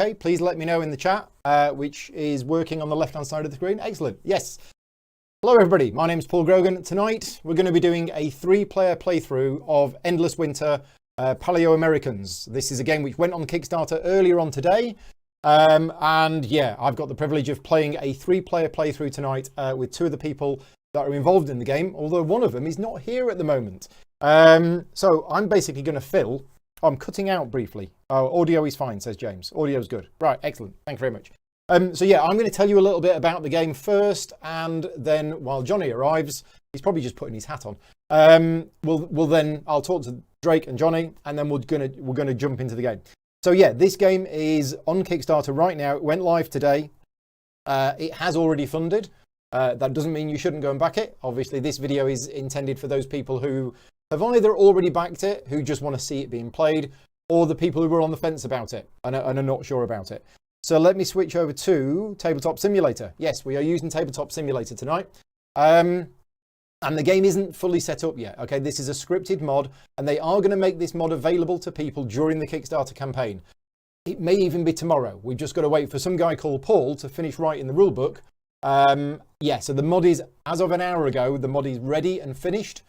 okay, please let me know in the chat, which is working on the left-hand side of the screen. Excellent. Yes. Hello, everybody. My name's Paul Grogan. Tonight, we're going to be doing a 3-player playthrough of Endless Winter Paleo Americans. This is a game which went on Kickstarter earlier on today. And yeah, I've got the privilege of playing a 3-player playthrough tonight with 2 of the people that are involved in the game, although one of them is not here at the moment. So I'm basically going to fill... I'm cutting out briefly. Oh, audio is fine, says James. Audio's good. Right, excellent. Thank you very much. So yeah, I'm going to tell you a little bit about the game first, and then while Jonny arrives, he's probably just putting his hat on. I'll talk to Drake and Jonny, and then we're gonna jump into the game. So yeah, this game is on Kickstarter right now. It went live today. It has already funded. That doesn't mean you shouldn't go and back it. Obviously, this video is intended for those people who have either already backed it, who just want to see it being played, or the people who are on the fence about it and are not sure about it. So let me switch over to Tabletop Simulator. Yes, we are using Tabletop Simulator tonight. And the game isn't fully set up yet. Okay, this is a scripted mod, and they are going to make this mod available to people during the Kickstarter campaign. It may even be tomorrow. We've just got to wait for some guy called Paul to finish writing the rulebook. Yeah, so the mod is, as of an hour ago, the mod is ready and finished.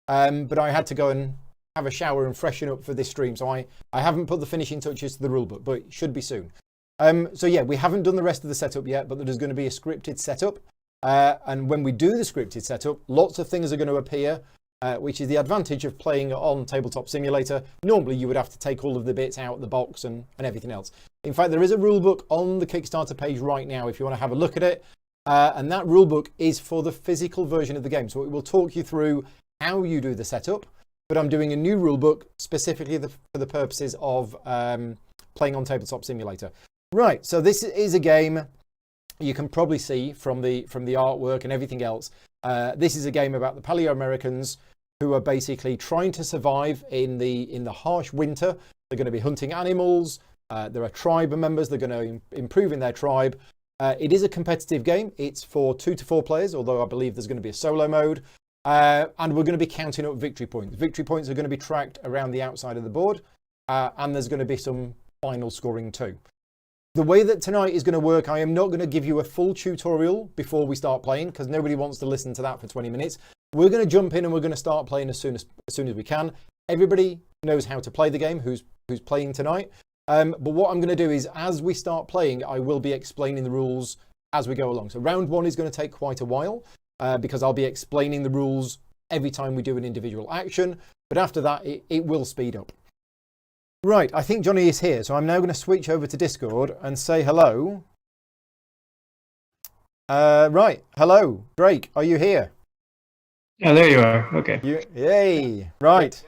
But I had to go and have a shower and freshen up for this stream. So I haven't put the finishing touches to the rulebook, but it should be soon. So yeah, we haven't done the rest of the setup yet, but there's going to be a scripted setup. And when we do the scripted setup, lots of things are going to appear, which is the advantage of playing on Tabletop Simulator. Normally, you would have to take all of the bits out of the box and everything else. In fact, there is a rulebook on the Kickstarter page right now if you want to have a look at it. And that rulebook is for the physical version of the game. So it will talk you through how you do the setup, but I'm doing a new rulebook specifically for the purposes of playing on Tabletop Simulator. Right, so this is a game you can probably see from the artwork and everything else. This is a game about the Paleo Americans who are basically trying to survive in the harsh winter. They're going to be hunting animals. There are tribe members. They're going to improve in their tribe. It is a competitive game. It's for 2 to 4 players, although I believe there's going to be a solo mode. And we're going to be counting up victory points. Victory points are going to be tracked around the outside of the board. And there's going to be some final scoring too. The way that tonight is going to work, I am not going to give you a full tutorial before we start playing, because nobody wants to listen to that for 20 minutes. We're going to jump in and we're going to start playing as soon as we can. Everybody knows how to play the game who's playing tonight. But what I'm going to do is, as we start playing, I will be explaining the rules as we go along. So round 1 is going to take quite a while. Because I'll be explaining the rules every time we do an individual action. But after that, it will speed up. Right, I think Jonny is here. So I'm now going to switch over to Discord and say hello. Right, hello, Drake, are you here? Yeah, there you are. Okay. Yay, right.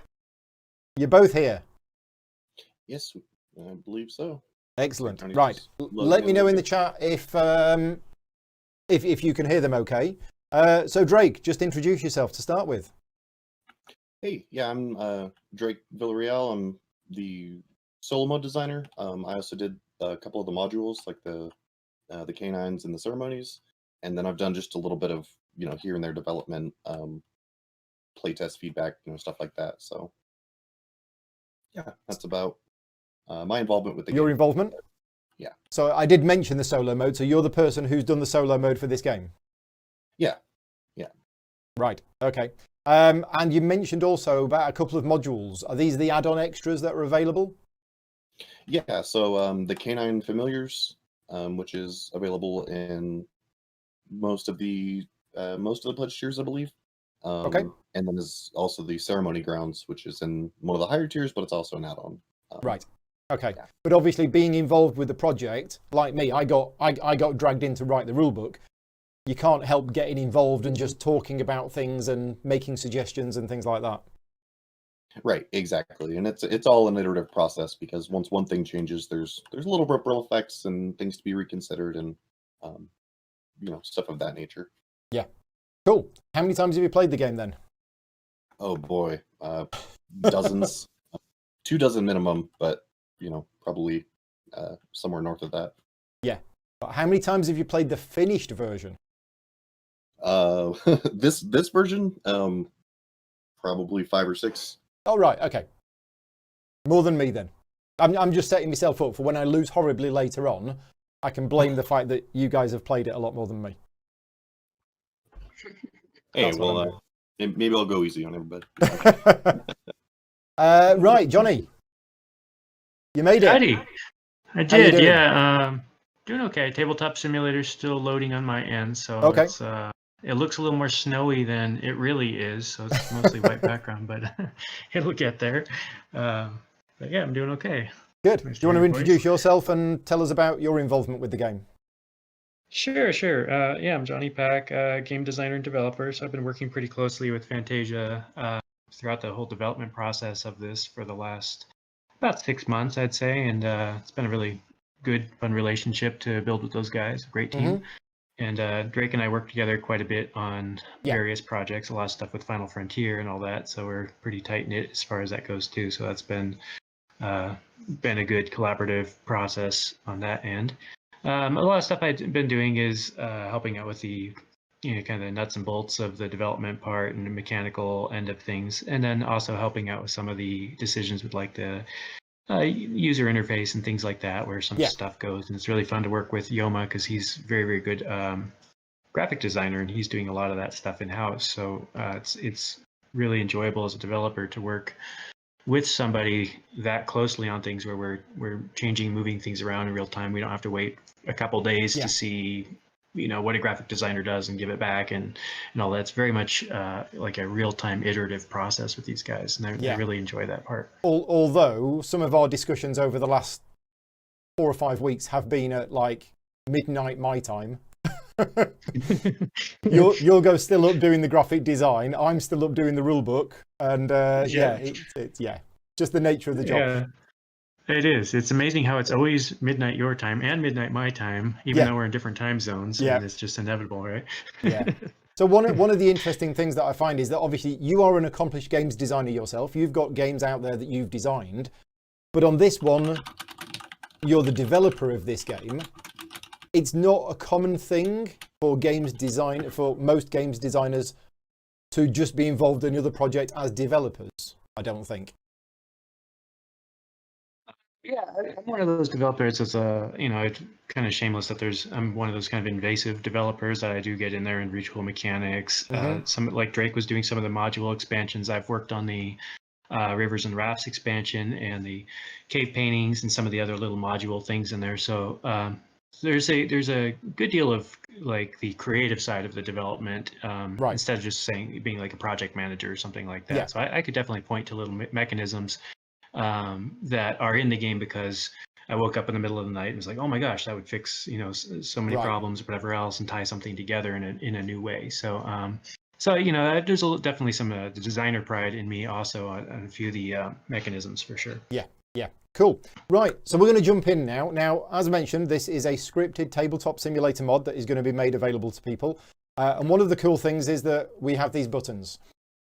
You're both here. Yes, I believe so. Excellent. Right, let me know in the chat if you can hear them okay. So Drake, just introduce yourself to start with. Hey, yeah, I'm Drake Villarreal. I'm the solo mode designer. I also did a couple of the modules, like the canines and the ceremonies, and then I've done just a little bit of here and there development, playtest feedback, stuff like that. So yeah, that's about my involvement with the game. Your involvement? Yeah. So I did mention the solo mode. So you're the person who's done the solo mode for this game. Yeah. Right, okay. And you mentioned also about a couple of modules. Are these the add-on extras that are available? Yeah, so the Canine Familiars, which is available in most of the pledge tiers, I believe. Okay. And then there's also the Ceremony Grounds, which is in one of the higher tiers, but it's also an add-on. Right. Okay. Yeah. But obviously, being involved with the project, like me, I got dragged in to write the rulebook. You can't help getting involved and just talking about things and making suggestions and things like that. Right, exactly. And it's all an iterative process, because once one thing changes, there's little ripple effects and things to be reconsidered and stuff of that nature. Yeah. Cool. How many times have you played the game then? Oh boy, dozens. 2 dozen minimum, but probably somewhere north of that. Yeah. But how many times have you played the finished version? This version, probably 5 or 6. Oh, right. Okay. More than me then. I'm just setting myself up for when I lose horribly later on. I can blame the fact that you guys have played it a lot more than me. Hey, well, maybe I'll go easy on everybody. Right, Jonny, you made it. Howdy. I did, yeah. Doing okay. Tabletop Simulator's still loading on my end, so Okay. it's, it looks a little more snowy than it really is, so it's mostly white background, but it'll get there. But yeah, I'm doing okay. Good. Nice Do you want to your introduce voice. yourself and tell us about your involvement with the game? Sure. Yeah, I'm Jonny Pack, game designer and developer. So I've been working pretty closely with Fantasia throughout the whole development process of this for the last about 6 months, I'd say. And it's been a really good, fun relationship to build with those guys. Great team. And Drake and I work together quite a bit on various projects, a lot of stuff with Final Frontier and all that. So we're pretty tight knit as far as that goes too. So that's been a good collaborative process on that end. A lot of stuff I've been doing is helping out with the kind of the nuts and bolts of the development part and the mechanical end of things, and then also helping out with some of the decisions with like the user interface and things like that, where some stuff goes. And it's really fun to work with Yoma because he's very, very good graphic designer, and he's doing a lot of that stuff in house. So it's really enjoyable as a developer to work with somebody that closely on things where we're changing, moving things around in real time. We don't have to wait a couple days to see, what a graphic designer does and give it back and all that. It's very much like a real-time iterative process with these guys, and I really enjoy that part. Although some of our discussions over the last 4 or 5 weeks have been at like midnight my time. You'll go still up doing the graphic design. I'm still up doing the rule book, and it's just the nature of the job. Yeah, it is. It's amazing how it's always midnight your time and midnight my time, even though we're in different time zones. And it's just inevitable, right? So one of the interesting things that I find is that obviously you are an accomplished games designer yourself. You've got games out there that you've designed, but on this one, you're the developer of this game. It's not a common thing for most games designers to just be involved in another project as developers, I don't think. Yeah, I'm one of those developers that's it's kind of shameless that I'm one of those kind of invasive developers that I do get in there and retool mechanics. Some like Drake was doing some of the module expansions. I've worked on the Rivers and Rafts expansion and the cave paintings and some of the other little module things in there. So there's a good deal of like the creative side of the development instead of just being like a project manager or something like that. So I could definitely point to little mechanisms that are in the game because I woke up in the middle of the night and was like, oh my gosh, that would fix so many problems or whatever else and tie something together in a new way. So there's definitely some the designer pride in me also on a few of the mechanisms for sure. Yeah, cool. Right, so we're going to jump in now. Now, as mentioned, this is a scripted tabletop simulator mod that is going to be made available to people. And one of the cool things is that we have these buttons.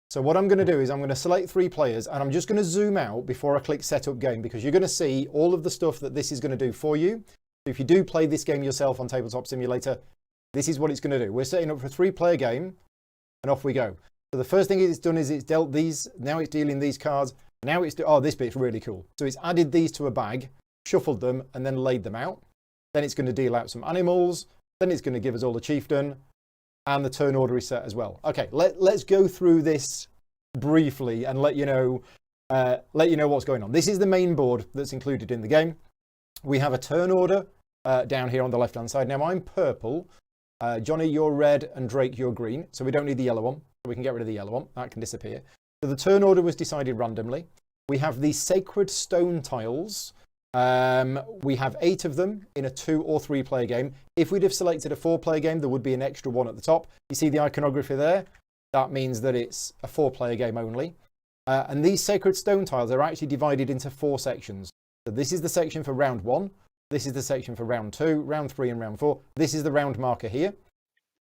So what I'm going to do is I'm going to select 3 players and I'm just going to zoom out before I click setup game because you're going to see all of the stuff that this is going to do for you. So if you do play this game yourself on Tabletop Simulator, this is what it's going to do. We're setting up for a 3-player game and off we go. So the first thing it's done is it's dealt these, now it's dealing these cards. Now it's, this bit's really cool. So it's added these to a bag, shuffled them and then laid them out. Then it's going to deal out some animals. Then it's going to give us all the chieftain. And the turn order is set as well. Okay, let's go through this briefly and let you know what's going on. This is the main board that's included in the game. We have a turn order down here on the left-hand side. Now I'm purple, Jonny, you're red, and Drake, you're green. So we don't need the yellow one. So we can get rid of the yellow one. That can disappear. So the turn order was decided randomly. We have these sacred stone tiles. We have 8 of them in a 2 or 3 player game. If we'd have selected a 4-player game, there would be an extra one at the top. You see the iconography there? That means that it's a 4-player game only. And these sacred stone tiles are actually divided into 4 sections. So this is the section for round 1. This is the section for round 2, round 3 and round 4. This is the round marker here.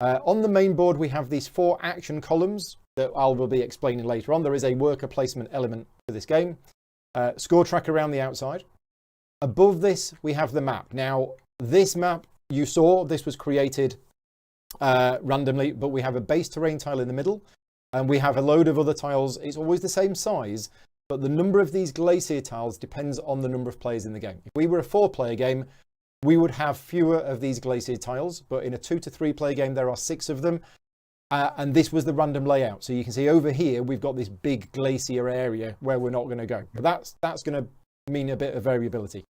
On the main board, we have these 4 action columns that I will be explaining later on. There is a worker placement element for this game. Score track around the outside. Above this, we have the map. Now, this map, you saw, this was created randomly, but we have a base terrain tile in the middle, and we have a load of other tiles. It's always the same size, but the number of these glacier tiles depends on the number of players in the game. If we were a 4-player game, we would have fewer of these glacier tiles, but in a 2 to 3-player game, there are 6 of them. And this was the random layout. So you can see over here, we've got this big glacier area where we're not going to go. But that's going to mean a bit of variability.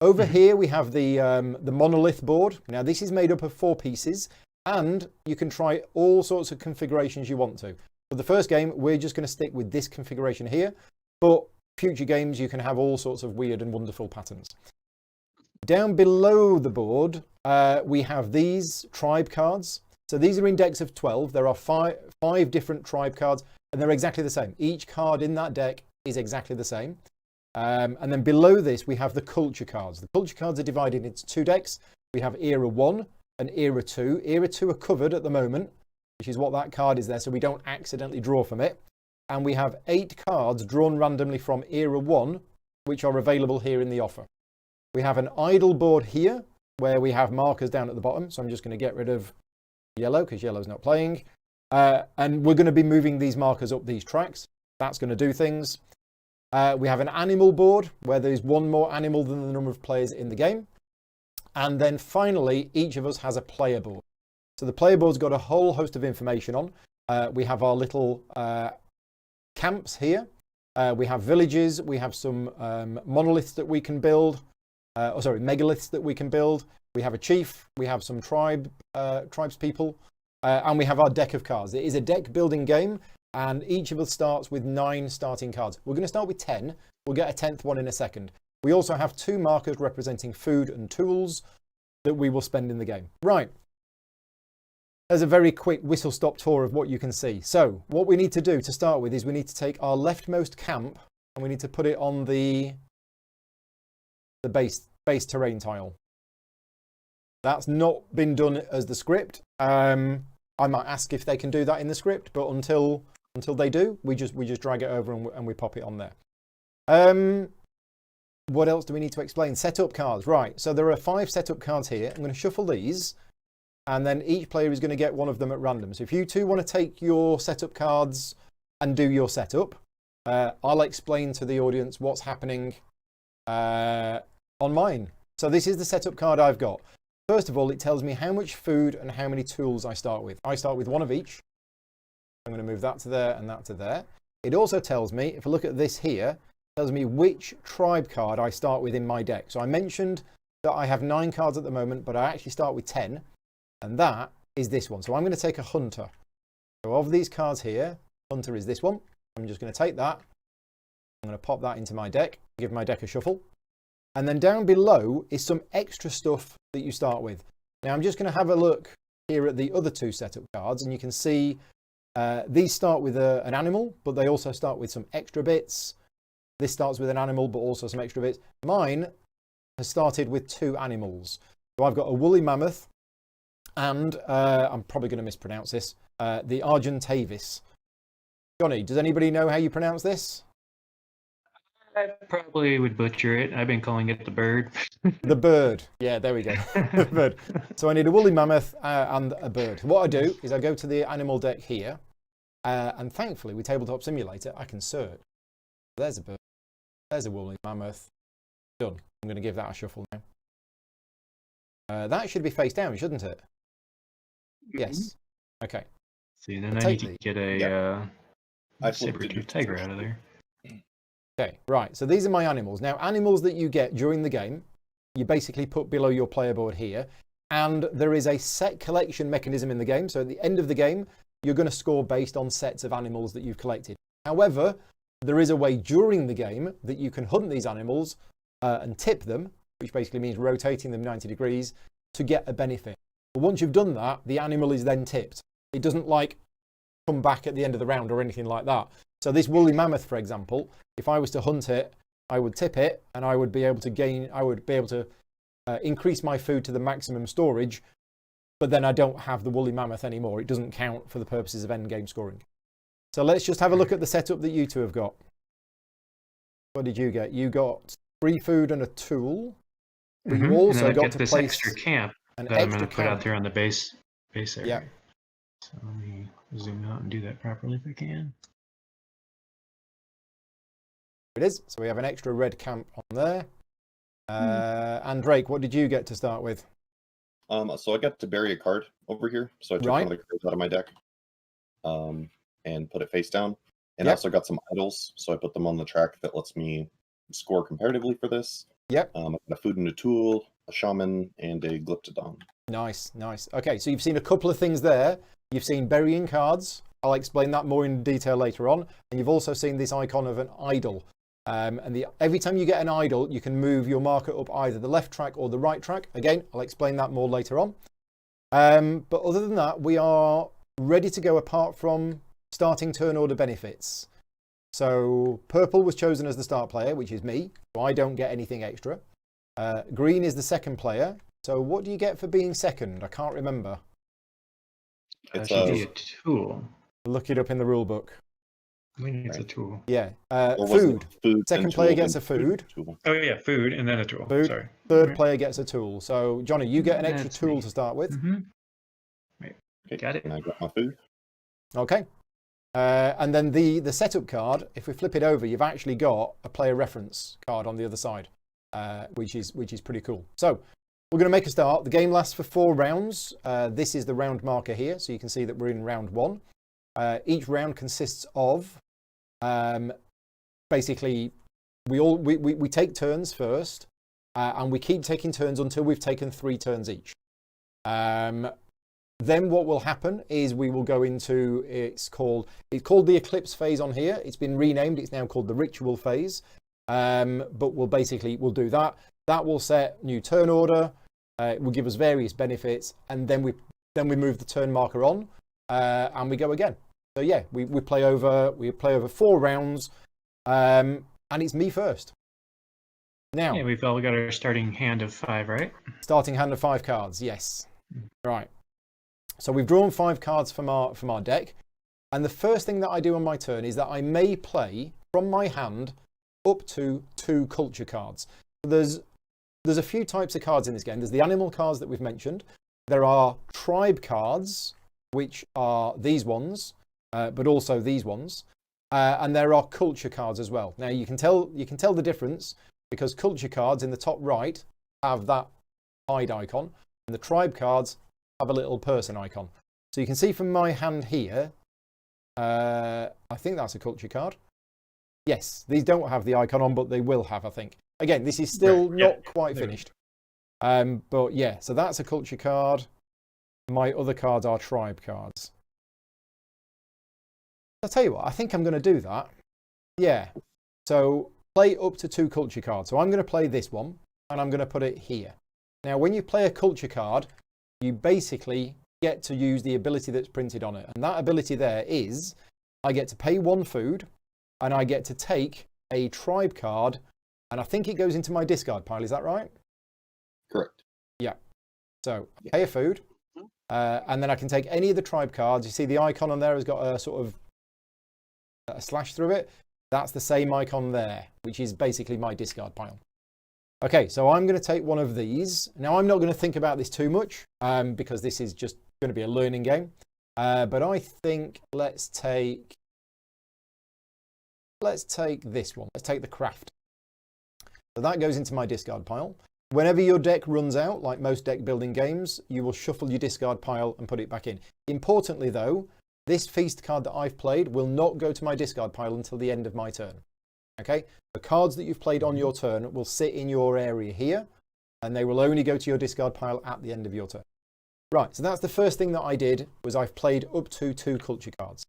Over here, we have the monolith board. Now, this is made up of 4 pieces, and you can try all sorts of configurations you want to. For the first game, we're just going to stick with this configuration here, but future games, you can have all sorts of weird and wonderful patterns. Down below the board, we have these tribe cards. So these are in decks of 12. There are five different tribe cards, and they're exactly the same. Each card in that deck is exactly the same. And then below this, we have the culture cards. The culture cards are divided into 2 decks. We have Era 1 and Era 2. Era 2 are covered at the moment, which is what that card is there, so we don't accidentally draw from it. And we have 8 cards drawn randomly from Era 1, which are available here in the offer. We have an idle board here, where we have markers down at the bottom. So I'm just going to get rid of yellow, because yellow's not playing. And we're going to be moving these markers up these tracks. That's going to do things. We have an animal board, where there's 1 more animal than the number of players in the game. And then finally, each of us has a player board. So the player board's got a whole host of information on. We have our little camps here. We have villages. We have some monoliths that we can build. Megaliths that we can build. We have a chief. We have some tribespeople. And we have our deck of cards. It is a deck building game, and each of us starts with 9 starting cards. We're going to start with 10. We'll get a 10th one in a second. We also have 2 markers representing food and tools that we will spend in the game. Right. There's a very quick whistle-stop tour of what you can see. So what we need to do to start with is we need to take our leftmost camp and we need to put it on the base terrain tile. That's not been done as the script. I might ask if they can do that in the script, but until they do, we just drag it over and we pop it on there. What else do we need to explain? Setup cards, right? So there are 5 setup cards here. I'm going to shuffle these, and then each player is going to get one of them at random. So if you 2 want to take your setup cards and do your setup, I'll explain to the audience what's happening on mine. So this is the setup card I've got. First of all, it tells me how much food and how many tools I start with. I start with 1 of each. I'm going to move that to there and that to there. It also tells me, if I look at this here, it tells me which tribe card I start with in my deck. So I mentioned that I have 9 cards at the moment, but I actually start with 10. And that is this one. So I'm going to take a hunter. So of these cards here, hunter is this one. I'm just going to take that. I'm going to pop that into my deck, give my deck a shuffle. And then down below is some extra stuff that you start with. Now I'm just going to have a look here at the other 2 setup cards, and you can see these start with an animal, but they also start with some extra bits. This starts with an animal, but also some extra bits. Mine has started with 2 animals. So I've got a woolly mammoth, and I'm probably going to mispronounce this, the Argentavis. Jonny, does anybody know how you pronounce this? I probably would butcher it. I've been calling it the bird. The bird. Yeah, there we go. The bird. So I need a woolly mammoth and a bird. What I do is I go to the animal deck here, and thankfully with Tabletop Simulator, I can search. There's a bird. There's a woolly mammoth. Done. I'm going to give that a shuffle now. That should be face down, shouldn't it? Yes. Okay. See, then I need to get a saber-tooth tiger out of there. Okay, right. So these are my animals. Now, animals that you get during the game, you basically put below your player board here. And there is a set collection mechanism in the game. So at the end of the game, you're going to score based on sets of animals that you've collected. However, there is a way during the game that you can hunt these animals and tip them, which basically means rotating them 90 degrees to get a benefit. But once you've done that, the animal is then tipped. It doesn't like come back at the end of the round or anything like that. So this woolly mammoth, for example, if I was to hunt it, I would tip it and I would be able to increase my food to the maximum storage, but then I don't have the woolly mammoth anymore. It doesn't count for the purposes of end game scoring. So let's just have a look at the setup that you 2 have got. What did you get? You got 3 food and a tool. But you also got to this place extra camp that I'm going to put out there on the base area. Yeah. So let me zoom out and do that properly if I can. It is. So we have an extra red camp on there. And Drake, what did you get to start with? So I got to bury a card over here. So I took one of the cards out of my deck and put it face down. And I also got some idols. So I put them on the track that lets me score comparatively for this. Yep. I got a food and a tool, a shaman, and a glyptodon. Nice, nice. Okay, so you've seen a couple of things there. You've seen burying cards. I'll explain that more in detail later on. And you've also seen this icon of an idol. Every time you get an idol, you can move your marker up either the left track or the right track. Again, I'll explain that more later on. But other than that, we are ready to go apart from starting turn order benefits. So purple was chosen as the start player, which is me. So I don't get anything extra. Green is the second player. So what do you get for being second? I can't remember. It should be a tool. Look it up in the rule book. I think it's a tool. Yeah. Food. Second player gets a food. Oh yeah, food and then a tool. Food. Sorry. Third player gets a tool. So Johnny, you get an extra tool to start with. Right. Okay, Got it. and I got my food. Okay. And then the setup card, if we flip it over, you've actually got a player reference card on the other side, which is pretty cool. So we're going to make a start. The game lasts for 4 rounds. This is the round marker here, so you can see that we're in round 1. Each round consists of basically we take turns first, and we keep taking turns until we've taken 3 turns each. Then what will happen is we will go into, it's called the eclipse phase on here. It's been renamed. It's now called the ritual phase. But we'll do that. That will set new turn order. It will give us various benefits, and then we move the turn marker on, and we go again. So yeah, we play over 4 rounds, and it's me first. Now, yeah, we've all got our starting hand of 5, right? Starting hand of 5 cards, yes. Right. So we've drawn 5 cards from our deck, and the first thing that I do on my turn is that I may play from my hand up to 2 culture cards. There's a few types of cards in this game. There's the animal cards that we've mentioned. There are tribe cards, which are these ones, but also these ones, and there are culture cards as well. Now you can tell the difference because culture cards in the top right have that hide icon, and the tribe cards have a little person icon. So you can see from my hand here, I think that's a culture card. Yes, these don't have the icon on, but they will have, I think. Again, this is still not quite finished. But yeah, so that's a culture card. My other cards are tribe cards. I'll tell you what, I think I'm going to do that. Yeah. So play up to 2 culture cards. So I'm going to play this one, and I'm going to put it here. Now, when you play a culture card, you basically get to use the ability that's printed on it. And that ability there is, I get to pay 1 food, and I get to take a tribe card, and I think it goes into my discard pile. Is that right? Correct. Yeah. So pay a food, and then I can take any of the tribe cards. You see the icon on there has got a sort of a slash through it. That's the same icon there, which is basically my discard pile. Okay, so I'm going to take one of these. Now, I'm not going to think about this too much because this is just going to be a learning game. But I think let's take this one. Let's take the craft. So that goes into my discard pile. Whenever your deck runs out, like most deck building games, you will shuffle your discard pile and put it back in. Importantly, though, this feast card that I've played will not go to my discard pile until the end of my turn. Okay, the cards that you've played on your turn will sit in your area here, and they will only go to your discard pile at the end of your turn. Right, so that's the first thing that I did, was I've played up to 2 culture cards.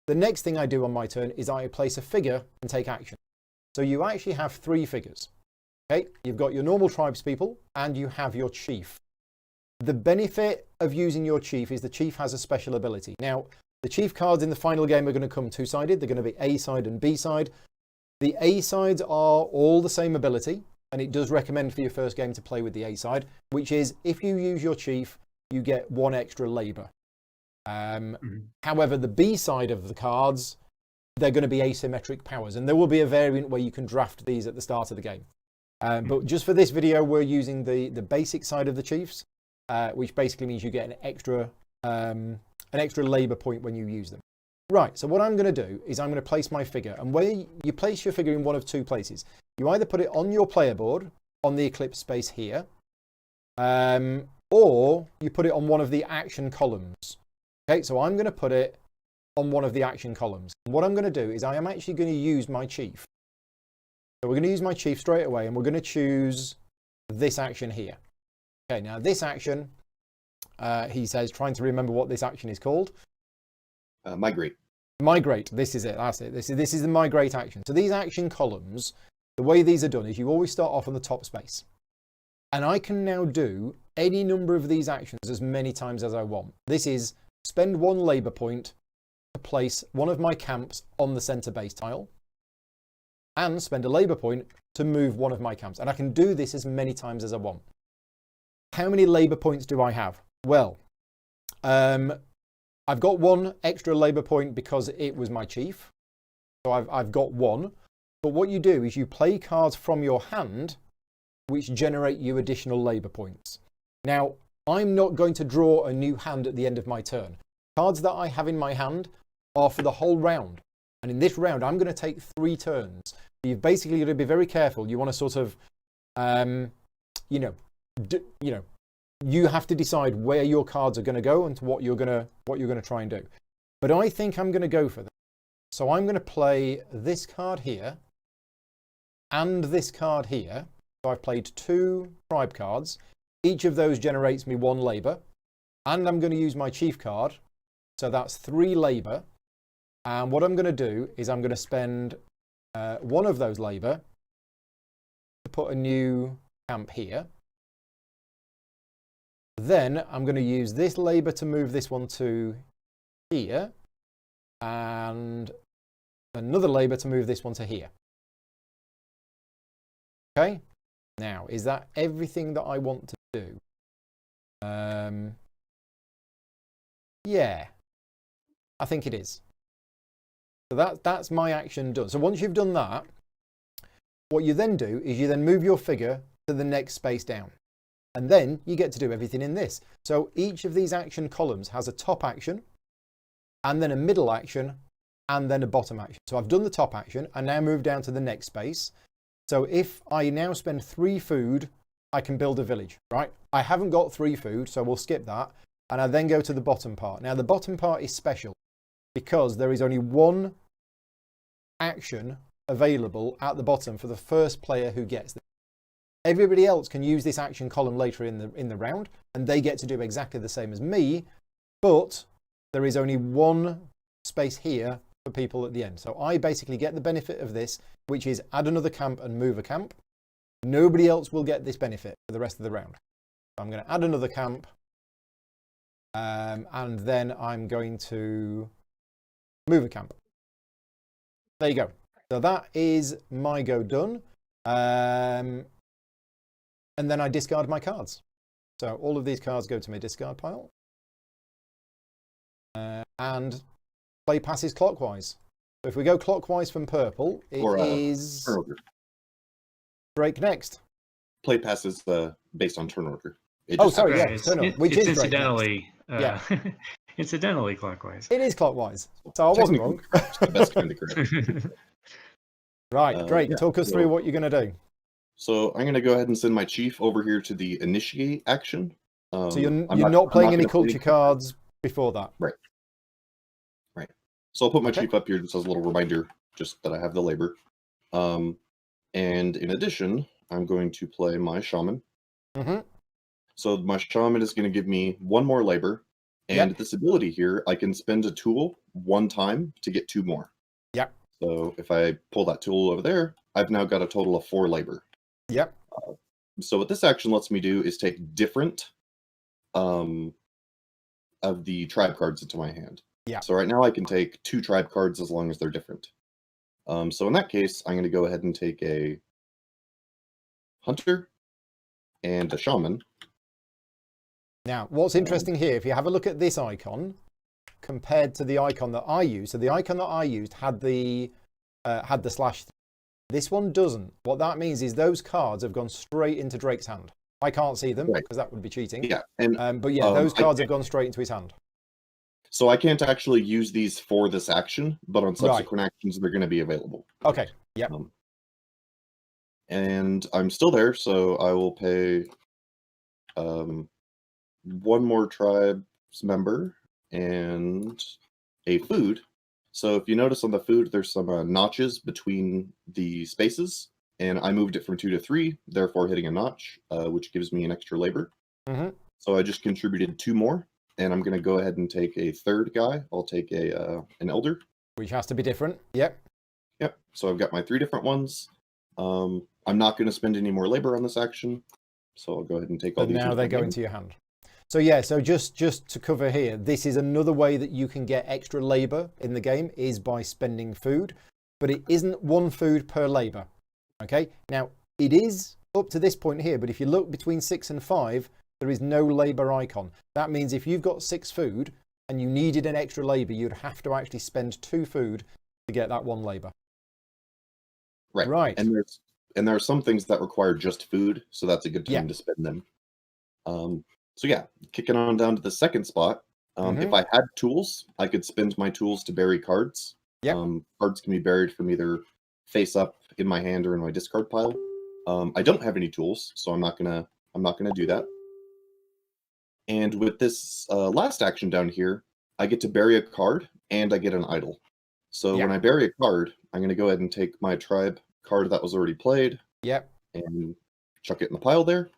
The next thing I do on my turn is I place a figure and take action. So you actually have 3 figures. Okay, you've got your normal tribespeople, and you have your chief. The benefit of using your chief is the chief has a special ability. Now, the chief cards in the final game are going to come 2-sided. They're going to be A side and B side. The A sides are all the same ability, and it does recommend for your first game to play with the A side, which is if you use your chief, you get 1 extra labor. However, the B side of the cards, they're going to be asymmetric powers, and there will be a variant where you can draft these at the start of the game. But just for this video, we're using the basic side of the chiefs, which basically means you get an extra labor point when you use them. Right, so what I'm going to do is I'm going to place my figure. And where you place your figure in one of two places. You either put it on your player board, on the eclipse space here, or you put it on one of the action columns. Okay, so I'm going to put it on one of the action columns. And what I'm going to do is I am actually going to use my chief. So we're going to use my chief straight away, and we're going to choose this action here. Okay, now this action, he says, trying to remember what this action is called. Migrate. Migrate. This is it. That's it. This is the migrate action. So these action columns, the way these are done is you always start off on the top space. And I can now do any number of these actions as many times as I want. This is spend 1 labor point to place one of my camps on the center base tile, and spend a labor point to move one of my camps. And I can do this as many times as I want. How many labor points do I have? Well, I've got 1 extra labor point because it was my chief. So I've got 1. But what you do is you play cards from your hand which generate you additional labor points. Now, I'm not going to draw a new hand at the end of my turn. Cards that I have in my hand are for the whole round. And in this round, I'm going to take 3 turns. So you've basically got to be very careful. You want to sort of, you have to decide where your cards are going to go and what you're going to try and do. But I think I'm going to go for them. So I'm going to play this card here and this card here. So I've played 2 tribe cards. Each of those generates me 1 labor. And I'm going to use my chief card. So that's 3 labor. And what I'm going to do is I'm going to spend 1 of those labor to put a new camp here. Then I'm going to use this labor to move this one to here. And another labor to move this one to here. Okay. Now, is that everything that I want to do? Yeah, I think it is. So that's my action done. So once you've done that, what you then do is you then move your figure to the next space down. And then you get to do everything in this. So each of these action columns has a top action, and then a middle action, and then a bottom action. So I've done the top action, and now move down to the next space. So if I now spend 3 food, I can build a village, right? I haven't got 3 food, so we'll skip that. And I then go to the bottom part. Now the bottom part is special because there is only 1 action available at the bottom for the first player who gets it. Everybody else can use this action column later in the round, and they get to do exactly the same as me, but there is only 1 space here for people at the end. So I basically get the benefit of this, which is add another camp and move a camp. Nobody else will get this benefit for the rest of the round. So I'm going to add another camp, and then I'm going to move a camp. There you go. So that is my go done. And then I discard my cards. So all of these cards go to my discard pile. And play passes clockwise. So if we go clockwise from purple, it is turnover. Drake next. Play passes based on turn order. Sorry, yeah, turnover, which is incidentally, yeah, incidentally clockwise. It is clockwise. So I wasn't wrong. The best kind of correct. Right, Drake, talk us through what you're going to do. So I'm going to go ahead and send my chief over here to the initiate action. So you're not playing any culture cards before that? Right. So I'll put my chief up here just as a little reminder, just that I have the labor. And in addition, I'm going to play my shaman. Mm-hmm. So my shaman is going to give me 1 more labor. And this ability here, I can spend a tool 1 time to get 2 more. Yep. So if I pull that tool over there, I've now got a total of 4 labor. Yep. So what this action lets me do is take different of the tribe cards into my hand. Yeah. So right now I can take 2 tribe cards as long as they're different. So in that case, I'm going to go ahead and take a hunter and a shaman. Now, what's interesting here, if you have a look at this icon compared to the icon that I used, so the icon that I used had the slash. This one doesn't. What that means is those cards have gone straight into Drake's hand. I can't see them because that would be cheating. Yeah, and but yeah, those cards have gone straight into his hand. So I can't actually use these for this action, but on Right. subsequent actions, they're going to be available. Okay. Yep. And I'm still there, so I will pay one more tribe's member and a food. So if you notice on the food, there's some notches between the spaces, and I moved it from 2 to 3, therefore hitting a notch, which gives me an extra labor. Mm-hmm. So I just contributed 2 more, and I'm going to go ahead and take a third guy. I'll take an elder. Which has to be different. Yep. Yep. So I've got my 3 different ones. I'm not going to spend any more labor on this action, so I'll go ahead and take all But these. now they go into your hand. So yeah, so just to cover here, this is another way that you can get extra labor in the game is by spending food, but it isn't 1 food per labor. Okay, now it is up to this point here, but if you look between 6 and 5, there is no labor icon. That means if you've got 6 food and you needed an extra labor, you'd have to actually spend 2 food to get that 1 labor. Right. And there are some things that require just food, so that's a good time to spend them. So yeah, kicking on down to the second spot. If I had tools, I could spend my tools to bury cards. Yep. Cards can be buried from either face up in my hand or in my discard pile. I don't have any tools, so I'm not gonna do that. And with this last action down here, I get to bury a card and I get an idol. So when I bury a card, I'm gonna go ahead and take my tribe card that was already played. Yep. And chuck it in the pile there.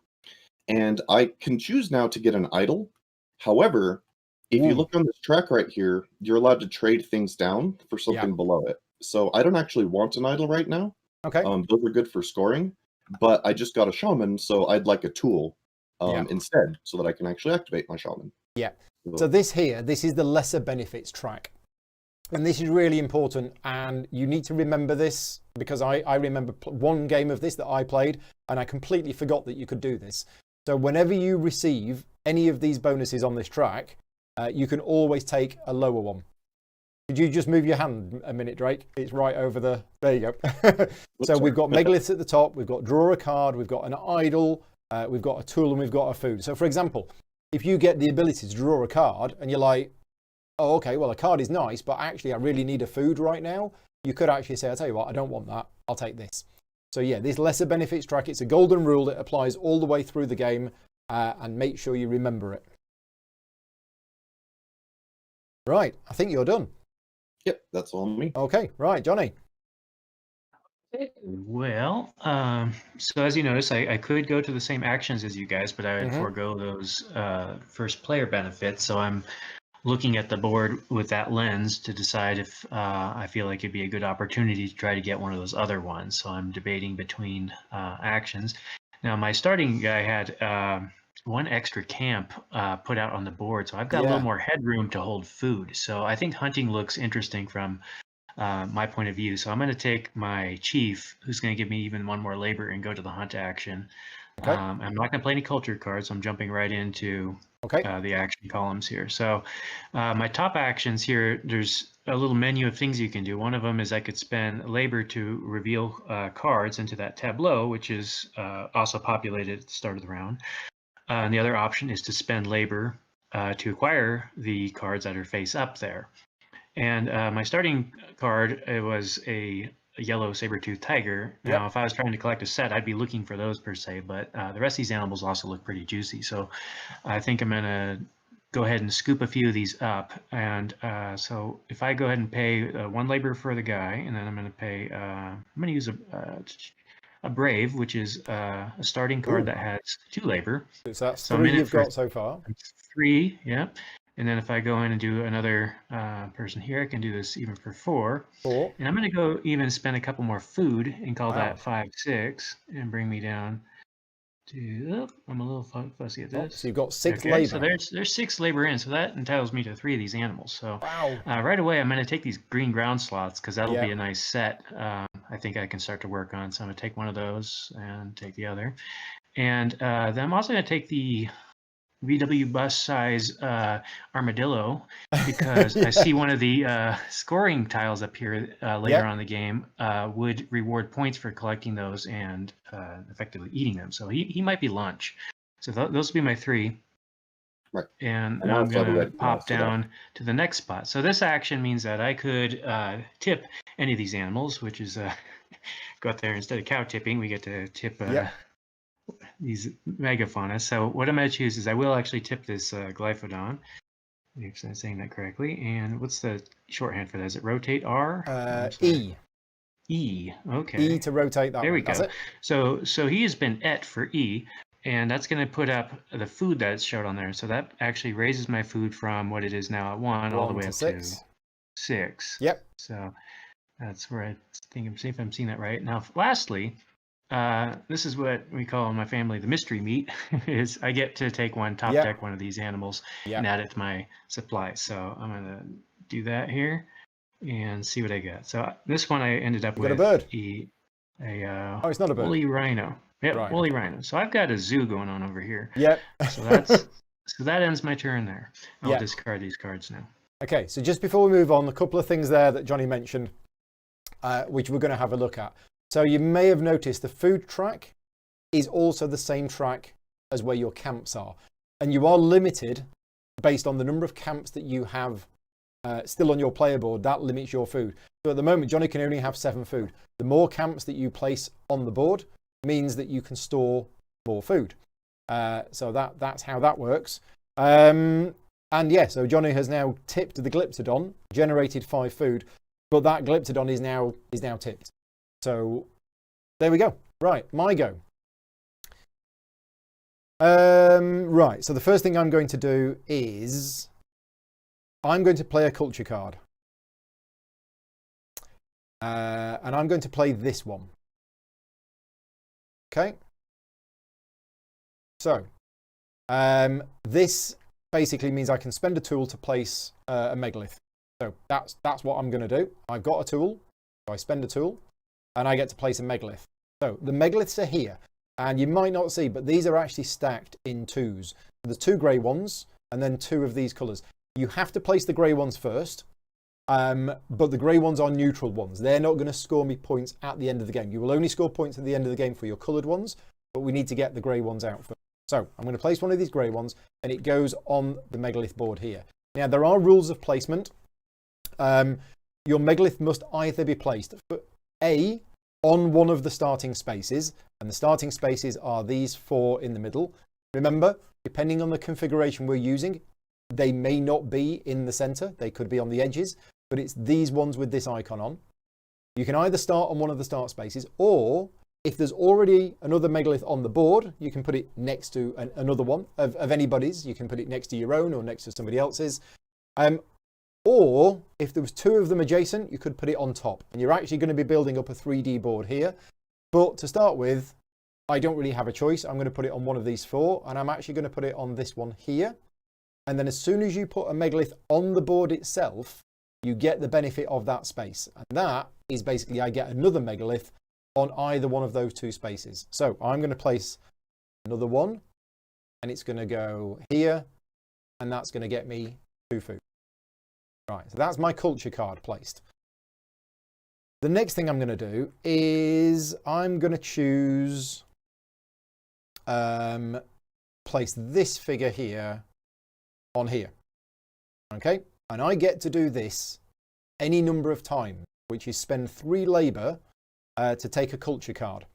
And I can choose now to get an idol. However, if you look on this track right here, you're allowed to trade things down for something below it. So I don't actually want an idol right now. Okay. Those are good for scoring, but I just got a shaman, so I'd like a tool instead, so that I can actually activate my shaman. Yeah. So this is the lesser benefits track. And this is really important, and you need to remember this, because I remember one game of this that I played, and I completely forgot that you could do this. So whenever you receive any of these bonuses on this track, you can always take a lower one. Could you just move your hand a minute, Drake? It's right over the... There you go. So we've got megaliths at the top, we've got draw a card, we've got an idol, we've got a tool, and we've got a food. So for example, if you get the ability to draw a card, and you're like, oh, okay, well, a card is nice, but actually I really need a food right now, you could actually say, I'll tell you what, I don't want that, I'll take this. So yeah, this lesser benefits track, it's a golden rule that applies all the way through the game, and make sure you remember it. Right, I think you're done. Yep, that's all me. Okay, right, Jonny. Well, so as you notice, I could go to the same actions as you guys, but I would forego those first player benefits. So I'm looking at the board with that lens to decide if I feel like it'd be a good opportunity to try to get one of those other ones. So I'm debating between actions. Now, my starting guy had 1 extra camp put out on the board, so I've got a little more headroom to hold food. So I think hunting looks interesting from my point of view. So I'm going to take my chief, who's going to give me even 1 more labor, and go to the hunt action. Okay. I'm not going to play any culture cards, so I'm jumping right into the action columns here. So my top actions here, there's a little menu of things you can do. One of them is I could spend labor to reveal cards into that tableau, which is also populated at the start of the round. And the other option is to spend labor to acquire the cards that are face up there. And my starting card, it was a yellow saber-toothed tiger. Now, if I was trying to collect a set, I'd be looking for those per se, but the rest of these animals also look pretty juicy. So I think I'm going to go ahead and scoop a few of these up. And so if I go ahead and pay 1 labor for the guy, and then I'm going to pay, I'm going to use a brave, which is a starting card that has 2 labor. So that's 3 you've got so far. 3, yeah. And then if I go in and do another person here, I can do this even for 4. And I'm going to go even spend a couple more food and call that 5, 6, and bring me down to, I'm a little fussy at this. So you've got 6 labor. So there's 6 labor in, so that entitles me to 3 of these animals. So right away, I'm going to take these green ground slots, because that'll be a nice set. I think I can start to work on. So I'm going to take one of those and take the other. And then I'm also going to take the VW bus size armadillo, because I see one of the scoring tiles up here later on in the game would reward points for collecting those and effectively eating them. So he might be lunch. So those will be my 3. Right. And And now I'm it's level going to ready. pop So that- down to the next spot. So this action means that I could tip any of these animals, which is go out there instead of cow tipping, we get to tip Yep. these megafauna. So what I'm going to choose is I will actually tip this Glyphodon. If I'm saying that correctly. And what's the shorthand for that? Is it rotate R? E. E. Okay. E to rotate that There way. we go. That's it. So he has been et for E, and that's going to put up the food that's showed on there. So that actually raises my food from what it is now at 1 all the way to up 6. to 6. Yep. So that's where I think, see if I'm seeing that right. Now, lastly, this is what we call in my family the mystery meat. Is I get to take one, top Yep. deck one of these animals, Yep. and add it to my supply. So I'm going to do that here and see what I get. So this one I ended up You with got a bird. Oh, it's not a bird. woolly rhino. Yep, Right, woolly rhino. So I've got a zoo going on over here. Yep. So that's so that ends my turn there. I'll Yep. discard these cards now. Okay, so just before we move on, a couple of things there that Jonny mentioned, which we're going to have a look at. So you may have noticed the food track is also the same track as where your camps are. And you are limited based on the number of camps that you have still on your player board. That limits your food. So at the moment, Jonny can only have 7 food. The more camps that you place on the board means that you can store more food. So that's how that works. And yeah, so Jonny has now tipped the Glyptodon, generated 5 food, but that Glyptodon is now tipped. So there we go. Right, my go. Right, so the first thing I'm going to do is I'm going to play a culture card. And I'm going to play this one. Okay. So this basically means I can spend a tool to place a megalith. So that's what I'm going to do. I've got a tool, so I spend a tool, and I get to place a megalith. So the megaliths are here, and you might not see, but these are actually stacked in 2s. There's 2 grey ones, and then 2 of these colours. You have to place the grey ones first, but the grey ones are neutral ones. They're not going to score me points at the end of the game. You will only score points at the end of the game for your coloured ones, but we need to get the grey ones out first. So I'm going to place one of these grey ones, and it goes on the megalith board here. Now, there are rules of placement. Your megalith must either be placed A, on one of the starting spaces, and the starting spaces are these 4 in the middle. Remember, depending on the configuration we're using, they may not be in the center. They could be on the edges, but it's these ones with this icon on. You can either start on one of the start spaces, or if there's already another megalith on the board, you can put it next to another one of anybody's. You can put it next to your own or next to somebody else's. Or if there was 2 of them adjacent, you could put it on top. And you're actually going to be building up a 3D board here. But to start with, I don't really have a choice. I'm going to put it on one of these 4, and I'm actually going to put it on this one here. And then as soon as you put a megalith on the board itself, you get the benefit of that space. And that is basically I get another megalith on either one of those 2 spaces. So I'm going to place another one, and it's going to go here, and that's going to get me 2 food. Right, so that's my culture card placed. The next thing I'm going to do is I'm going to choose, place this figure here on here. Okay, and I get to do this any number of times, which is spend 3 labor to take a culture card.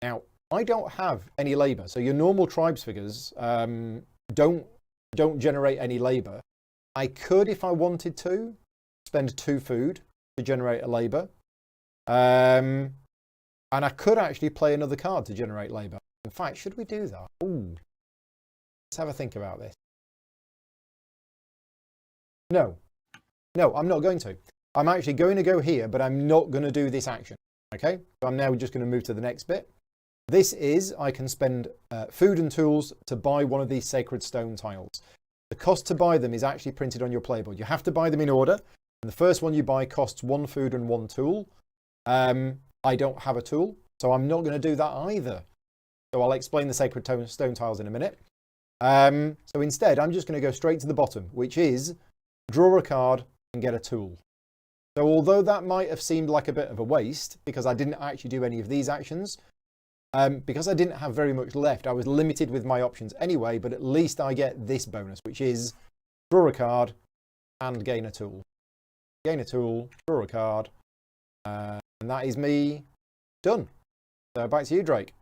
Now, I don't have any labor, so your normal tribes figures don't generate any labor. I could, if I wanted to, spend 2 food to generate a labor. And I could actually play another card to generate labor. In fact, should we do that? Ooh. Let's have a think about this. No, I'm not going to. I'm actually going to go here, but I'm not going to do this action. Okay, so I'm now just going to move to the next bit. This is, I can spend food and tools to buy one of these sacred stone tiles. The cost to buy them is actually printed on your playboard. You have to buy them in order. And the first one you buy costs 1 food and 1 tool. I don't have a tool, so I'm not going to do that either. So I'll explain the sacred stone tiles in a minute. So instead, I'm just going to go straight to the bottom, which is draw a card and get a tool. So although that might have seemed like a bit of a waste, because I didn't actually do any of these actions, Because I didn't have very much left, I was limited with my options anyway, but at least I get this bonus, which is draw a card and gain a tool. Gain a tool, draw a card, and that is me done. So back to you, Drake.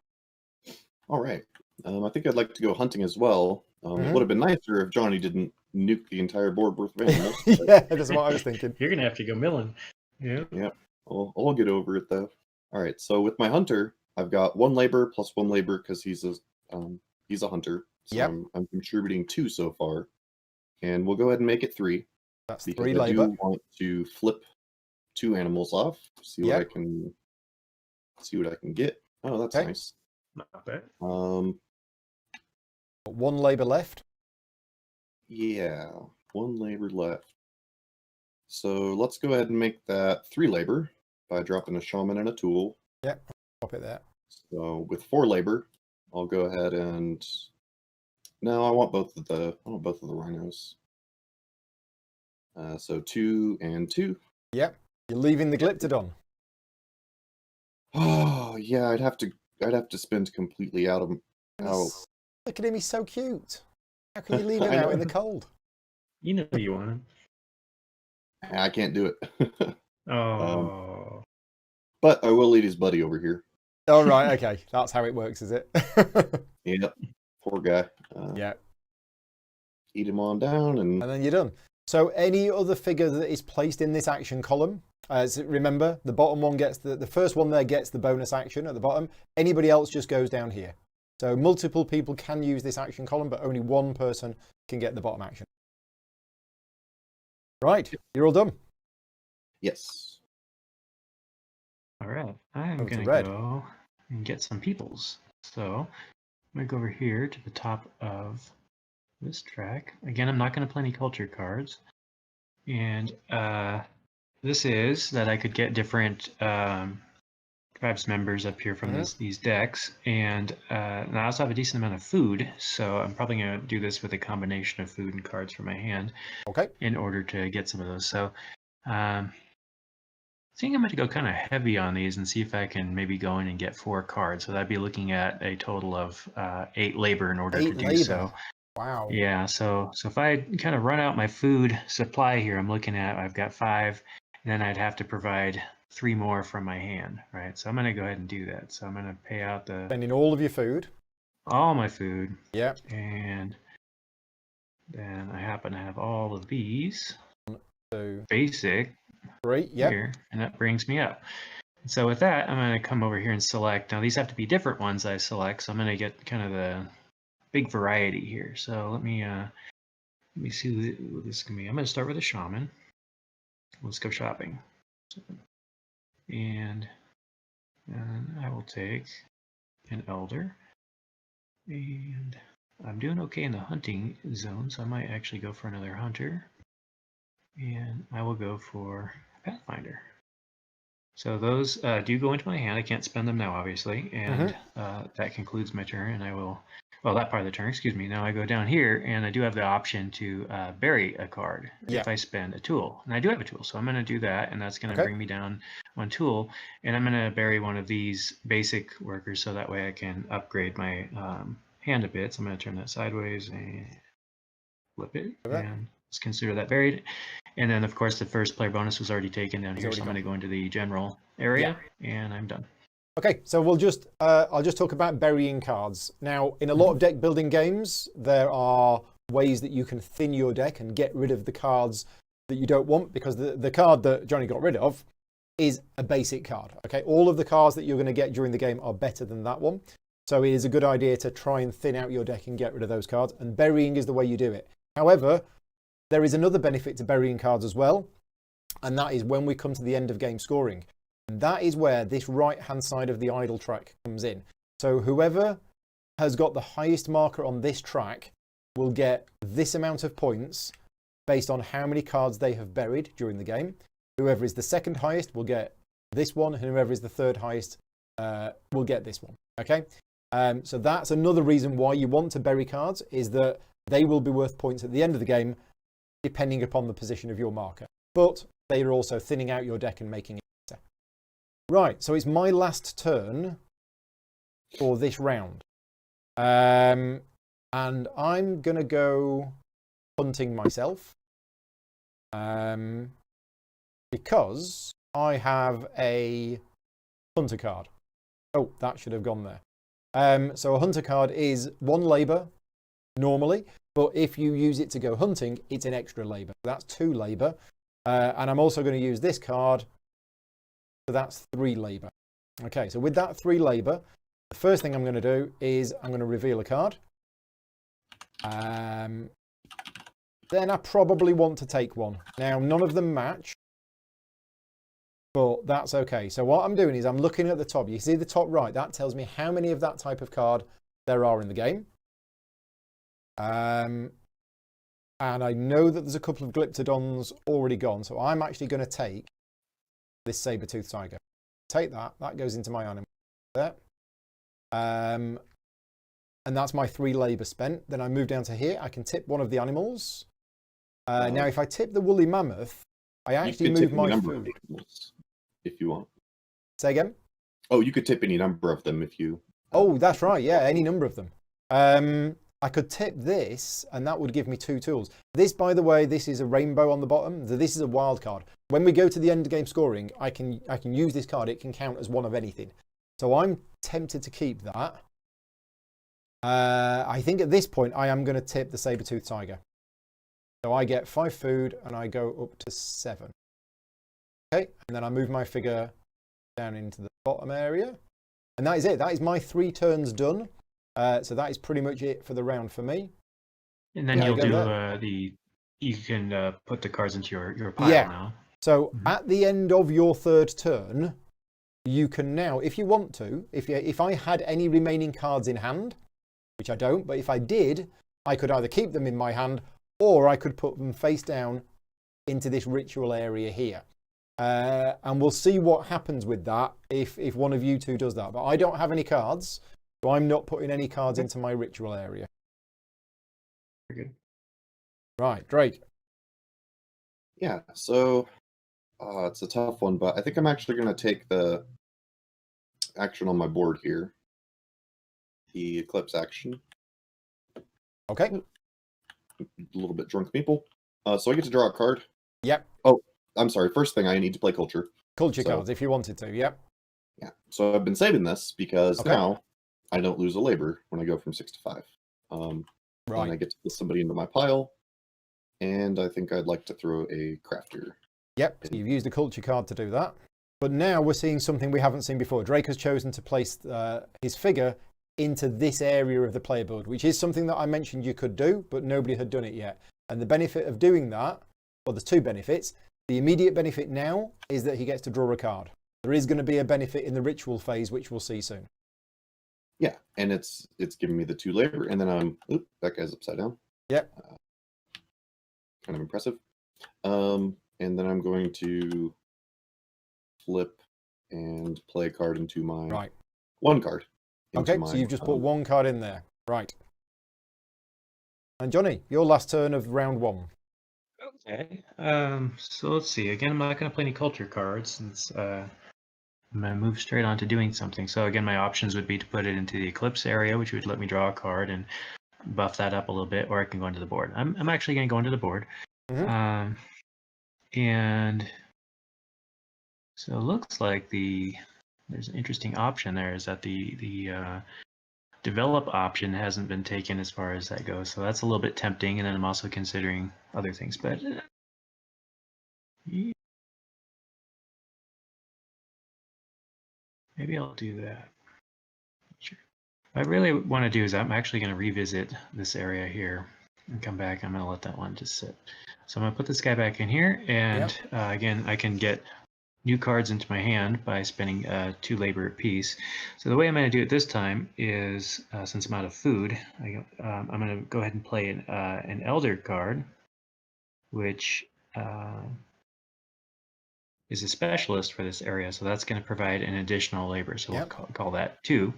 All right. I think I'd like to go hunting as well. It would have been nicer if Jonny didn't nuke the entire board worth of animals. Yeah, that's what I was thinking. You're going to have to go milling. Yeah. Yeah. I'll get over it though. All right. So with my hunter, I've got 1 labor plus 1 labor because he's a hunter. So Yep. I'm contributing 2 so far, and we'll go ahead and make it 3. That's Because 3 I labor. do want to flip 2 animals off. See what I can. See what I can get. Oh, that's Okay. nice. Not bad. 1 labor left. Yeah, 1 labor left. So let's go ahead and make that 3 labor by dropping a shaman and a tool. Yep, pop it there. So with 4 labor, I'll go ahead and no, I want both of the rhinos. So 2 and 2. Yep, you're leaving the Glyptodon. Oh yeah, I'd have to spend completely out of out. Look at him, he's so cute. How can you leave him I out in know. the cold? You know you want him. I can't do it. Oh. But I will lead his buddy over here. Oh, right, okay. That's how it works, is it? Yep. Poor guy. Yeah. Eat him on down and And then you're done. So any other figure that is placed in this action column, so remember, the bottom one gets the first one there gets the bonus action at the bottom. Anybody else just goes down here. So multiple people can use this action column, but only one person can get the bottom action. Right, you're all done. yes. All right. I'm Over to going to red. go and get some peoples. So I'm going to go over here to the top of this track. Again, I'm not going to play any culture cards. And this is that I could get different tribes members up here from these decks. And I also have a decent amount of food. So I'm probably going to do this with a combination of food and cards from my hand. Okay. In order to get some of those. So I think I'm going to go kind of heavy on these and see if I can maybe go in and get 4 cards. So that'd be looking at a total of 8 labor in order to do so. Wow. Yeah, so if I kind of run out my food supply here, I'm looking at, I've got 5, and then I'd have to provide 3 more from my hand, right? So I'm going to go ahead and do that. So I'm going to pay out Spending all of your food. all my food. Yeah. And then I happen to have all of these. So Basic. 3, yeah. Here, and that brings me up. So with that, I'm going to come over here and select. Now these have to be different ones I select, so I'm going to get kind of the big variety here. So let me see what this is going to be. I'm going to start with a shaman. Let's go shopping. And I will take an elder. And I'm doing okay in the hunting zone, so I might actually go for another hunter. And I will go for Pathfinder. So those do go into my hand. I can't spend them now, obviously, and that concludes my turn. And I will, well, that part of the turn, excuse me. Now I go down here, and I do have the option to bury a card if I spend a tool. And I do have a tool, so I'm going to do that, and that's going to bring me down 1 tool. And I'm going to bury one of these basic workers, so that way I can upgrade my hand a bit. So I'm going to turn that sideways and flip it, and let's consider that buried. And then, of course, the first player bonus was already taken down here, so I'm going to go into the general area, and I'm done. Okay, so we'll just I'll just talk about burying cards. Now, in a lot of deck building games, there are ways that you can thin your deck and get rid of the cards that you don't want, because the card that Jonny got rid of is a basic card. Okay, all of the cards that you're going to get during the game are better than that one. So it is a good idea to try and thin out your deck and get rid of those cards, and burying is the way you do it. However, there is another benefit to burying cards as well, and that is when we come to the end of game scoring. And that is where this right-hand side of the idle track comes in. So whoever has got the highest marker on this track will get this amount of points based on how many cards they have buried during the game. Whoever is the second highest will get this one, and whoever is the third highest will get this one. Okay, so that's another reason why you want to bury cards, is that they will be worth points at the end of the game, depending upon the position of your marker. But they are also thinning out your deck and making it better. Right, so it's my last turn. for this round. And I'm going to go hunting myself. Because I have a hunter card. Oh, that should have gone there. So a hunter card is 1 labor normally, but if you use it to go hunting, it's an extra labor. That's 2 labor. And I'm also going to use this card, so that's 3 labor. Okay, so with that 3 labor, the first thing I'm going to do is I'm going to reveal a card. Then I probably want to take one. Now, none of them match, but that's okay. So what I'm doing is I'm looking at the top. You see the top right? That tells me how many of that type of card there are in the game. And I know that there's a couple of Glyptodons already gone, so I'm actually going to take this saber-toothed tiger. Take that. That goes into my animal there. And that's my 3 labor spent. Then I move down to here. I can tip one of the animals. Now, if I tip the woolly mammoth, I actually move my food. If you want. Say again? Oh, you could tip any number of them if you... Oh, that's right. Yeah, any number of them. I could tip this, and that would give me 2 tools. This, by the way, this is a rainbow on the bottom. This is a wild card. When we go to the end game scoring, I can use this card. It can count as one of anything. So I'm tempted to keep that. I think at this point, I am going to tip the saber-toothed tiger. So I get 5 food, and I go up to 7. Okay, and then I move my figure down into the bottom area. And that is it. That is my 3 turns done. So that is pretty much it for the round for me. And then you'll do you can put the cards into your pile now. So at the end of your 3rd turn, you can now, if you want to, if I had any remaining cards in hand, which I don't, but if I did, I could either keep them in my hand or I could put them face down into this ritual area here. And we'll see what happens with that if one of you 2 does that. But I don't have any cards, so I'm not putting any cards into my ritual area. Very good. Right, Drake. Yeah, so it's a tough one, but I think I'm actually going to take the action on my board here. The Eclipse action. Okay. A little bit drunk people. So I get to draw a card. Yep. Oh, I'm sorry. First thing, I need to play Culture. Culture cards, if you wanted to, yep. Yeah. So I've been saving this because now I don't lose a labor when I go from 6 to 5. Right. And I get to put somebody into my pile. And I think I'd like to throw a crafter. Yep, so you've used a culture card to do that. But now we're seeing something we haven't seen before. Drake has chosen to place his figure into this area of the player board, which is something that I mentioned you could do, but nobody had done it yet. And the benefit of doing that, well, there's 2 benefits. The immediate benefit now is that he gets to draw a card. There is going to be a benefit in the ritual phase, which we'll see soon. Yeah, and it's giving me the 2 labor, and then oop, that guy's upside down. Yep. Kind of impressive. And then I'm going to flip and play a card into my 1 card. Okay, so you've just put 1 card in there. Right. And Jonny, your last turn of round 1. Okay. So let's see. Again, I'm not going to play any culture cards since I'm going to move straight on to doing something. So again, my options would be to put it into the Eclipse area, which would let me draw a card and buff that up a little bit, or I can go into the board. I'm actually going to go into the board. And so it looks like there's an interesting option there, is that the develop option hasn't been taken as far as that goes. So that's a little bit tempting, and then I'm also considering other things. But maybe I'll do that. Sure. What I really want to do is I'm actually going to revisit this area here and come back. I'm going to let that one just sit. So I'm going to put this guy back in here, and again, I can get new cards into my hand by spending 2 labor apiece. So the way I'm going to do it this time is, since I'm out of food, I'm going to go ahead and play an Elder card, which is a specialist for this area. So that's going to provide an additional labor. So we'll call that 2.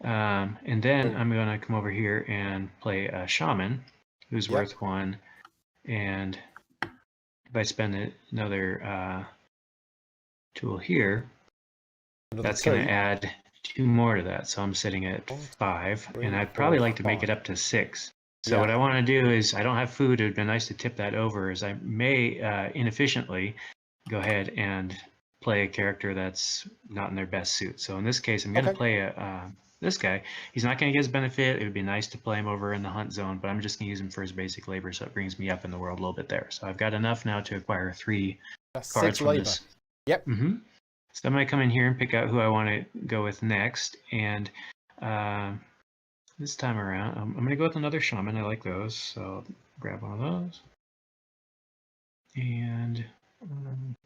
And then I'm going to come over here and play a Shaman, who's worth 1. And if I spend another tool here, that's going to add 2 more to that. So I'm sitting at 5, and I'd probably like to make it up to 6. So what I want to do is, I don't have food. It would be nice to tip that over, as I may inefficiently go ahead and play a character that's not in their best suit. So in this case, I'm going to play this guy. He's not going to get his benefit. It would be nice to play him over in the hunt zone, but I'm just going to use him for his basic labor, so it brings me up in the world a little bit there. So I've got enough now to acquire 3 cards from labor. this. Yep. So I'm going to come in here and pick out who I want to go with next. And this time around, I'm going to go with another shaman. I like those, so I'll grab one of those. And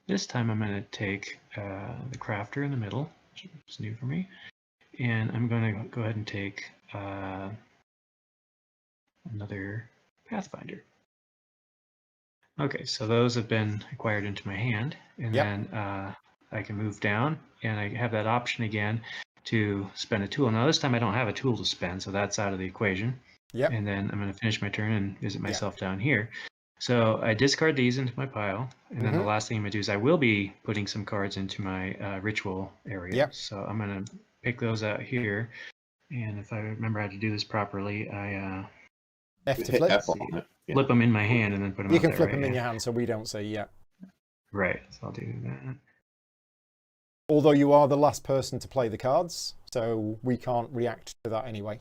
this time I'm going to take the crafter in the middle, which is new for me. And I'm going to go ahead and take another pathfinder. Okay, so those have been acquired into my hand. And then I can move down, and I have that option again to spend a tool. Now this time I don't have a tool to spend, so that's out of the equation. And then I'm going to finish my turn and visit myself down here. So I discard these into my pile, and then the last thing I'm going to do is I will be putting some cards into my ritual area. So I'm going to pick those out here, and if I remember how to do this properly, I F to flip. Flip them in my hand and then put them You out can there, flip right? them in your hand so we don't see, Right, so I'll do that. Although you are the last person to play the cards, so we can't react to that anyway.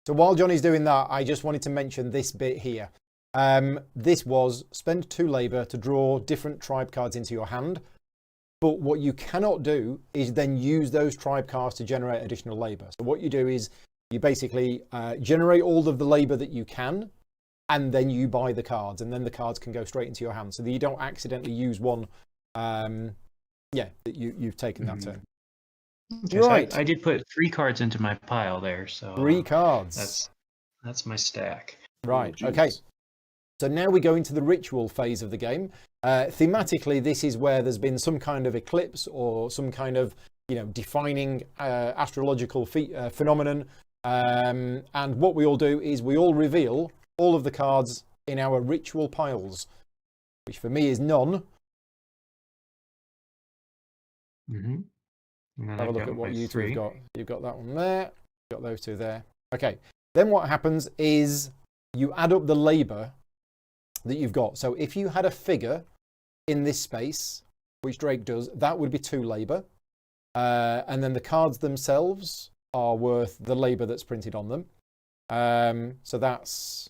So while Johnny's doing that, I just wanted to mention this bit here. This was spend 2 labor to draw different tribe cards into your hand. But what you cannot do is then use those tribe cards to generate additional labor. So what you do is you basically generate all of the labor that you can, and then you buy the cards, and then the cards can go straight into your hand, so that you don't accidentally use one. That you've taken that turn. Okay, right. So I did put 3 cards into my pile there, so 3 cards. That's my stack. Right. Okay. So now we go into the ritual phase of the game. Thematically, this is where there's been some kind of eclipse or some kind of defining astrological phenomenon. And what we all do is we all reveal all of the cards in our ritual piles, which for me is none. Have a look at what you 2 have got. You've got that one there. You've got those 2 there. Okay. Then what happens is you add up the labor that you've got. So if you had a figure in this space, which Drake does, that would be 2 labor. And then the cards themselves are worth the labor that's printed on them. So that's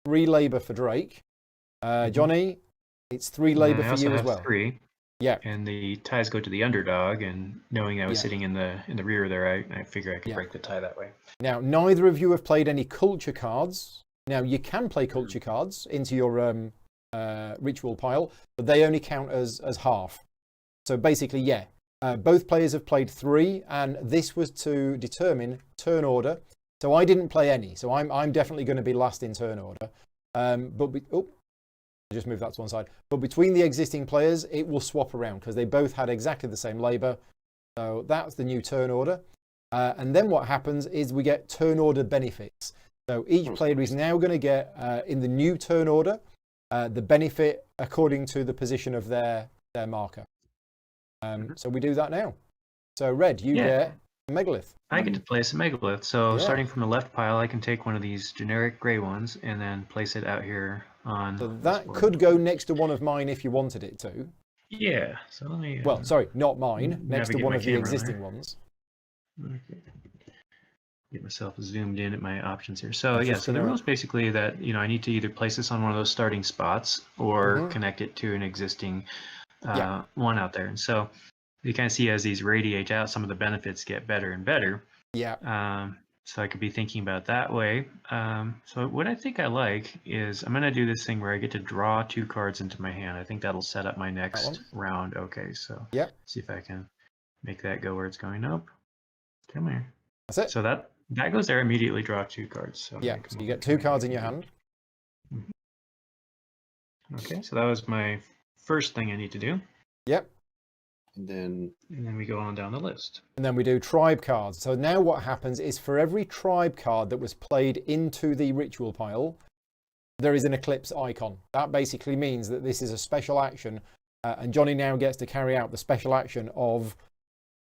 3 labor for Drake. Johnny, it's 3 labor for you as well. 3. Yeah. And the ties go to the underdog, and knowing I was sitting in the rear there, I figure I could break the tie that way. Now, neither of you have played any culture cards. Now, you can play culture cards into your ritual pile, but they only count as half. So basically, both players have played 3, and this was to determine turn order. So I didn't play any, so I'm definitely going to be last in turn order. I just moved that to one side. But between the existing players, it will swap around because they both had exactly the same labor. So that's the new turn order. And then what happens is we get turn order benefits. So each player is now going to get, in the new turn order, the benefit according to the position of their marker. So we do that now. So Red, you get a megalith. I get to place a megalith. So starting from the left pile, I can take one of these generic gray ones and then place it out here on. So that could go next to one of mine if you wanted it to. Yeah. So let me. Well, sorry, not mine. Next to one of the existing ones. Okay. Get myself zoomed in at my options here. So so the rules basically that I need to either place this on one of those starting spots or connect it to an existing one out there. And so you kind of see as these radiate out, some of the benefits get better and better. Yeah. So I could be thinking about that way. So what I think I like is I'm going to do this thing where I get to draw 2 cards into my hand. I think that'll set up my next round. Okay, so see if I can make that go where it's going. Nope. Come here. That's it. So that goes there. Immediately draw 2 cards. So so you get 2 cards in your hand. Okay, so that was my first thing I need to do. Yep. And then we go on down the list. And then we do tribe cards. So now what happens is for every tribe card that was played into the ritual pile, there is an eclipse icon. That basically means that this is a special action and Jonny now gets to carry out the special action of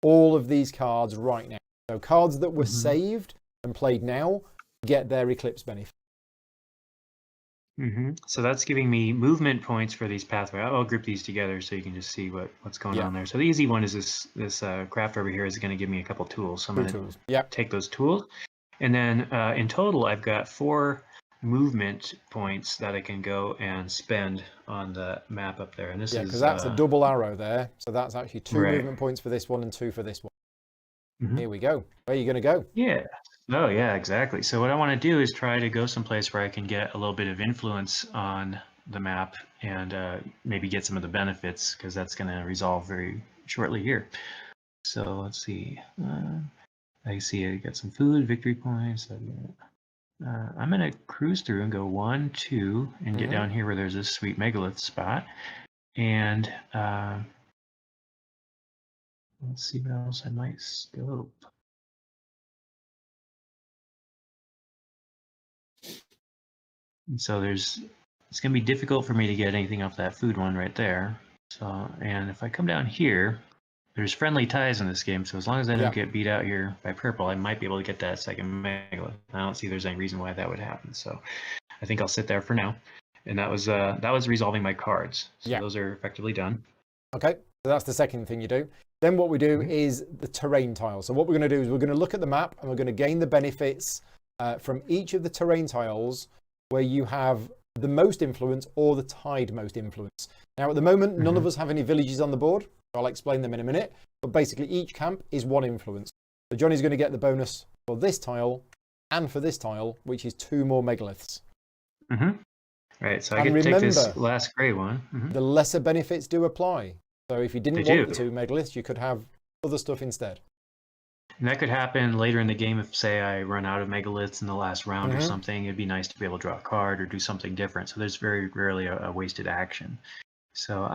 all of these cards right now. So cards that were saved and played now get their Eclipse benefit. So that's giving me movement points for these pathways. I'll group these together so you can just see what's going on there. So the easy one is this craft over here is going to give me a couple tools. So I'm going to take those tools. And then in total, I've got 4 movement points that I can go and spend on the map up there. And this is because that's a double arrow there. So that's actually 2 movement points for this one and 2 for this one. Here we go. Where are you going to go? Yeah. Oh, yeah, exactly. So what I want to do is try to go someplace where I can get a little bit of influence on the map and maybe get some of the benefits, because that's going to resolve very shortly here. So let's see. I see I got some food, victory points. I'm going to cruise through and go 1, 2, and get down here where there's this sweet megalith spot. And let's see what else I might scope. And so it's going to be difficult for me to get anything off that food one right there. So, and if I come down here, there's friendly ties in this game. So as long as I don't get beat out here by purple, I might be able to get that second megalith. I don't see there's any reason why that would happen. So I think I'll sit there for now. And that was resolving my cards. So those are effectively done. Okay, so that's the second thing you do. Then what we do is the terrain tile. So what we're going to do is we're going to look at the map and we're going to gain the benefits from each of the terrain tiles where you have the most influence or the tied most influence. Now at the moment, none of us have any villages on the board. I'll explain them in a minute. But basically each camp is 1 influence. So Jonny's going to get the bonus for this tile and for this tile, which is 2 more megaliths. Right, so I get to take this last grey one. The lesser benefits do apply. So if you didn't want the 2 megaliths, you could have other stuff instead. And that could happen later in the game if, say, I run out of megaliths in the last round or something. It'd be nice to be able to draw a card or do something different. So there's very rarely a wasted action. So,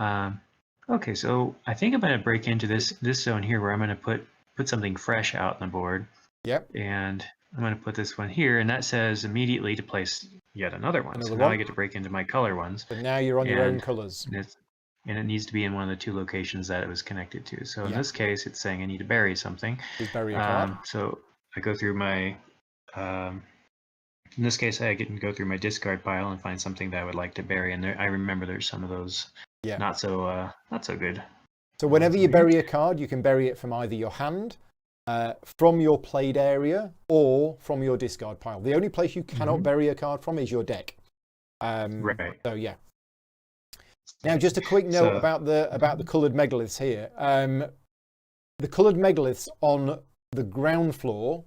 okay, so I think I'm going to break into this zone here where I'm going to put something fresh out on the board. And I'm going to put this one here, and that says immediately to place yet another one. So now I get to break into my color ones. But now you're on your own colors. And it needs to be in one of the 2 locations that it was connected to. So in this case, it's saying I need to bury something. Just bury a card. So I go through my, in this case, I can go through my discard pile and find something that I would like to bury. And I remember there's some of those not so good. So whenever you bury a card, you can bury it from either your hand, from your played area, or from your discard pile. The only place you cannot bury a card from is your deck. So yeah. Now, just a quick note about the coloured megaliths here. The coloured megaliths on the ground floor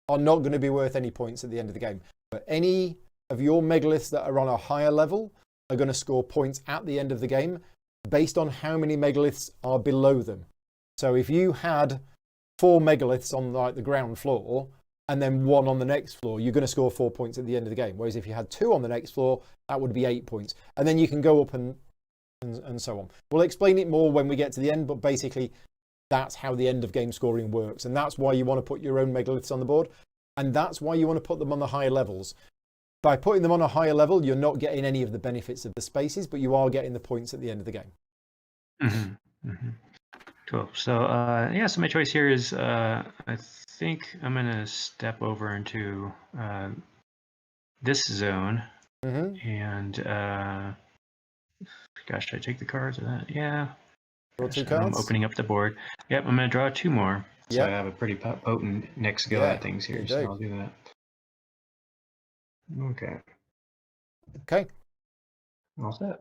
are not going to be worth any points at the end of the game. But any of your megaliths that are on a higher level are going to score points at the end of the game based on how many megaliths are below them. So if you had 4 megaliths on like the ground floor and then 1 on the next floor, you're going to score 4 points at the end of the game. Whereas if you had 2 on the next floor, that would be 8 points. And then you can go up and so on. We'll explain it more when we get to the end, but basically that's how the end of game scoring works. And that's why you want to put your own megaliths on the board. And that's why you want to put them on the higher levels. By putting them on a higher level, you're not getting any of the benefits of the spaces, but you are getting the points at the end of the game. Cool. So, so my choice here is, I think I'm going to step over into this zone. And, gosh, should I take the cards or that? Yeah. Draw 2 cards. I'm opening up the board. Yep, I'm going to draw 2 more. So I have a pretty potent next go at things here. So I'll do that. Okay. All set.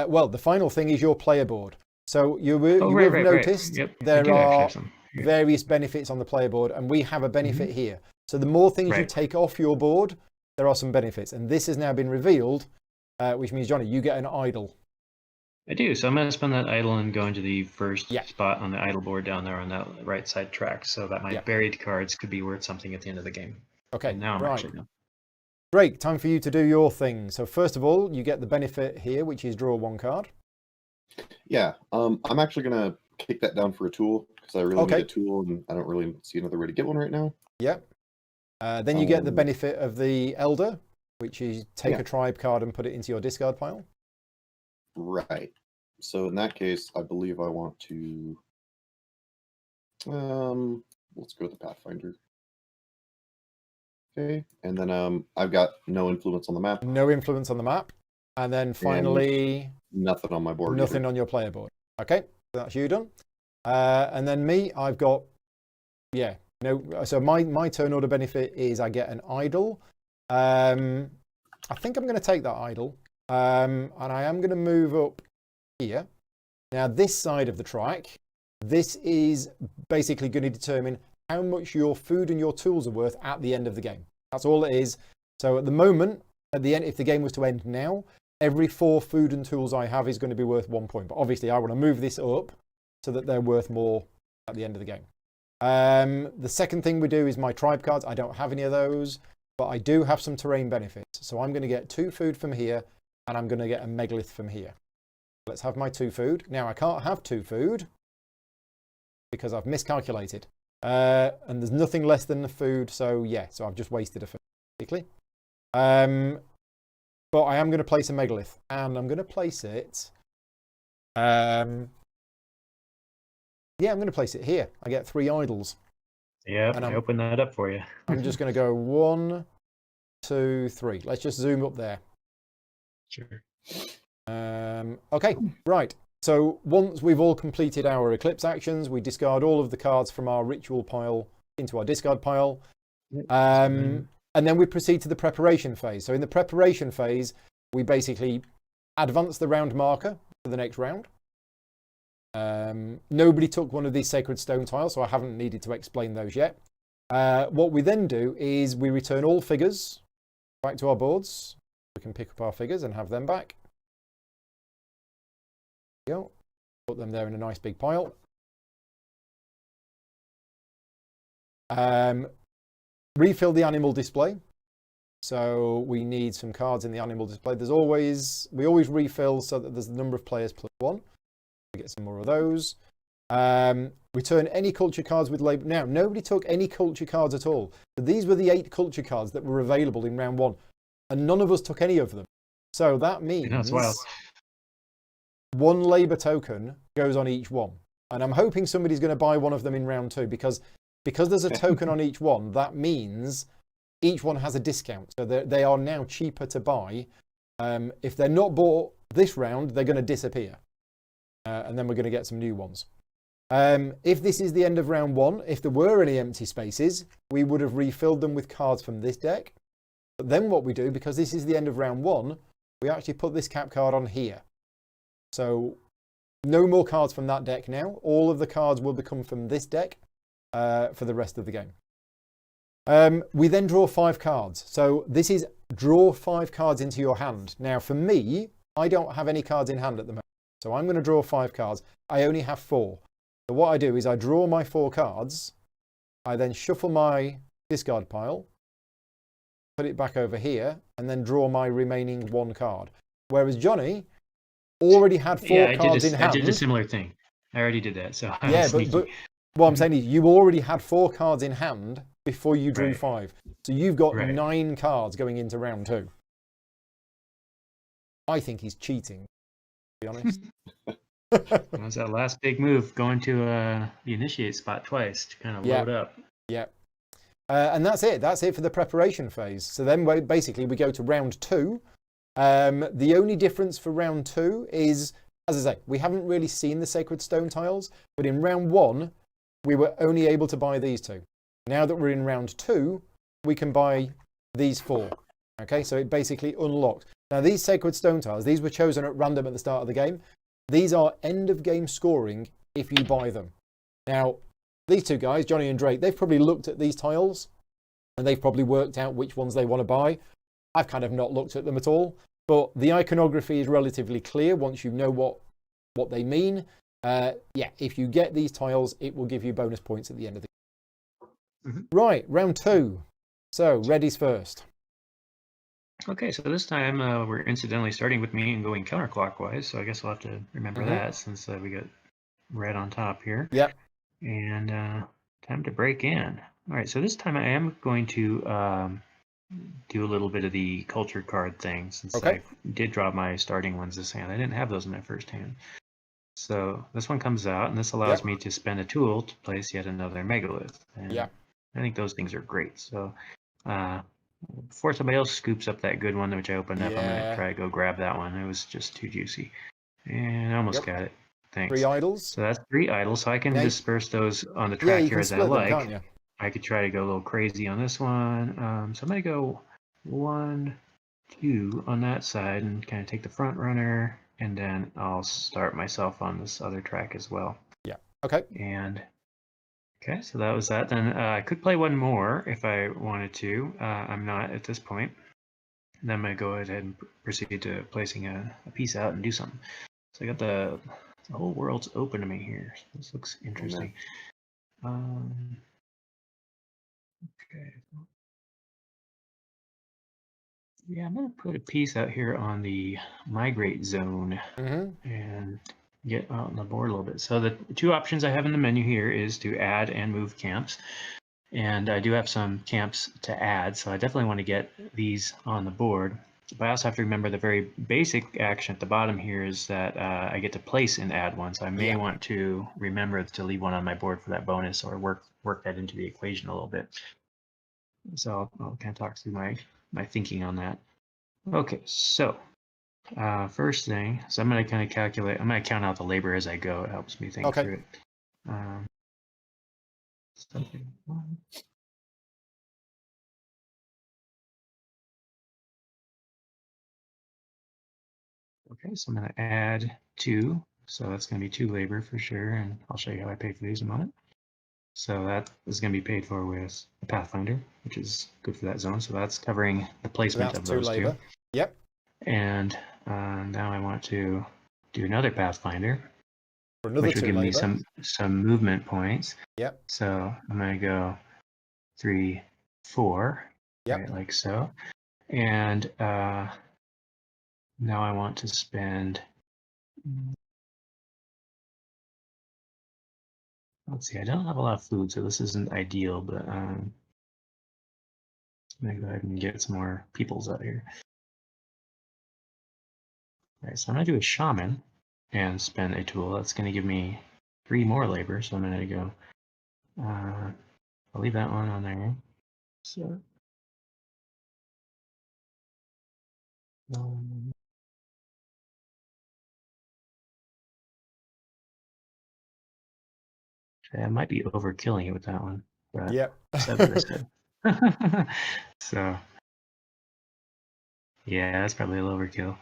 Well, the final thing is your player board. So you will have noticed there are various benefits on the player board, and we have a benefit here. So the more things you take off your board, there are some benefits. And this has now been revealed, which means, Jonny, you get an idol. I do. So I'm going to spend that idol and go into the first spot on the idol board down there on that right side track, so that my buried cards could be worth something at the end of the game. Okay, and now I'm actually done. Great, time for you to do your thing. So first of all, you get the benefit here, which is draw 1 card. Yeah, I'm actually going to kick that down for a tool, because I really need a tool, and I don't really see another way to get one right now. Yep. Then you get the benefit of the Elder, which is take a tribe card and put it into your discard pile. Right. So in that case, I believe I want to. Let's go with the Pathfinder. Okay, and then I've got no influence on the map. No influence on the map. And then finally, nothing on my board. Nothing on your player board. Okay, that's you done. And then me, I've got, yeah, no. So my turn order benefit is I get an idol. I think I'm going to take that idol, and I am going to move up here. Now this side of the track, this is basically going to determine how much your food and your tools are worth at the end of the game. That's all it is. So at the moment, at the end, if the game was to end now, every 4 food and tools I have is going to be worth 1 point. But obviously I want to move this up so that they're worth more at the end of the game. The second thing we do is my tribe cards. I don't have any of those, but I do have some terrain benefits. So I'm going to get 2 food from here, and I'm going to get a megalith from here. Let's have my 2 food. Now I can't have 2 food because I've miscalculated. And there's nothing less than the food, so yeah, so I've just wasted a food, basically. But I am going to place a megalith, and I'm going to place it. Yeah, I'm going to place it here. I get 3 idols. Yeah, and I opened that up for you. I'm just going to go 1, 2, 3. Let's just zoom up there. Sure. Okay, right. So once we've all completed our Eclipse actions, we discard all of the cards from our ritual pile into our discard pile. And then we proceed to the preparation phase. So in the preparation phase, we basically advance the round marker for the next round. Nobody took one of these sacred stone tiles, so I haven't needed to explain those yet. What we then do is we return all figures back to our boards. We can pick up our figures and have them back. Go. Put them there in a nice big pile. Refill the animal display. So we need some cards in the animal display. We always refill so that there's the number of players plus 1. We get some more of those. Return any culture cards with label. Now, nobody took any culture cards at all. But these were the 8 culture cards that were available in round 1. And none of us took any of them. So that means That's wild. 1 labor token goes on each one. And I'm hoping somebody's going to buy one of them in round 2 because there's a token on each one, that means each one has a discount. So they are now cheaper to buy. If they're not bought this round, they're going to disappear. And then we're going to get some new ones. If this is the end of round 1, if there were any empty spaces, we would have refilled them with cards from this deck. But then what we do, because this is the end of round 1, we actually put this cap card on here. So no more cards from that deck now. All of the cards will become from this deck for the rest of the game. We then draw 5 cards. So this is draw 5 cards into your hand. Now for me, I don't have any cards in hand at the moment. So I'm going to draw 5 cards. I only have 4. So what I do is I draw my 4 cards. I then shuffle my discard pile, put it back over here, and then draw my remaining 1 card. Whereas Jonny already had 4 cards in hand. I did a similar thing. I already did that. So yeah, but what I'm saying is you already had 4 cards in hand before you drew 5. So you've got 9 cards going into round 2. I think he's cheating, to be honest. That's that last big move, going to the initiate spot twice to kind of load up. Yeah. And that's it. That's it for the preparation phase. So then basically we go to round 2. The only difference for round 2 is, as I say, we haven't really seen the sacred stone tiles, but in round 1, we were only able to buy these 2. Now that we're in round 2, we can buy these 4. Okay, so it basically unlocked. Now these sacred stone tiles, these were chosen at random at the start of the game. These are end of game scoring if you buy them. Now, these 2 guys, Jonny and Drake, they've probably looked at these tiles and they've probably worked out which ones they want to buy. I've kind of not looked at them at all, but the iconography is relatively clear once you know what they mean. Yeah, if you get these tiles, it will give you bonus points at the end of the game. Right, round 2. So, Reddy's first. Okay, so this time we're incidentally starting with me and going counterclockwise, so I guess I'll have to remember that since we got red on top here. Yep. And time to break in. All right, so this time I am going to do a little bit of the culture card thing since I did draw my starting ones this hand. I didn't have those in my first hand. So this one comes out, and this allows me to spend a tool to place yet another megalith. And Yeah. I think those things are great. So before somebody else scoops up that good one which I opened up, I'm going to try to go grab that one. It was just too juicy. And I almost got it. Thanks. 3 idols. So that's 3 idols. So I can disperse those on the Yeah, track you here can as I split them, like. can't you? I could try to go a little crazy on this one. So I'm going to go 1, 2 on that side and kind of take the front runner, and then I'll start myself on this other track as well. Yeah. Okay. And okay, so that was that. Then I could play one more if I wanted to. I'm not at this point. And then I'm going to go ahead and proceed to placing a piece out and do something. So I got the whole world's open to me here. This looks interesting. Okay. Yeah, I'm going to put a piece out here on the migrate zone and get out on the board a little bit. So the 2 options I have in the menu here is to add and move camps. And I do have some camps to add, so I definitely want to get these on the board. But I also have to remember the very basic action at the bottom here is that I get to place and add one. So I may want to remember to leave one on my board for that bonus, or work that into the equation a little bit. So I'll kind of talk through my thinking on that. Okay, so first thing, so I'm going to kind of calculate, I'm going to count out the labor as I go. It helps me think through it. Okay, so I'm going to add 2. So that's going to be 2 labor for sure, and I'll show you how I pay for these in a moment. So that is going to be paid for with a Pathfinder, which is good for that zone. So that's covering the placement of those 2. Yep. And now I want to do another Pathfinder, which will give me some movement points. Yep. So I'm going to go 3, 4, right, like so. And now I want to spend. Let's see, I don't have a lot of food, so this isn't ideal, but I'm going to go ahead and get some more peoples out here. All right, so I'm going to do a shaman and spend a tool. That's going to give me 3 more labor, so I'm going to go, I'll leave that one on there. So, I might be overkilling it with that one. But so, yeah, that's probably a little overkill.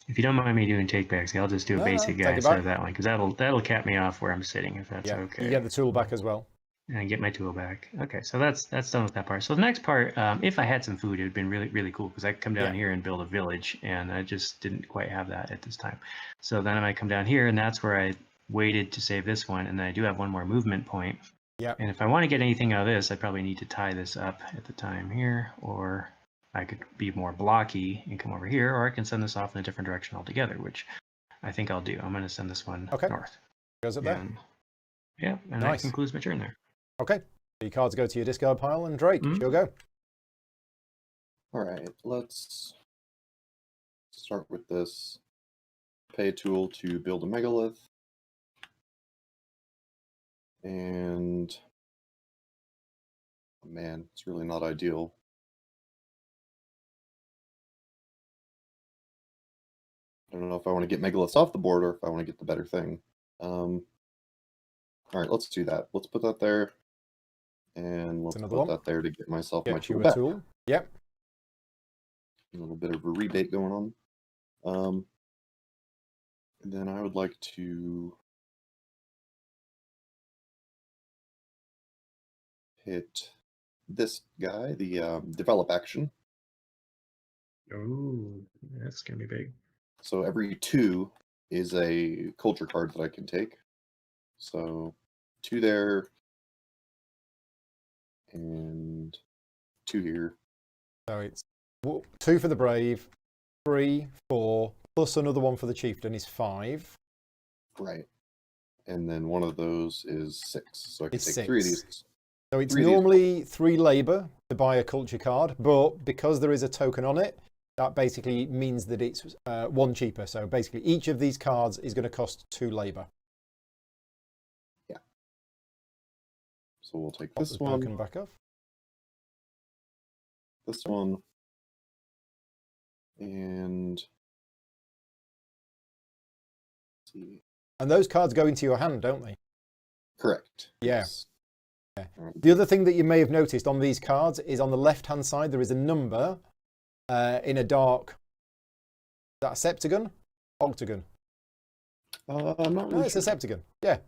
If you don't mind me doing take backs, I'll just do a basic guy instead of that one, because that'll cap me off where I'm sitting, if that's okay. You get the tool back as well. And I get my tool back. Okay, so that's done with that part. So the next part, if I had some food, it would have been really, really cool, because I could come down here and build a village, and I just didn't quite have that at this time. So then I might come down here, and that's where I waited to save this one, and then I do have one more movement point. Yeah. And if I want to get anything out of this, I probably need to tie this up at the time here, or I could be more blocky and come over here, or I can send this off in a different direction altogether, which I think I'll do. I'm going to send this one north. Goes up there. Yeah, and that concludes my turn there. Okay. Your cards go to your discard pile, and Drake, you'll go. All right, let's start with this. Pay a tool to build a megalith. And man, it's really not ideal. I don't know if I want to get megaliths off the board or if I want to get the better thing. All right, let's do that. Let's put that there. And let's put that there to get myself my tool back. Yep. A little bit of a rebate going on. And then I would like to hit this guy, the develop action. Oh, that's going to be big. So every 2 is a culture card that I can take. So 2 there, and 2 here. So it's 2 for the brave, 3, 4, plus another one for the chieftain is 5. Right. And then one of those is 6. So I can take 3 of these. So it's normally 3 labor to buy a culture card, but because there is a token on it, that basically means that it's 1 cheaper. So basically each of these cards is going to cost 2 labor. Yeah. So we'll take What this was one, broken back off. this one, and let's see. And those cards go into your hand, don't they? Correct. Yeah. Yes. Yeah. The other thing that you may have noticed on these cards is on the left-hand side there is a number in a dark. Is that a septagon? Octagon? I'm not No, really it's sure. a septagon. Yeah.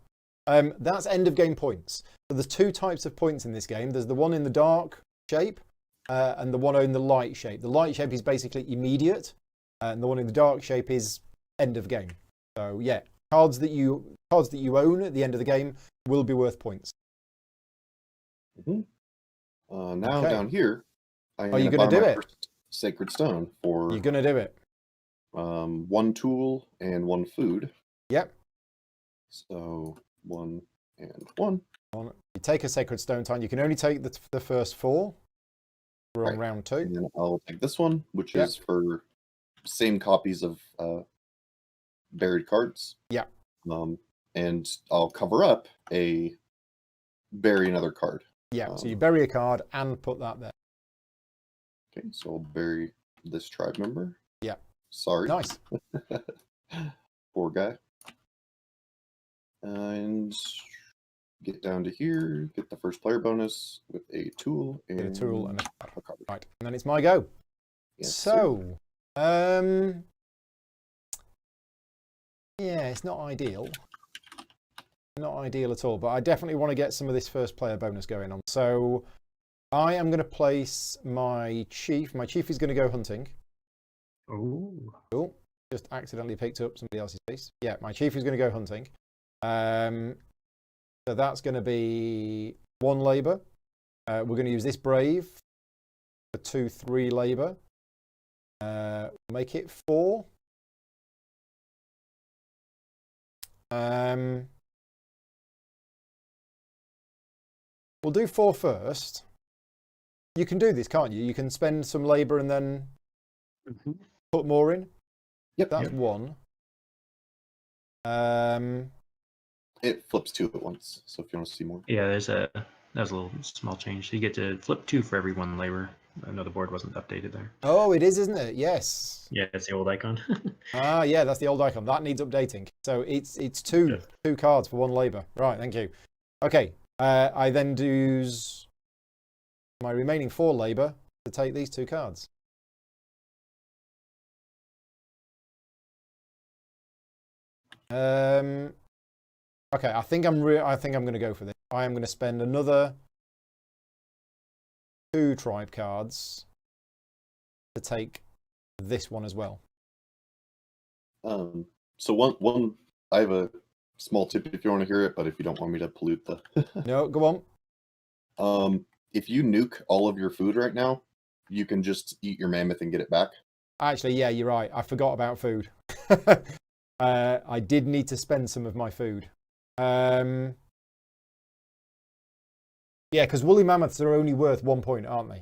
That's end of game points. So there's 2 types of points in this game. There's the one in the dark shape and the one in the light shape. The light shape is basically immediate, and the one in the dark shape is end of game. So yeah, cards that you own at the end of the game will be worth points. Now Okay. down here, I'm Are you going gonna to do buy my it? first sacred stone for You're gonna do it. 1 tool and 1 food. Yep. So 1 and 1. You take a sacred stone time. You can only take the first 4. We're on Right. round 2. And then I'll take this one, which Yep. is for same copies of buried cards. Yeah. And I'll cover up bury another card. Yeah. So you bury a card and put that there. Okay, so I'll bury this tribe member. Yeah. Sorry. Nice. Poor guy. And get down to here, get the first player bonus with a tool and Get a tool and a card. right, and then it's my go. Yes, So, yeah, it's not ideal. Not ideal at all, but I definitely want to get some of this first player bonus going on. So I am going to place my chief. My chief is going to go hunting. Oh. Cool. Just accidentally picked up somebody else's piece. Yeah, my chief is going to go hunting. So that's going to be 1 labor. We're going to use this brave for 2, 3 labor. Make it 4. We'll do 4 first. You can do this, can't you? You can spend some labor and then put more in. Yep. That's 1. It flips 2 at once, so if you want to see more. Yeah, that was a little small change. So you get to flip 2 for every 1 labor. I know the board wasn't updated there. Oh, it is, isn't it? Yes. Yeah, it's the old icon. Yeah, that's the old icon. That needs updating. So it's 2 cards for 1 labor. Right, thank you. Okay, I then use my remaining 4 labor to take these 2 cards. Okay, I think I'm going to go for this. I am going to spend another 2 tribe cards to take this one as well. So one I have a small tip if you want to hear it, but if you don't want me to pollute the No, go on. If you nuke all of your food right now, you can just eat your mammoth and get it back. Actually, yeah, you're right. I forgot about food. I did need to spend some of my food. Yeah, because woolly mammoths are only worth 1 point, aren't they?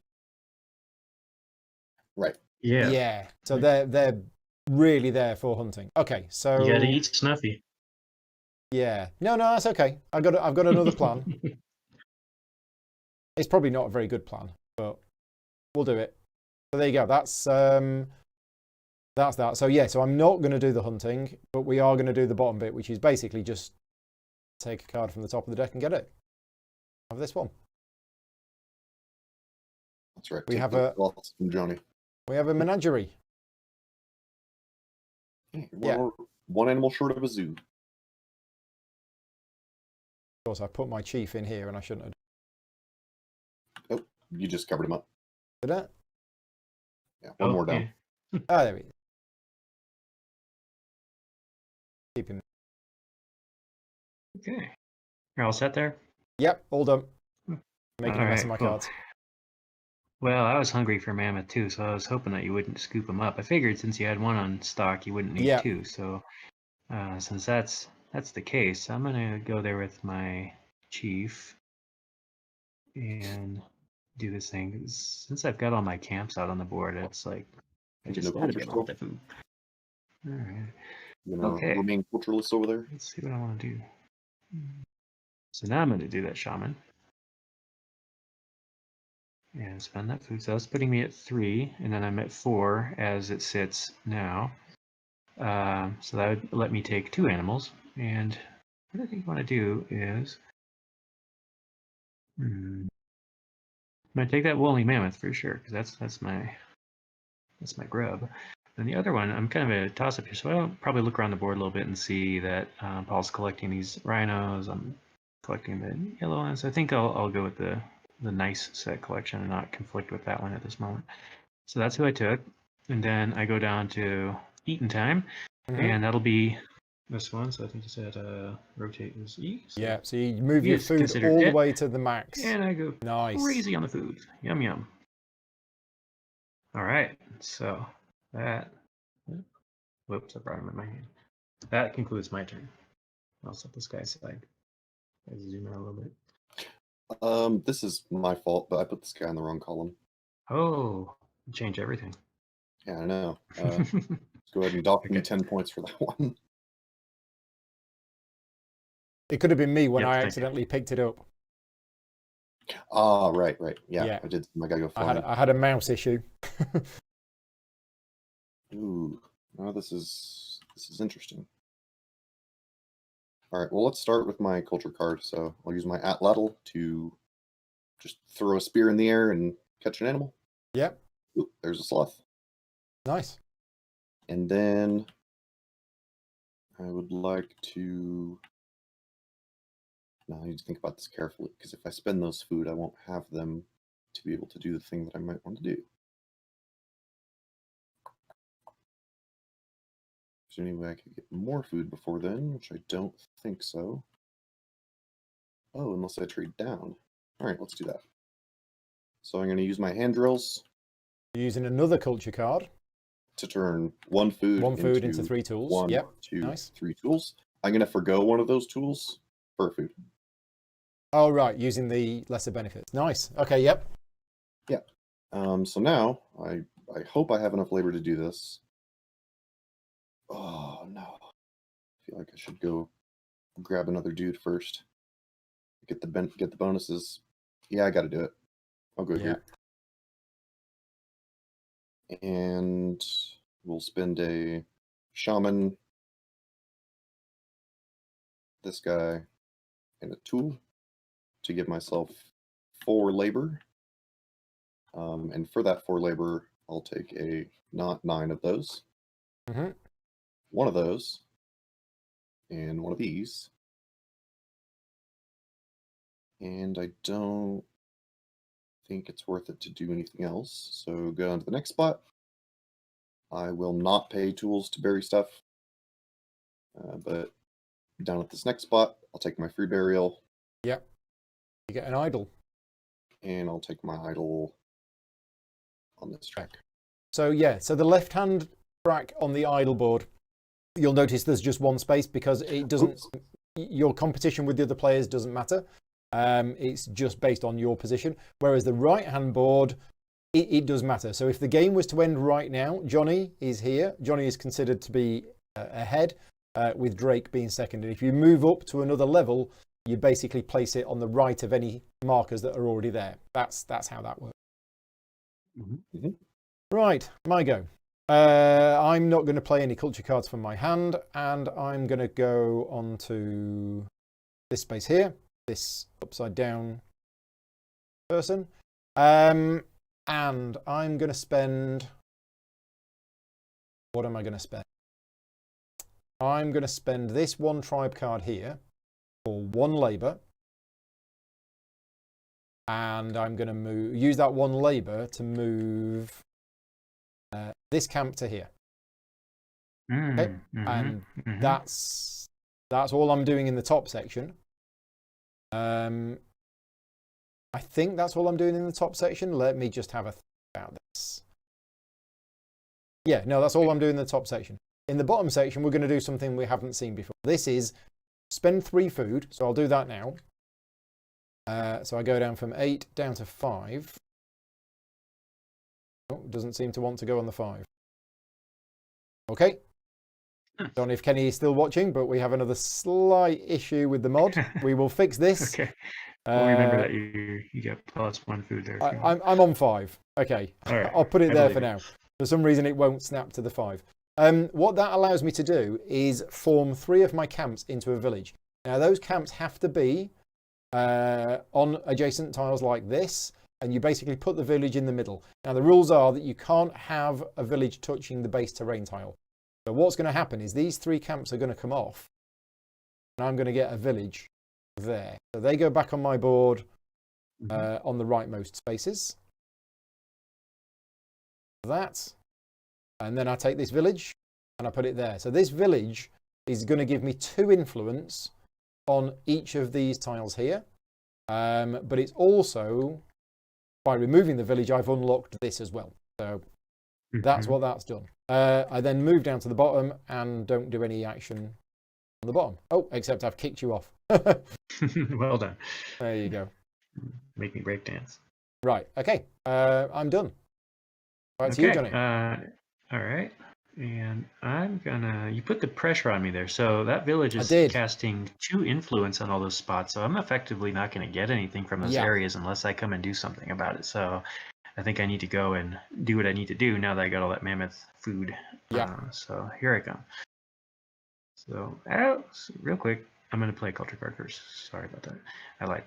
Right. Yeah. Yeah. So they're really there for hunting. Okay, so You gotta eat Snuffy. yeah. No, that's okay. I've got another plan. It's probably not a very good plan, but we'll do it. So there you go. That's that. So yeah, so I'm not going to do the hunting, but we are going to do the bottom bit, which is basically just take a card from the top of the deck and get it. Have this one. That's right. We Take have the lots from Jonny. We have a menagerie. Yeah. One animal short of a zoo. Of course, I put my chief in here and I shouldn't have. Oh, you just covered him up. Did I? Yeah, one more down. Ah, there he is. Keep him. Okay. You're all set there? Yep, all done. Making a mess of my cool. cards. Well, I was hungry for mammoth too, so I was hoping that you wouldn't scoop them up. I figured since you had 1 on stock, you wouldn't need Yeah. 2. So since that's the case, I'm gonna go there with my chief and do this thing. Since I've got all my camps out on the board, it's like I just No gotta culture get all still? the food. All right. You know, Okay. remain culturalist over there. Let's see what I want to do. So now I'm going to do that shaman. And spend that food. So that's putting me at 3, and then I'm at 4 as it sits now. So that would let me take 2 animals. And what I think I want to do is... I'm going to take that woolly mammoth for sure, because that's my grub. And the other one, I'm kind of a toss-up here, so I'll probably look around the board a little bit and see that Paul's collecting these rhinos. I'm collecting the yellow ones. I think I'll go with the nice set collection and not conflict with that one at this moment. So that's who I took. And then I go down to eating time, and that'll be this one. So I think you said rotate is E. So Yeah, so you move E your is food considered all the it, way to the max. and I go Nice. crazy on the food. Yum, yum. All right, so that... Whoops, I brought him in my hand. That concludes my turn. I'll set this guy aside. I'll zoom in a little bit. This is my fault, but I put this guy in the wrong column. Oh, change everything. Yeah, I know. Let's go ahead and dock me Okay. 10 points for that one. It could have been me when Yep, I thank you. accidentally picked it up. Ah, right. Yeah, Yeah. I did. My guy go flying. I had a mouse issue. Ooh, oh, this is interesting. All right, well, let's start with my culture card. So I'll use my atlatl to just throw a spear in the air and catch an animal. Yep. Ooh, there's a sloth. Nice. And then I would like to... Now I need to think about this carefully, because if I spend those food, I won't have them to be able to do the thing that I might want to do. Is there any way I could get more food before then, which I don't think so. Oh, unless I trade down. All right, let's do that. So I'm going to use my hand drills. You're using another culture card. To turn one food into 3 tools. One, yep. 2, Nice. 3 tools. I'm going to forgo one of those tools for food. Oh, right. Using the lesser benefits. Nice. Okay. Yep. Yeah. So now I hope I have enough labor to do this. Oh no. I feel like I should go grab another dude first. Get the bonuses. Yeah, I got to do it. I'll go here. And we'll spend a shaman, this guy, and a tool to give myself 4 labor. And for that 4 labor, I'll take a not 9 of those. One of those, and one of these. And I don't think it's worth it to do anything else. So go on to the next spot. I will not pay tools to bury stuff. But down at this next spot, I'll take my free burial. Yep. You get an idol. And I'll take my idol on this track. So yeah, so the left-hand track on the idle board, you'll notice there's just one space because it doesn't... Your competition with the other players doesn't matter. It's just based on your position. Whereas the right-hand board, it does matter. So if the game was to end right now, Jonny is here. Jonny is considered to be ahead, with Drake being second. And if you move up to another level, you basically place it on the right of any markers that are already there. That's how that works. Right, my go. I'm not going to play any culture cards from my hand, and I'm going to go on to this space here, this upside down person. And I'm going to spend... What am I going to spend? I'm going to spend this 1 tribe card here for 1 labor. And I'm going to use that 1 labor to move this camp to here. Okay? And that's all I'm doing in the top section. I think that's all I'm doing in the top section. Let me just have a think about this. Yeah, no, that's all I'm doing in the top section. In the bottom section, we're going to do something we haven't seen before. This is spend 3 food. So I'll do that now. So I go down from 8 down to 5. Oh, doesn't seem to want to go on the 5. Okay. Don't know if Kenny is still watching, but we have another slight issue with the mod. We will fix this. Okay. Well, remember that you get +1 food there. I'm on 5. Okay. All right. I'll put it there for believe now. For some reason, it won't snap to the 5. What that allows me to do is form 3 of my camps into a village. Now, those camps have to be on adjacent tiles like this, and you basically put the village in the middle. Now, the rules are that you can't have a village touching the base terrain tile. So what's going to happen is these 3 camps are going to come off, and I'm going to get a village there. So they go back on my board on the rightmost spaces. That. And then I take this village and I put it there. So this village is going to give me 2 influence on each of these tiles here. But it's also, by removing the village, I've unlocked this as well. So that's what that's done. I then move down to the bottom and don't do any action on the bottom. Oh, except I've kicked you off. Well done. There you go. Make me break dance. Right. Okay. I'm done. Back to you, Johnny. All right. And you put the pressure on me there. So that village is casting 2 influence on all those spots. So I'm effectively not going to get anything from those areas unless I come and do something about it. So I think I need to go and do what I need to do now that I got all that mammoth food. Yeah. So here I come. So real quick, I'm going to play a culture card first. Sorry about that.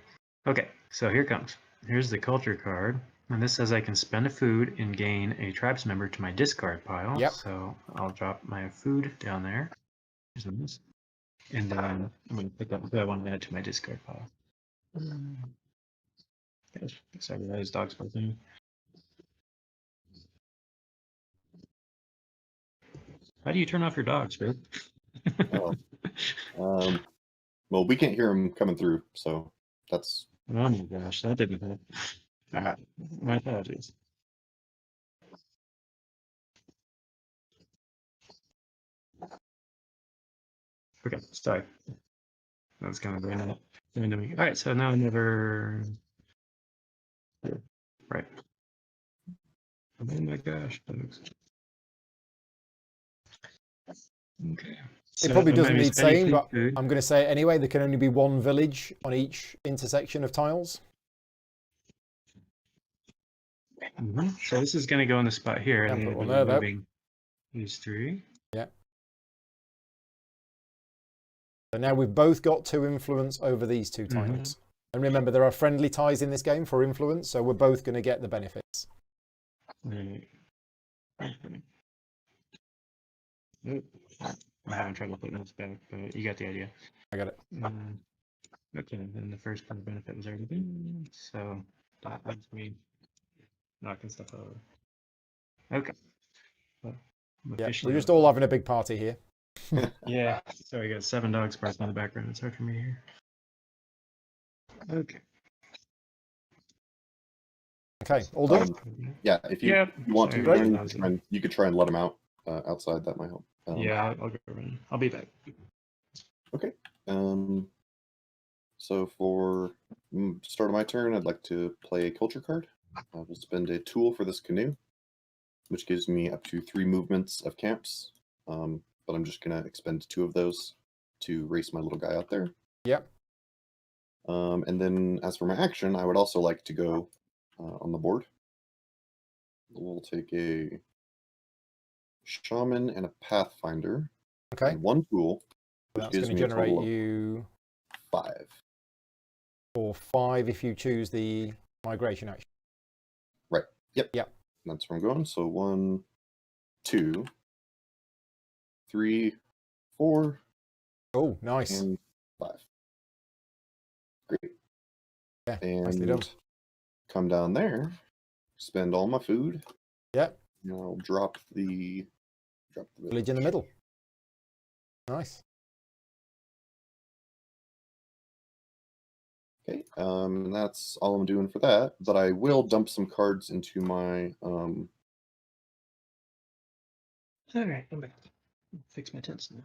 Okay, so here comes. Here's the culture card. And this says I can spend a food and gain a tribes member to my discard pile. Yep. So I'll drop my food down there. And then I'm going to pick up who I want to add to my discard pile. Sorry, those dogs barking. How do you turn off your dogs, babe? Well, we can't hear them coming through, so that's... Oh my gosh, that didn't help. My apologies. Okay, sorry. That's kind of random. All right, so now I never. Right. Oh my gosh. Okay. It probably doesn't need saying, but I'm going to say it anyway. There can only be 1 village on each intersection of tiles. So this is going to go in the spot here, and then we're moving these 3. Yeah. So now we've both got 2 influence over these 2 tiles. And remember, there are friendly ties in this game for influence, so we're both going to get the benefits. I'm having trouble putting this back, but you got the idea. I got it. Okay, then the first part of benefit was already done, so that lets me knocking stuff over. Okay. Yeah, we're just all having a big party here. Yeah. Sorry, I got 7 dogs barking in the background. It's hard for me to hear. Okay. Okay, all done? Yeah, if you want to, you could try and let them out outside. That might help. Yeah, I'll go around. I'll be back. Okay. So for start of my turn, I'd like to play a culture card. I will spend a tool for this canoe, which gives me up to 3 movements of camps. But I'm just going to expend 2 of those to race my little guy out there. Yep. And then as for my action, I would also like to go on the board. We'll take a shaman and a pathfinder. Okay. And 1 tool, which That's gives going me to a generate total of you 5. Or 5 if you choose the migration action. Right. Yep. Yep. That's where I'm going. So 1, 2, 3, 4. Oh, nice. And 5. Great. Yeah, and nicely done. Come down there, spend all my food. Yep. And I'll drop the village in the middle. Nice. Okay, and that's all I'm doing for that. But I will dump some cards into my All right, I'm back. Fix my tents now.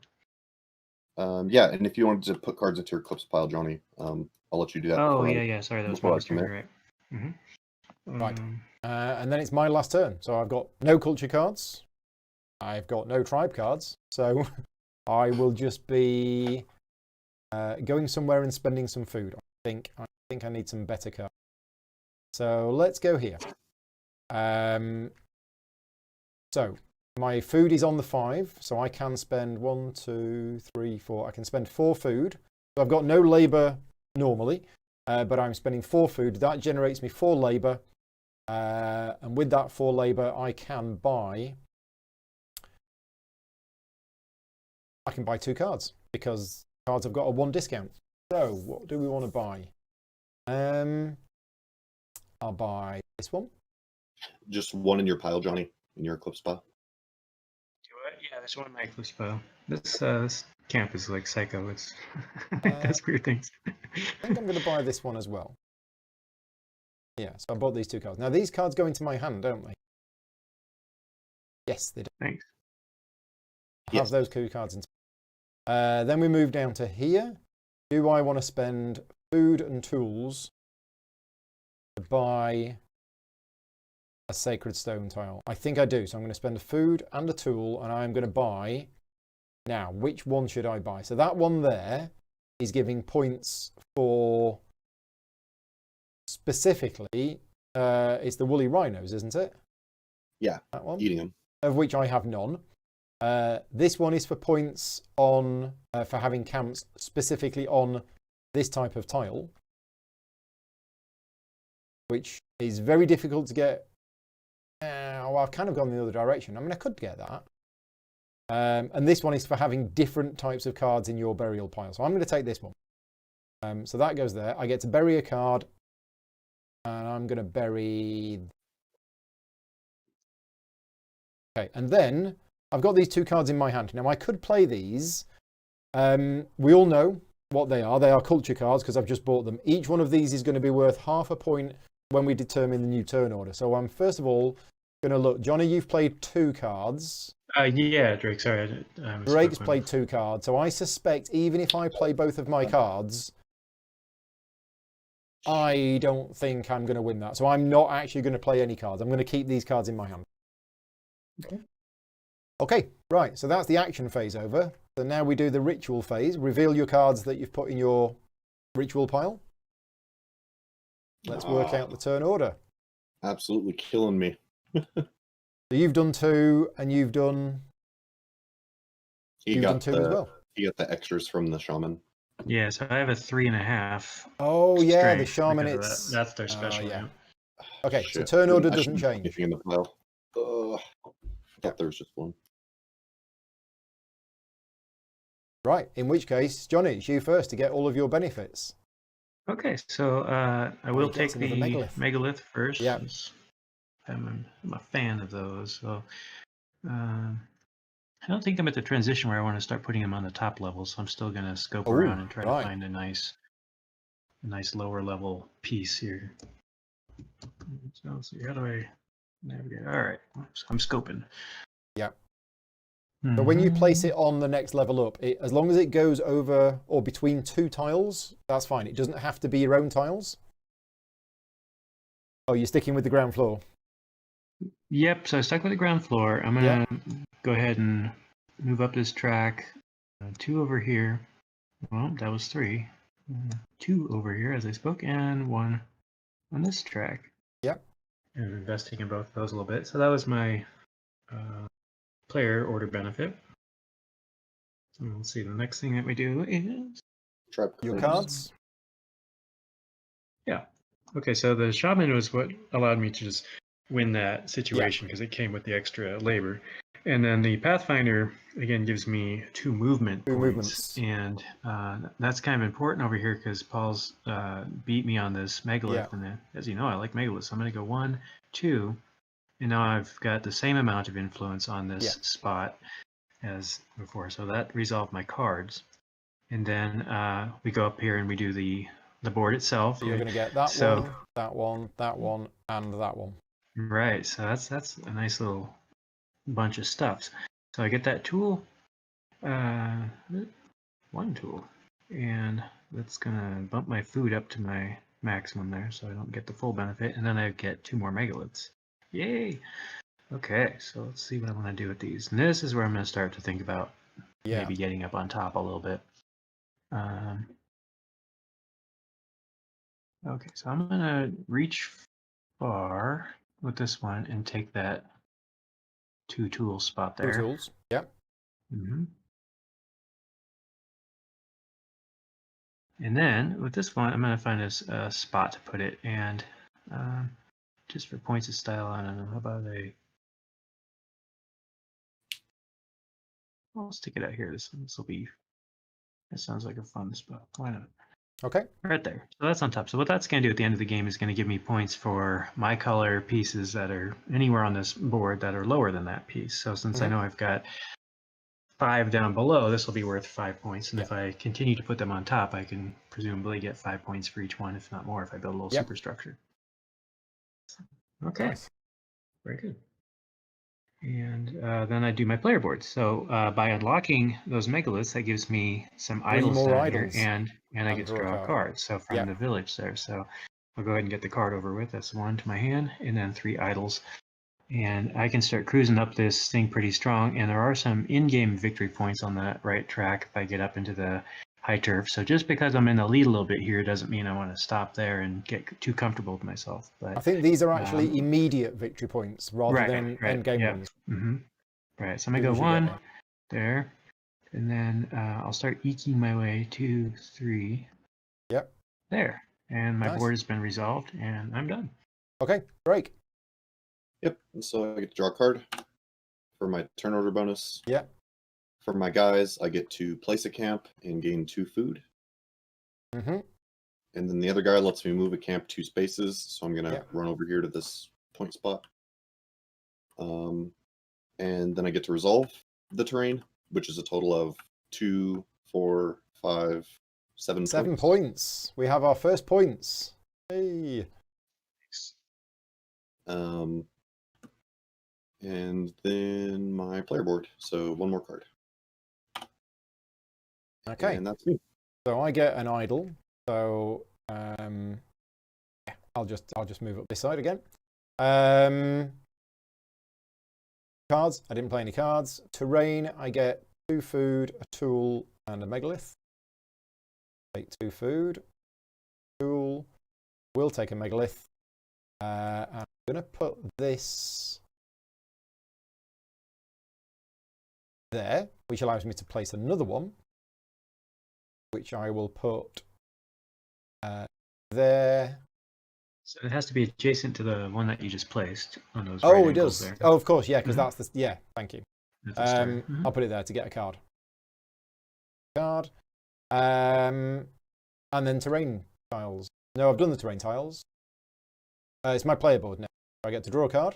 yeah, and if you wanted to put cards into your clips pile, Johnny, I'll let you do that. Oh yeah. Sorry, that was my mistake. Right. Right. And then it's my last turn. So I've got no culture cards. I've got no tribe cards, so I will just be going somewhere and spending some food. I think I need some better cards. So let's go here. So my food is on the 5, so I can spend 1, 2, 3, 4. I can spend 4 food. So I've got no labour normally, but I'm spending 4 food. That generates me 4 labour. And with that 4 labour, I can buy 2 cards because cards have got a 1 discount. So what do we want to buy? I'll buy this one. Just one in your pile, Johnny, in your Eclipse pile. Yeah, there's one in my Eclipse pile. This camp is like psycho. It's it does weird things. I think I'm going to buy this one as well. Yeah, so I bought these 2 cards. Now these cards go into my hand, don't they? Yes, they do. Thanks. I have those 2 cards into. Then we move down to here. Do I want to spend food and tools to buy a sacred stone tile? I think I do. So I'm going to spend a food and a tool, and I'm going to buy. Now, which one should I buy? So that one there is giving points for specifically. It's the woolly rhinos, isn't it? Yeah, that one. Eating them. Of which I have none. This one is for points on for having camps specifically on this type of tile, which is very difficult to get. Well, I've kind of gone the other direction. I mean, I could get that. And this one is for having different types of cards in your burial pile. So I'm going to take this one. So that goes there. I get to bury a card, and I'm going to bury. Okay, and then I've got these 2 cards in my hand. Now I could play these. We all know what they are. They are culture cards because I've just bought them. Each one of these is going to be worth half a point when we determine the new turn order. So I'm first of all going to look. Johnny, you've played 2 cards. Yeah, Drake. Sorry, Drake's played 2 cards. So I suspect even if I play both of my cards, I don't think I'm going to win that. So I'm not actually going to play any cards. I'm going to keep these cards in my hand. Okay, right. So that's the action phase over. So now we do the ritual phase. Reveal your cards that you've put in your ritual pile. Let's work out the turn order. Absolutely killing me. So you've done 2, and you've done. You've done 2 as well. You got the extras from the shaman. Yeah, so I have a 3.5. Oh yeah, the shaman. That's their special. Yeah. Yeah. Okay, so turn order doesn't change. In the pile. I thought there was just one. Right, in which case, Johnny, it's you first to get all of your benefits. Okay, so I will take the megalith first. Yeah. I'm a fan of those. So I don't think I'm at the transition where I want to start putting them on the top level. So I'm still going to scope around and try to find a nice lower level piece here. So let's see, how do I navigate? All right, so I'm scoping. Yeah. So when you place it on the next level up, as long as it goes over or between 2 tiles, that's fine. It doesn't have to be your own tiles. Oh, you're sticking with the ground floor. Yep, so I stuck with the ground floor. I'm going to go ahead and move up this track. 2 over here. Well, that was 3. 2 over here as I spoke, and 1 on this track. Yep. And investing in both of those a little bit. So that was my player order benefit. So let's see, the next thing that we do is your cards. Yeah. Okay, so the shaman was what allowed me to just win that situation because it came with the extra labor. And then the Pathfinder, again, gives me 2 movement points. And that's kind of important over here because Paul's beat me on this megalith. And as you know, I like megaliths. So I'm going to go 1, 2. And now I've got the same amount of influence on this spot as before. So that resolved my cards. And then we go up here and we do the board itself. So you're going to get that one, that one, that one, and that one. Right. So that's a nice little bunch of stuff. So I get that tool, 1 tool, and that's going to bump my food up to my maximum there so I don't get the full benefit. And then I get 2 more megaliths. Yay! Okay, so let's see what I want to do with these. And this is where I'm going to start to think about Yeah. maybe getting up on top a little bit. Okay, so I'm going to reach far with this one and take that 2 tool spot Two there. tools. Yep. Mm-hmm. And then with this one, I'm going to find a spot to put it. And just for points of style, I don't know, how about I'll stick it out here. This will be, that sounds like a fun spot. Why not? Okay. Right there. So that's on top. So what that's going to do at the end of the game is going to give me points for my color pieces that are anywhere on this board that are lower than that piece. So since I know I've got 5 down below, this will be worth 5 points. And if I continue to put them on top, I can presumably get 5 points for each one, if not more, if I build a little superstructure. Okay. Nice. Very good. And then I do my player board. So by unlocking those megaliths, that gives me some idols more down idols. here, and I get to draw a card. So from the village there. So I'll go ahead and get the card over with. That's 1 to my hand, and then 3 idols. And I can start cruising up this thing pretty strong. And there are some in-game victory points on the right track if I get up into the high turf. So just because I'm in the lead a little bit here doesn't mean I want to stop there and get too comfortable with myself. But I think these are actually immediate victory points rather than end game ones. Mm-hmm. Right. So I'm going to go 1 there. And then I'll start eking my way 2, 3. Yep. There. And my board has been resolved, and I'm done. Okay, great. Yep. And so I get to draw a card for my turn order bonus. Yep. For my guys, I get to place a camp and gain 2 food. Mm-hmm. And then the other guy lets me move a camp 2 spaces, so I'm gonna run over here to this point spot. And then I get to resolve the terrain, which is a total of 2, 4, 5, 7 points. 7 points. We have our first points. Hey. And then my player board. So 1 more card. Okay. And that's me. So I get an idol. So I'll just move up this side again. Cards. I didn't play any cards. Terrain. I get 2 food, a tool, and a megalith. Take 2 food. Tool. We'll take a megalith. And I'm gonna put this there, which allows me to place another one, which I will put there. So it has to be adjacent to the one that you just placed on those. Oh, it does. There. Oh, of course, yeah, because that's the Thank you. Mm-hmm. I'll put it there to get a card. And then terrain tiles. No, I've done the terrain tiles. It's my player board now. I get to draw a card,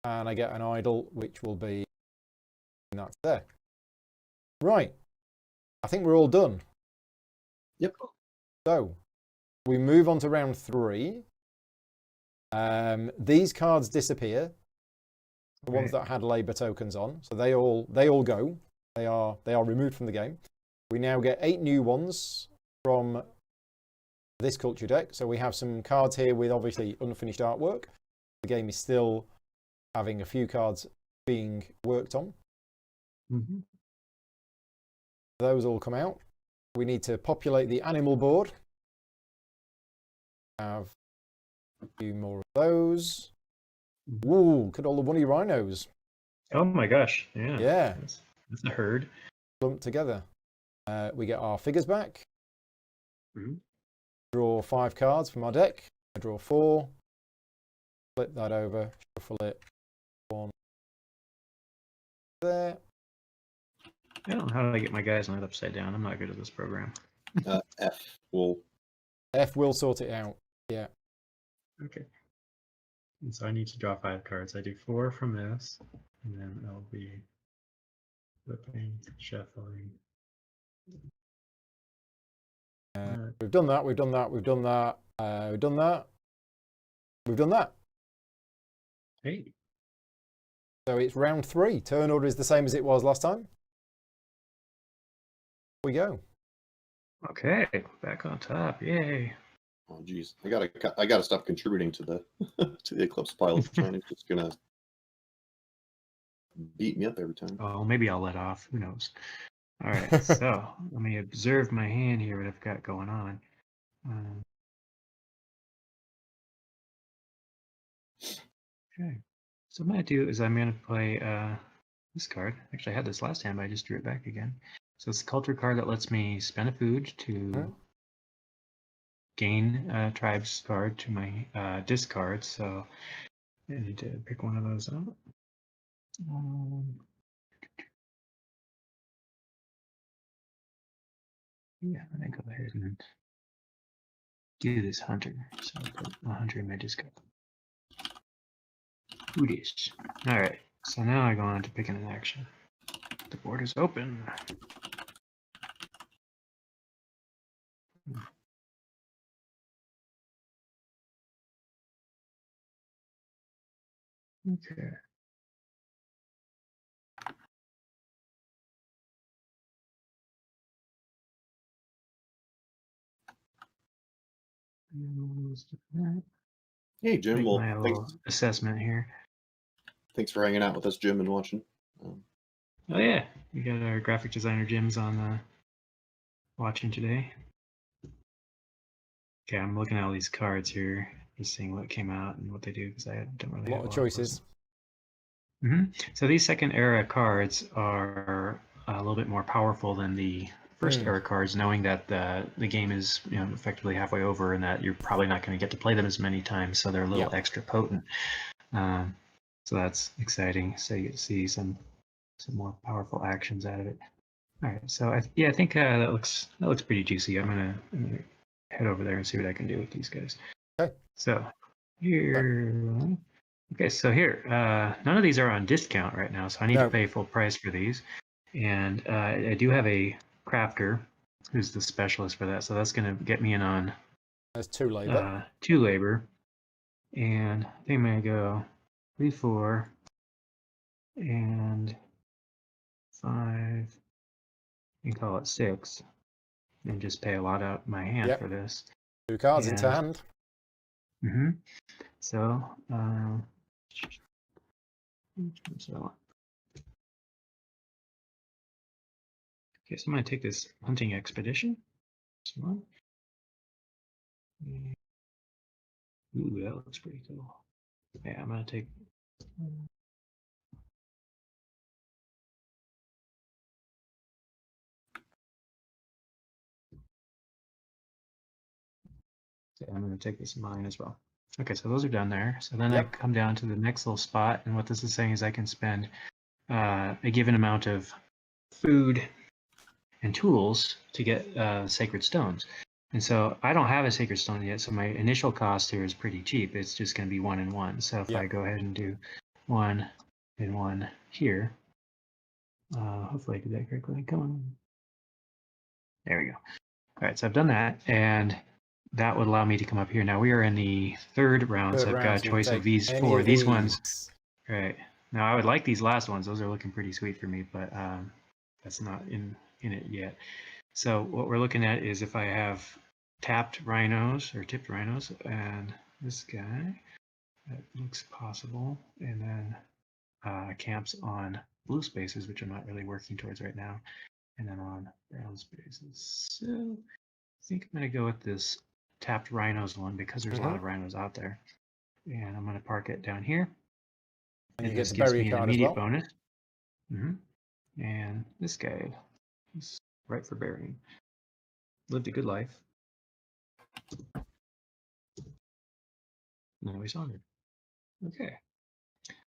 and I get an idol, which will be, and that's there. Right. I think we're all done. Yep. So we move on to round 3. These cards disappear. The ones that had labor tokens on, so they all go. They are removed from the game. We now get 8 new ones from this culture deck. So we have some cards here with obviously unfinished artwork. The game is still having a few cards being worked on. Mm-hmm. Those all come out. We need to populate the animal board. Have a few more of those. Ooh, look at all the bunny rhinos. Oh my gosh. Yeah. Yeah. That's a herd. Lumped together. We get our figures back. Mm-hmm. Draw 5 cards from our deck. I draw 4. Flip that over. Shuffle it. 1. There. I don't know how to get my guys on it upside down. I'm not good at this program. F will sort it out. Yeah. Okay. And so I need to draw 5 cards. I do 4 from this, and then I'll be flipping, shuffling. We've done that. We've done that. We've done that. We've done that. We've done that. Hey. So it's round 3. Turn order is the same as it was last time. We go. Okay, back on top. Yay. Oh geez, I gotta stop contributing to the to the Eclipse pile. Jonny's just gonna beat me up every time. Oh, maybe I'll let off. Who knows? All right, so let me observe my hand here, what I've got going on. Okay, so what I'm going to do is I'm going to play this card. Actually, I had this last time, but I just drew it back again. So it's a culture card that lets me spend a food to gain a tribe's card to my discard. So I need to pick one of those up. Yeah, I'm going to go ahead and do this hunter. So I'll put a hunter in my discard. Foodish. All right, so now I go on to picking an action. The board is open. Okay. Hey, Jim. Make Well, my little assessment here. thanks for hanging out with us, Jim, and watching. Oh yeah, we got our graphic designer Jim's on watching today. Okay, I'm looking at all these cards here, just seeing what came out and what they do because I don't really A lot of choices. So these second era cards are a little bit more powerful than the first era cards, knowing that the game is effectively halfway over and that you're probably not going to get to play them as many times, so they're a little extra potent. So that's exciting. So you get to see some more powerful actions out of it. All right, so I think that looks pretty juicy. I'm gonna head over there and see what I can do with these guys. Okay. So here. Okay, so here, none of these are on discount right now, so I need to pay full price for these. And I do have a crafter who's the specialist for that, so that's going to get me in on There's 2 labor. 2 labor. And I think I'm going to go 3, 4, and 5, and call it 6, and just pay a lot out of my hand for this. 2 cards into hand. So, okay, so I'm going to take this hunting expedition. This one. Ooh, that looks pretty cool. Yeah, I'm going to take. So I'm going to take this mine as well. Okay, so those are done there. So then I come down to the next little spot, and what this is saying is I can spend a given amount of food and tools to get sacred stones. And so I don't have a sacred stone yet, so my initial cost here is pretty cheap. It's just going to be 1 and 1. So if I go ahead and do 1 and 1 here, hopefully I did that correctly. Come on. There we go. All right, so I've done that, and that would allow me to come up here. Now we are in the 3rd round, so I've got a choice of these 4. These ones, right. Now I would like these last ones. Those are looking pretty sweet for me, but that's not in it yet. So what we're looking at is if I have tapped rhinos or tipped rhinos, and this guy, that looks possible, and then camps on blue spaces, which I'm not really working towards right now, and then on brown spaces. So I think I'm going to go with this tapped rhinos one because there's a lot of rhinos out there. And I'm going to park it down here. And you this get the gives berry me an card as immediate well. bonus. And this guy is right for burying. Lived a good life. Now he's honored. Okay.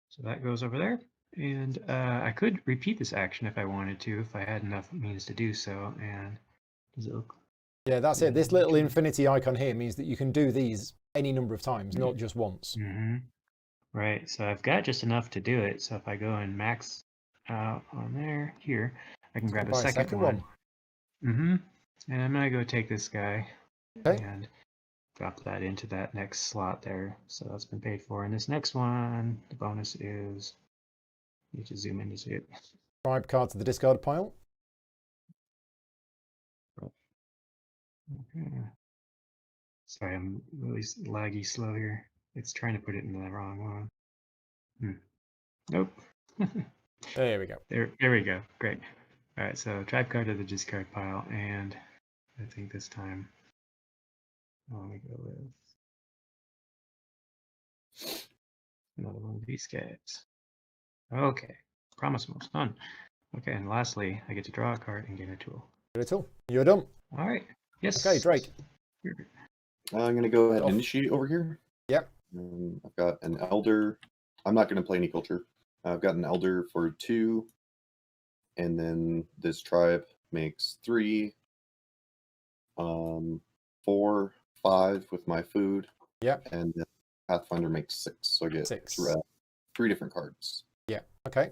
So that goes over there. And I could repeat this action if I wanted to, if I had enough means to do so. And does it look? Yeah, that's it. This little infinity icon here means that you can do these any number of times, not just once. Right, so I've got just enough to do it. So if I go and max out on there, here, I can grab a second one. And I'm going to go take this guy and drop that into that next slot there. So that's been paid for. And this next one, the bonus is, you need to zoom in to see it. Tribe card to the discard pile. Okay. Sorry, I'm really laggy slow here. It's trying to put it in the wrong one. Nope. There we go. There we go. Great. All right, so tribe card to the discard pile, and I think this time I want to go with another one of these guys. Okay, promise most none. Okay, and lastly, I get to draw a card and gain a tool. Get a tool. You're done. All right. Yes. Okay, Drake. I'm going to go ahead and Off. initiate over here. Yep. I've got an elder. I'm not going to play any culture. I've got an elder for 2. And then this tribe makes 3, 4, 5 with my food. Yep. And then Pathfinder makes 6. So I get 6. 3 different cards. Yeah. Okay.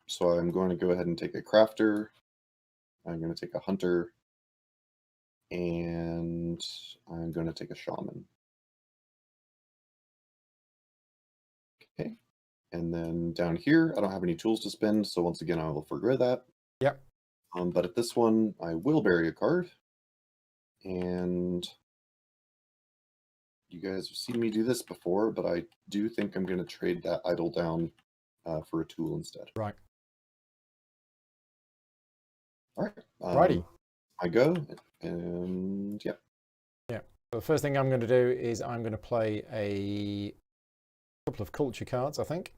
So I'm going to go ahead and take a crafter. I'm going to take a hunter. And I'm going to take a shaman. Okay. And then down here, I don't have any tools to spend, so once again, I will forget that. Yep. But at this one, I will bury a card. And you guys have seen me do this before, but I do think I'm going to trade that idol down for a tool instead. Right. All right. Righty. I go, and yeah. Yeah. So the first thing I'm going to do is I'm going to play a couple of culture cards, I think.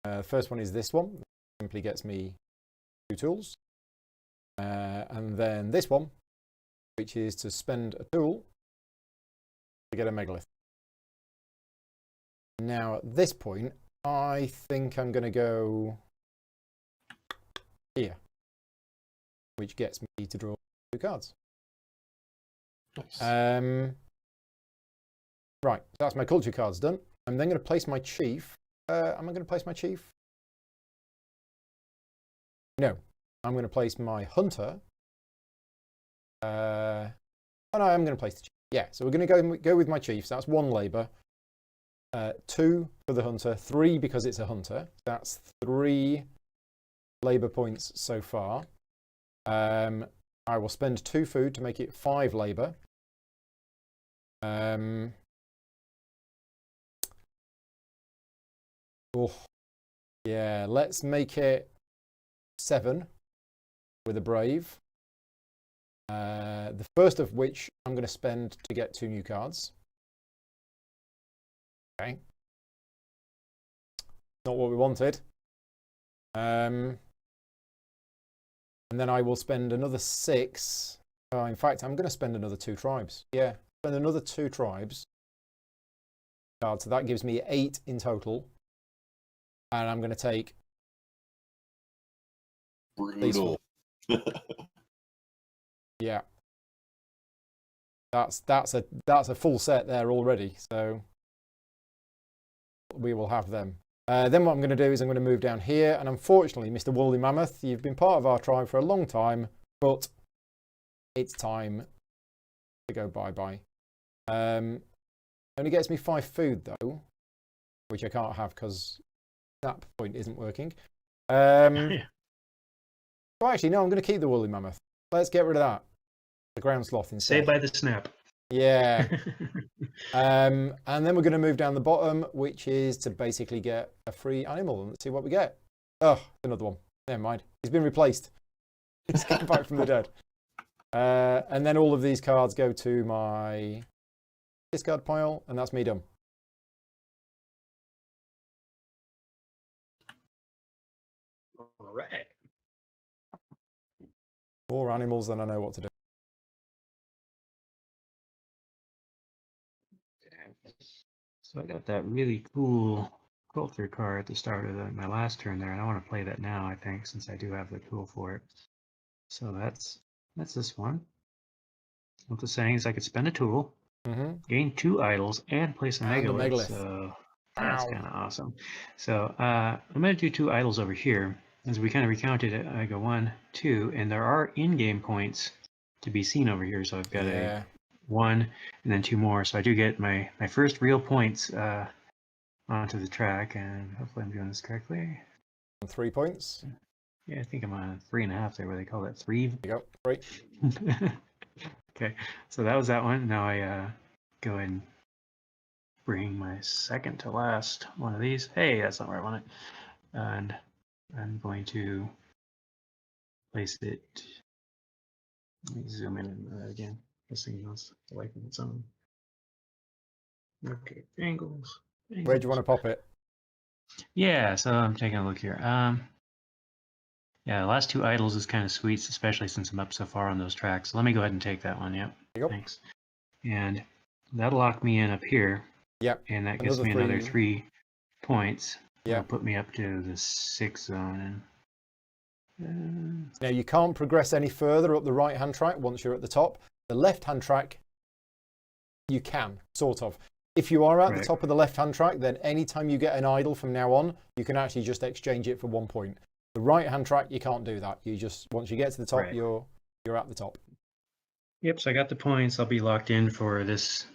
The first one is this one. Simply gets me 2 tools. And then this one, which is to spend a tool to get a megalith. Now at this point, I think I'm going to go here, which gets me to draw 2 cards. Nice. Right, that's my culture cards done. I'm then going to place my chief. Am I going to place my chief? No, I'm going to place my hunter. Oh no, I'm going to place the chief. Yeah, so we're going to go with my chief. So that's 1 labor. 2 for the hunter. 3 because it's a hunter. That's 3 labor points so far. I will spend 2 food to make it 5 labor. Oh, yeah, let's make it 7 with a brave. The first of which I'm going to spend to get 2 new cards. Okay. Not what we wanted. And then I will spend another 6. In fact, I'm going to spend another 2 tribes. Yeah, spend another 2 tribes cards. So that gives me 8 in total. And I'm going to take Brutal. Yeah. That's a full set there already. So we will have them. Then what I'm going to do is I'm going to move down here, and unfortunately, Mr. Woolly Mammoth, you've been part of our tribe for a long time, but it's time to go bye-bye. Only gets me 5 food though, which I can't have because that point isn't working. Well, actually, no, I'm going to keep the Woolly Mammoth. Let's get rid of that. The ground sloth instead. Saved by the snap. Yeah. And then we're going to move down the bottom, which is to basically get a free animal. Let's see what we get. Oh, another one. Never mind. He's been replaced. He's come back from the dead. And then all of these cards go to my discard pile, and that's me done. All right. More animals than I know what to do. So I got that really cool culture card at the start of my last turn there, and I want to play that now, I think, since I do have the tool for it. So that's this one. What it's saying is I could spend a tool, gain 2 idols, and place a megalith. So that's kind of awesome. So I'm going to do 2 idols over here. As we kind of recounted it, I go 1, 2, and there are in-game points to be seen over here. So I've got a 1 and then 2 more. So I do get my first real points onto the track, and hopefully I'm doing this correctly. 3 points. Yeah, I think I'm on 3.5 there, where they call that 3. There you go. 3. Okay, so that was that one. Now I go ahead and bring my second to last one of these. Hey, that's not where I want it. And I'm going to place it. Let me zoom in again. This thing wants to like its own. Okay, angles. Where do you want to pop it? Yeah, so I'm taking a look here. Yeah, the last two idols is kind of sweet, especially since I'm up so far on those tracks. So let me go ahead and take that one. Yep. There you go. Thanks. And that'll lock me in up here. Yep. And that gives me another 3 points. Yeah. That'll put me up to the 6 zone. And Now you can't progress any further up the right-hand track once you're at the top. The left-hand track, you can, sort of. If you are at the top of the left-hand track, then anytime you get an idol from now on, you can actually just exchange it for 1 point. The right-hand track, you can't do that. You just, once you get to the top, you're at the top. Yep, so I got the points. I'll be locked in for this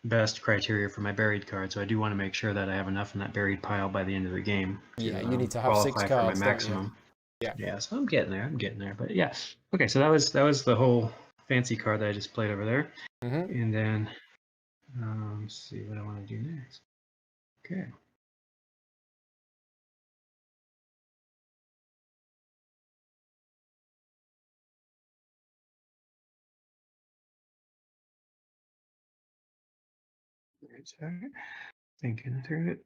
best criteria for my buried card. So I do want to make sure that I have enough in that buried pile by the end of the game. Yeah, you need to have 6 cards, for my maximum. Yeah, so I'm getting there. But yeah, okay. So that was the whole fancy card that I just played over there. And then let's see what I want to do next. Okay. Thinking through it.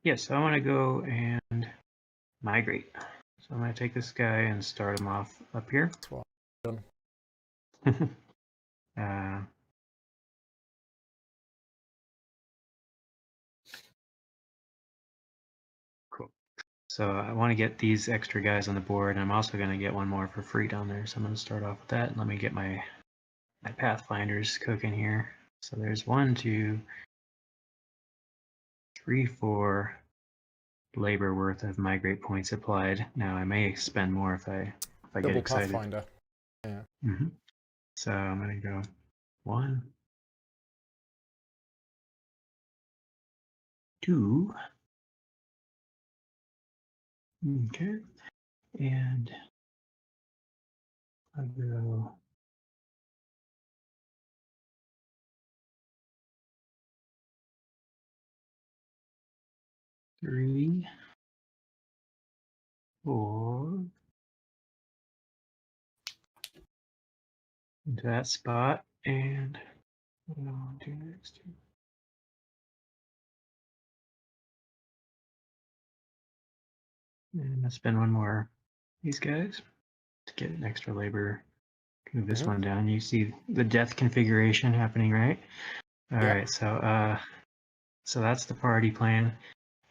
Yes, I want to go and migrate. So I'm going to take this guy and start him off up here. That's what I've done. Cool. So I want to get these extra guys on the board, and I'm also going to get one more for free down there. So I'm going to start off with that. And let me get my Pathfinders cooking here. So there's 1, 2, 3, 4 labor worth of migrate points applied. Now I may spend more if I get excited. Pathfinder. Yeah. So I'm gonna go 1, 2. Okay, and I'll go 3, 4 into that spot, and what do I want to do next? And I'll spend 1 more these guys to get an extra labor. Move this one down. You see the death configuration happening, right? All right, so so that's the party plan.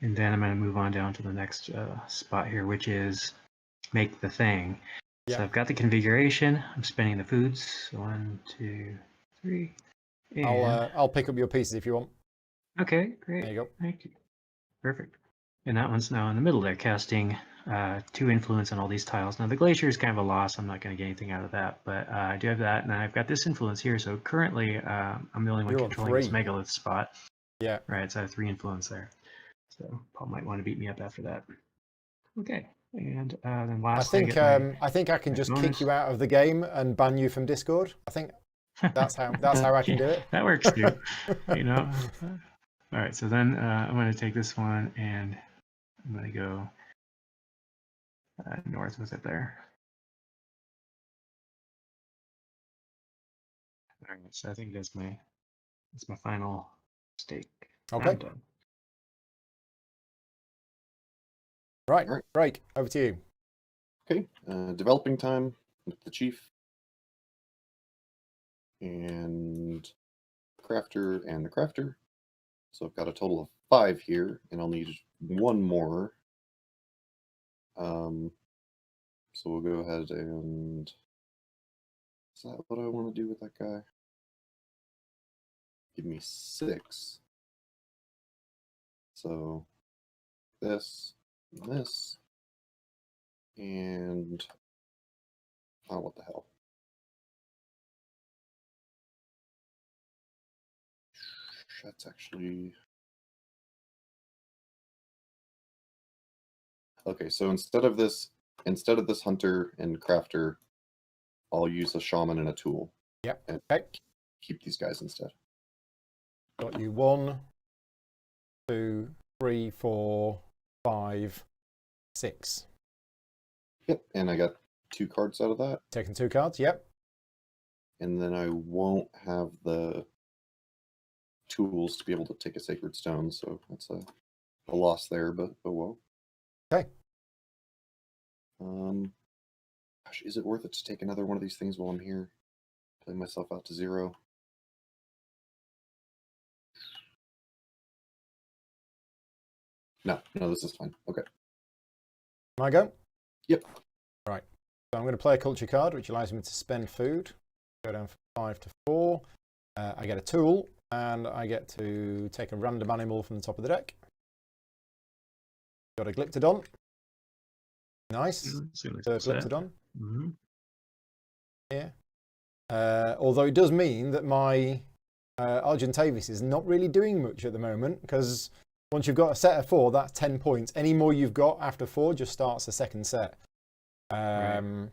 And then I'm going to move on down to the next spot here, which is make the thing. So I've got the configuration. I'm spending the foods. 1, 2, 3. And I'll pick up your pieces if you want. Okay, great. There you go. Thank you. Perfect. And that one's now in the middle there, casting 2 influence on all these tiles. Now the glacier is kind of a loss. I'm not going to get anything out of that, but I do have that, and I've got this influence here. So currently, I'm the only one controlling this megalith spot. Yeah. Right. So I have 3 influence there. So Paul might want to beat me up after that. Okay. And then last, I think I can just kick you out of the game and ban you from Discord. I think that's how I can do it. That works too. You know. All right. So then I'm going to take this one and I'm going to go north with it there. All right. So I think that's my final stake. Okay. I'm done. Right, Drake, over to you. Okay, developing time with the chief and crafter and the crafter. So I've got a total of 5 here, and I'll need 1 more. So we'll go ahead and is that what I want to do with that guy? Give me 6. So this. This and oh, what the hell? That's actually okay. So instead of this hunter and crafter, I'll use a shaman and a tool. Yep. And okay. Keep these guys instead. Got you 1, 2, 3, 4, 5, 6. Yep, and I got 2 cards out of that. Taking 2 cards, yep. And then I won't have the tools to be able to take a Sacred Stone, so that's a loss there, but oh well. Okay. Gosh, is it worth it to take another one of these things while I'm here? Play myself out to 0. No, this is fine. Okay. Can I go? Yep. Right. So I'm going to play a culture card, which allows me to spend food. Go down from 5 to 4. I get a tool, and I get to take a random animal from the top of the deck. Got a Glyptodon. Nice. Glyptodon. Mm-hmm. Yeah. Although it does mean that my Argentavis is not really doing much at the moment, because once you've got a set of 4, that's 10 points. Any more you've got after 4 just starts the second set. Right.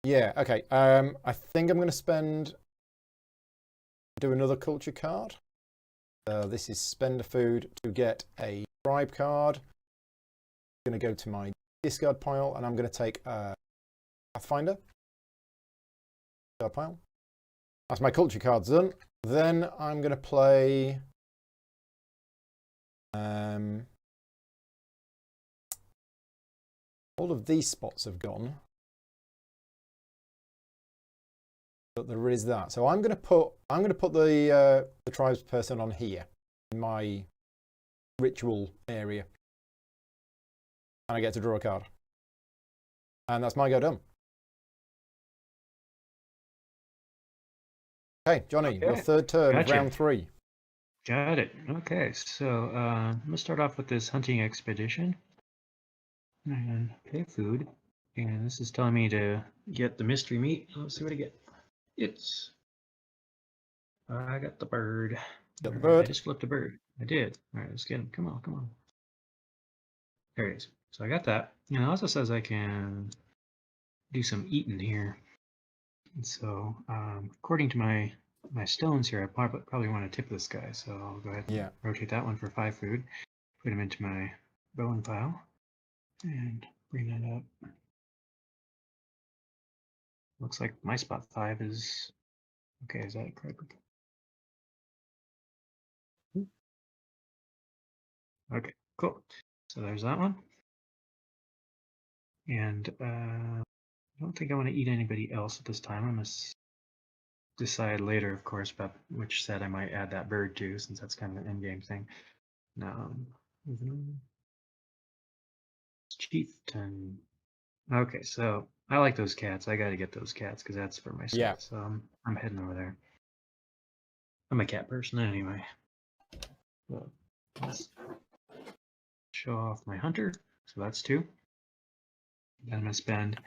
Yeah, okay. I think I'm going to do another culture card. This is spend a food to get a tribe card. I'm going to go to my discard pile, and I'm going to take a Pathfinder. Discard pile. That's my culture cards done. Then I'm going to play... all of these spots have gone. But there is that. So I'm going to put the tribes person on here in my ritual area, and I get to draw a card, and that's my go done. Okay, Jonny, your third turn of round 3. Got it. Okay, so I'm gonna start off with this hunting expedition, and okay, food, and this is telling me to get the mystery meat. Let's see what I get. I got the bird. Got the bird. I just flipped a bird. I did. All right, let's get him. Come on. There he is. So I got that. And it also says I can do some eating here. And so according to my stones here, I probably want to tip this guy. So I'll go ahead and rotate that one for 5 food. Put him into my bone pile and bring that up. Looks like my spot 5 is okay. Is that correct? Okay, cool. So there's that one. And I don't think I want to eat anybody else at this time. I must decide later, of course, about which set I might add that bird to, since that's kind of an end-game thing. Now, Chieftain. Okay, so I like those cats. I got to get those cats because that's for myself. Yeah. So I'm heading over there. I'm a cat person anyway. So let's show off my hunter. So that's 2. Then I'm going to spend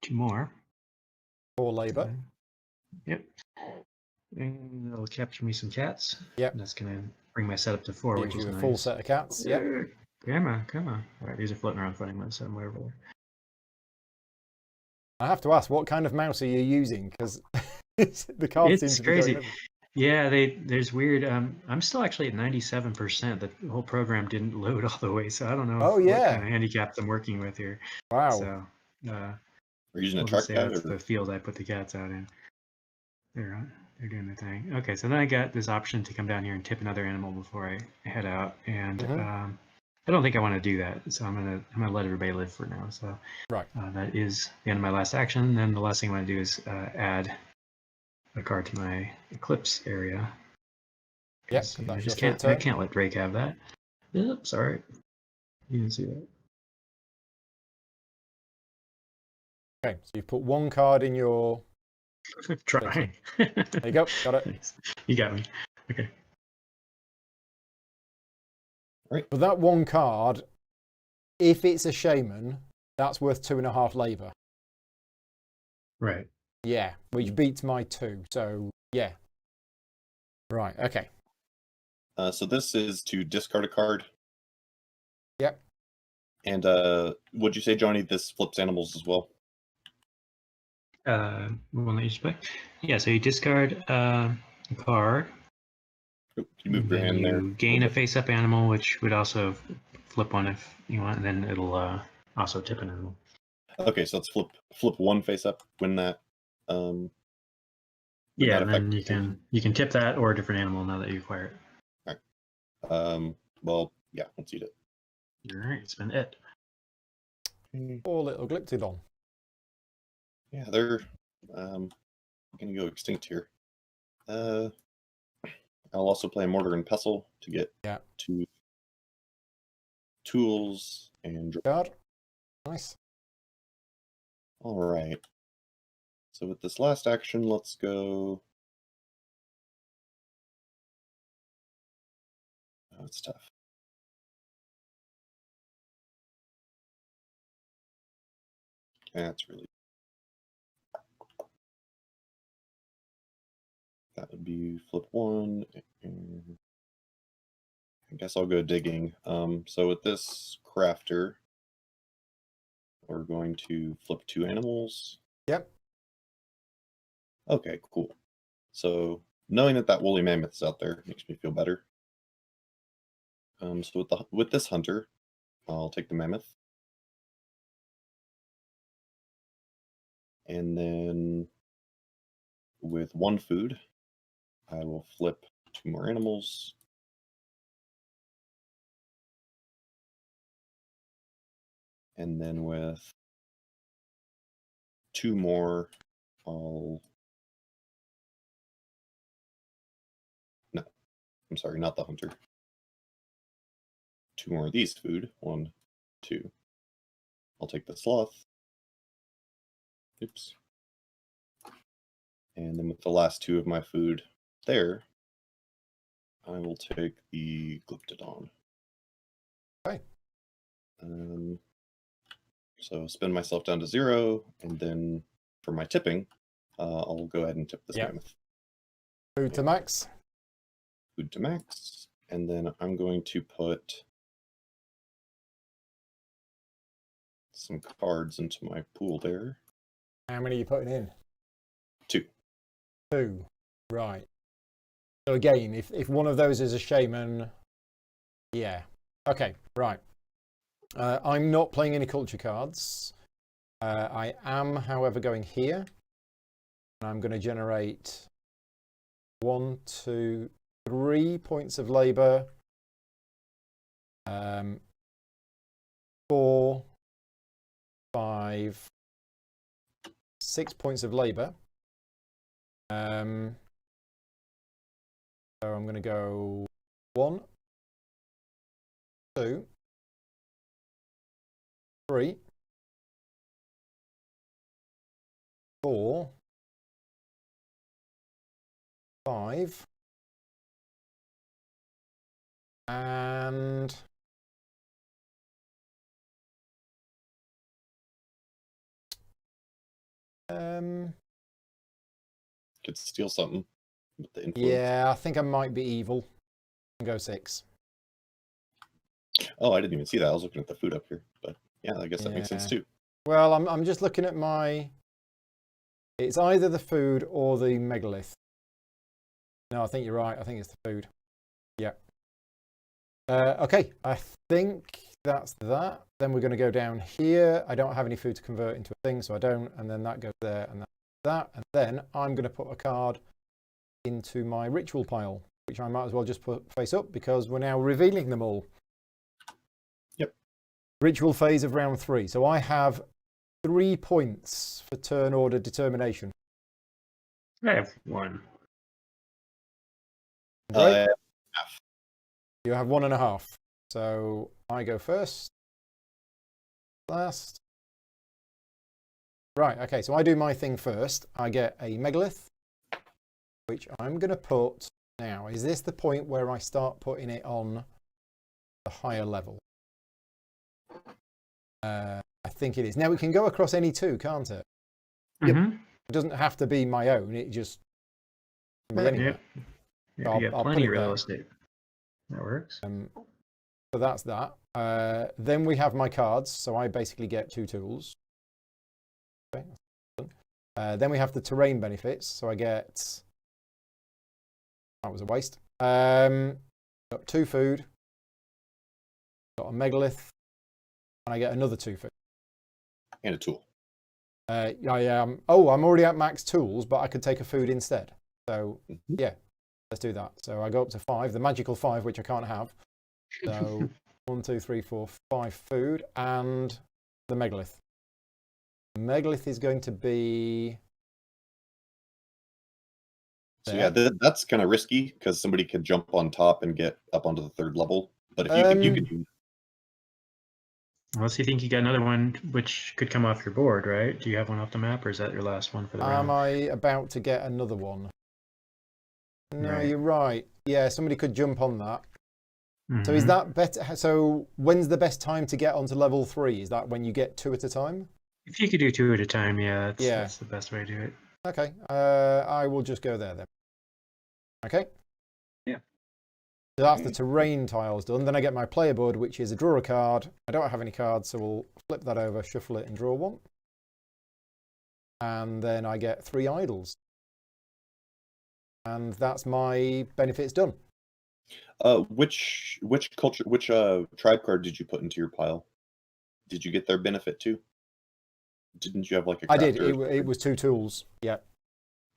2 more. 4 labor. Yep. And that'll capture me some cats. Yep. And that's going to bring my setup to 4, Gives which is you a nice. full set of cats. Yep. Come on. All right, these are floating around funny. Let's set them way over there. I have to ask, what kind of mouse are you using? Because the cards seem to be crazy. going over. Yeah, there's weird. I'm still actually at 97%. The whole program didn't load all the way, so I don't know what kind of handicaps I'm working with here. Wow. So, we're using a track pad. That's the field I put the cats out in. They're doing their thing. Okay, so then I got this option to come down here and tip another animal before I head out, and I don't think I want to do that. So I'm gonna let everybody live for now. So that is the end of my last action. And then the last thing I want to do is add a card to my eclipse area. Yes, I can't let Drake have that. Yep, sorry. You didn't see that. Okay, so you've put 1 card in your... Trying. There you go, got it. Nice. You got me. Okay. Right. But that 1 card, if it's a shaman, that's worth 2.5 labor. Right. Yeah, which beats my 2. So yeah. Right. Okay. So this is to discard a card. Yep. And would you say, Jonny, this flips animals as well? One that you just play. Yeah. So you discard a card. You move your hand there. You gain a face-up animal, which would also flip one if you want, and then it'll also tip an animal. Okay, so let's flip one face up when that. When Yeah, that and then you can tip that or a different animal now that you acquire it. All right. Well, yeah, let's eat it. All right, it's been it. Poor little Glyptodon. Yeah, they're gonna go extinct here. I'll also play Mortar and Pestle to get 2 tools and Card. Nice. all right. So with this last action, let's go. Oh, it's tough. That's really. That would be flip 1. And I guess I'll go digging. So with this crafter, we're going to flip 2 animals. Yep. Okay, cool. So knowing that woolly mammoth is out there makes me feel better. So with this hunter, I'll take the mammoth. And then with 1 food, I will flip 2 more animals. And then with 2 more, I'm sorry, not the hunter. 2 more of these food. 1, 2. I'll take the sloth. Oops. And then with the last 2 of my food there, I will take the Glyptodon. Okay. So spin myself down to 0, and then for my tipping, I'll go ahead and tip this mammoth. Food to max. Food to max. And then I'm going to put some cards into my pool there. How many are you putting in? 2. 2. Right. So again, if one of those is a shaman, yeah. Okay, right. I'm not playing any culture cards. I am, however, going here. And I'm going to generate 1, 2, 3 points of labor. 4, 5, 6 points of labor. So I'm going to go 1, 2, 3, 4, 5, and Could steal something with the influence. yeah, I think I might be evil. Go 6. Oh, I didn't even see that. I was looking at the food up here, but yeah, I guess that makes sense too. Well, I'm just looking at my. It's either the food or the megalith. No, I think you're right. I think it's the food. Yeah. Okay, I think that's that. Then we're going to go down here. I don't have any food to convert into a thing, so I don't. And then that goes there, and that. And then I'm going to put a card into my ritual pile, which I might as well just put face up because we're now revealing them all. Yep. Ritual phase of round 3. So I have 3 points for turn order determination. I have 1. Right? You have 1.5. So I go first. Last. Right, okay, so I do my thing first. I get a megalith, which I'm going to put now. Is this the point where I start putting it on the higher level? I think it is. Now, it can go across any 2, can't it? Mm-hmm. It doesn't have to be my own. It just can be anywhere. Yeah, I'll you got put plenty it of real there. estate. That works. So that's that. Then we have my cards. So I basically get 2 tools. Okay. Then we have the terrain benefits. So I get. That was a waste. Got 2 food. Got a megalith, and I get another 2 food. And a tool. I am. Oh, I'm already at max tools, but I could take a food instead. So yeah, let's do that. So I go up to 5, the magical 5, which I can't have. So 1, 2, 3, 4, 5 food, and the megalith. The megalith is going to be. So yeah, that's kind of risky because somebody could jump on top and get up onto the 3rd level. But if you could do. Unless you think you got another one which could come off your board, right? Do you have one off the map, or is that your last one for the round? Am I about to get another one? No, Right. you're right. Yeah, somebody could jump on that. So is Mhm. that better? So when's the best time to get onto level 3? Is that when you get 2 at a time? If you could do 2 at a time, yeah, Yeah. that's the best way to do it. Okay, I will just go there then. Okay. Yeah. So that's the terrain tiles done. Then I get my player board, which is a draw a card. I don't have any cards, so we'll flip that over, shuffle it, and draw one. And then I get 3 idols. And that's my benefits done. Which tribe card did you put into your pile? Did you get their benefit too? Didn't you have like a? I did. crafter? It was 2 tools. Yeah.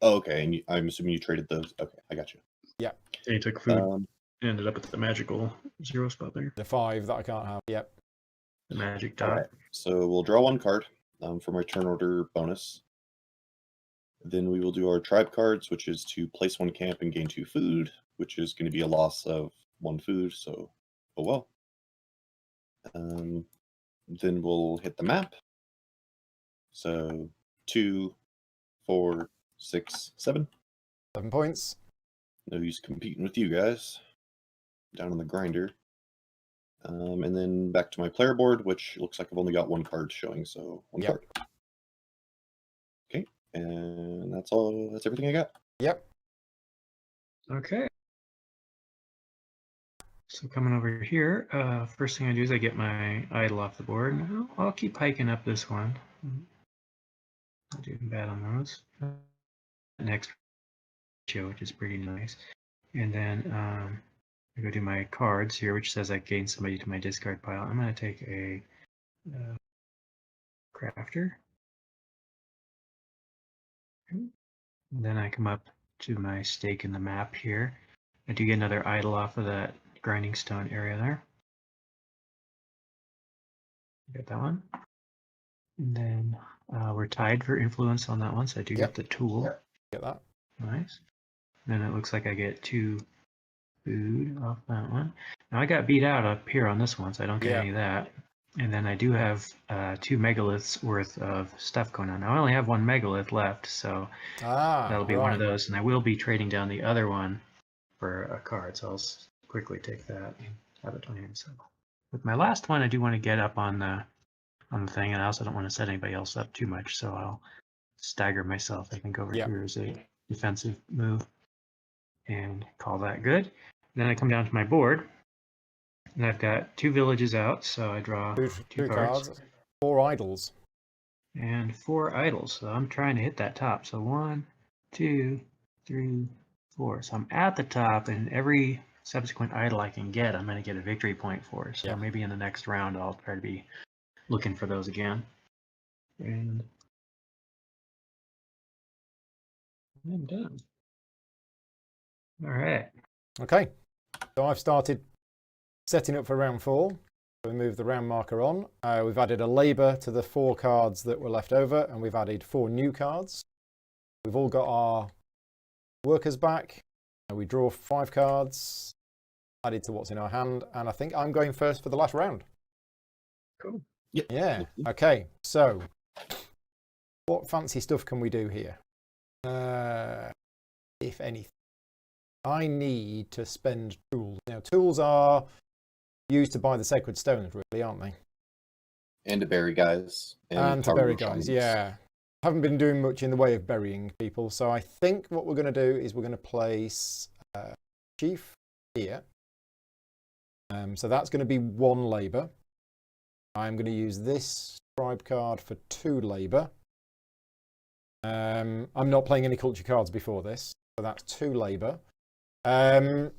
Oh, okay, and I'm assuming you traded those. Okay, I got you. Yeah. And you took food and ended up at the magical 0 spot there. The 5 that I can't have. Yep. The magic All dot. right. So we'll draw 1 card for my turn order bonus. Then we will do our tribe cards, which is to place 1 camp and gain 2 food, which is going to be a loss of 1 food. So, oh well. Then we'll hit the map. So 2, 4, 6, 7. 7 points. No use competing with you guys. Down on the grinder. And then back to my player board, which looks like I've only got 1 card showing, so 1 Yep. card. Okay, and that's all. That's everything I got. Yep. Okay. So coming over here, first thing I do is I get my idol off the board. And I'll keep hiking up this one. Not doing bad on those. Next ratio, which is pretty nice. And then I go do my cards here, which says I gain somebody to my discard pile. I'm going to take a crafter. And then I come up to my stake in the map here. I do get another idol off of that grinding stone area there. Get that one. And then we're tied for influence on that one, so I do Yep. get the tool. Get that. Nice. Then it looks like I get 2 food off that one. Now I got beat out up here on this one, so I don't get Yeah. any of that. And then I do have 2 megaliths worth of stuff going on. Now I only have 1 megalith left, so that'll be one of those. And I will be trading down the other one for a card, so I'll quickly take that and have it on hand. So with my last one, I do want to get up on the thing, and I also don't want to set anybody else up too much, so I'll stagger myself. I think over here is a defensive move and call that good. Then I come down to my board, and I've got 2 villages out, so I draw 2 cards. 4 idols. And 4 idols, so I'm trying to hit that top. So 1, 2, 3, 4. So I'm at the top, and every subsequent idol I can get, I'm going to get a victory point for. So maybe in the next round, I'll try to be looking for those again. And I'm done. All right. Okay. So I've started setting up for round 4. We move the round marker on. We've added a labor to the 4 cards that were left over, and we've added 4 new cards. We've all got our workers back. We draw 5 cards added to what's in our hand, and I think I'm going first for the last round. Cool. Yeah. Okay. So, what fancy stuff can we do here? If anything, I need to spend tools. Now, tools are used to buy the sacred stones, really, aren't they? And to bury guys. And to power bury rush guys, on yeah. Haven't been doing much in the way of burying people, so I think what we're going to do is we're going to place Chief here. So that's going to be 1 labor. I'm going to use this tribe card for 2 labor. I'm not playing any culture cards before this, so that's 2 labor. Now,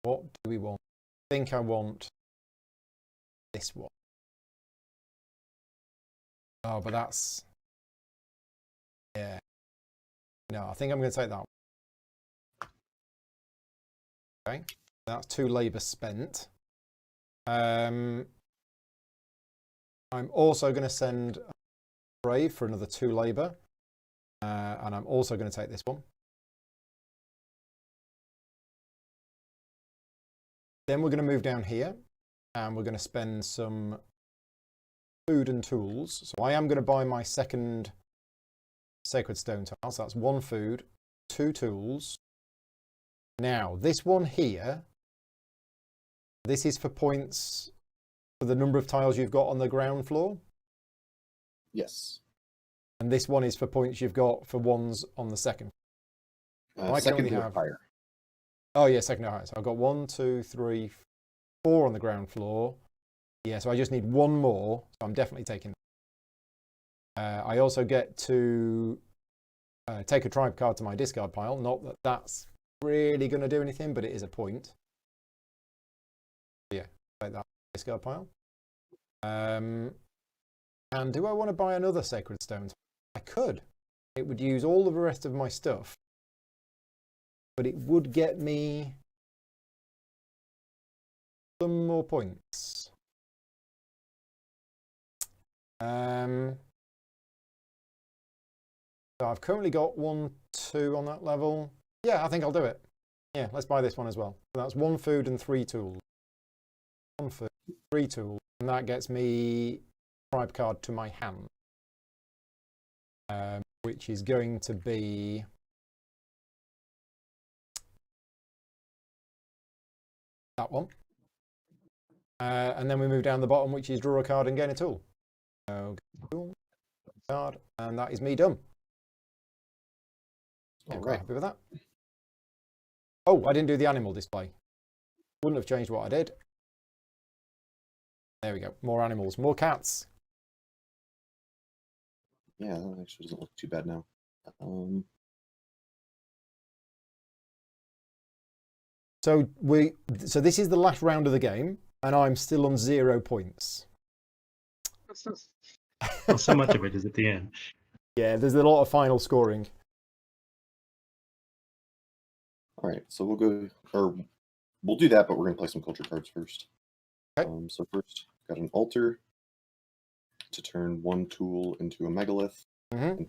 What do we want? I think I want this one. Oh, but that's... Yeah. No, I think I'm going to take that one. Okay. That's 2 labour spent. I'm also going to send a brave for another 2 labour. And I'm also going to take this one. Then we're going to move down here. And we're going to spend some food and tools. So I am going to buy my second sacred stone tile. So that's 1 food, 2 tools. Now, this one here, this is for points for the number of tiles you've got on the ground floor. Yes. And this one is for points you've got for ones on the second. Second or higher. Oh, yeah, second or higher. So I've got 1, 2, 3, 4 on the ground floor. Yeah, so I just need 1 more. So I'm definitely taking that. I also get to take a tribe card to my discard pile. Not that that's really going to do anything, but it is a point. Yeah, take that discard pile. And do I want to buy another sacred stone? I could. It would use all of the rest of my stuff, but it would get me some more points. So I've currently got 1, 2 on that level. Yeah, I think I'll do it. Yeah, let's buy this one as well. So that's 1 food and 3 tools. 1 food, 3 tools, and that gets me a tribe card to my hand, which is going to be that one. And then we move down the bottom, which is draw a card and gain a tool. So, tool, card, and that is me done. Yeah, quite happy with that. Oh, I didn't do the animal display. Wouldn't have changed what I did. There we go. More animals, more cats. Yeah, that actually doesn't look too bad now. So this is the last round of the game, and I'm still on 0 points. Well, so much of it is at the end. Yeah, there's a lot of final scoring. All right, so we'll do that, but we're gonna play some culture cards first. Okay. So first, got an altar to turn 1 tool into a megalith. Mm-hmm.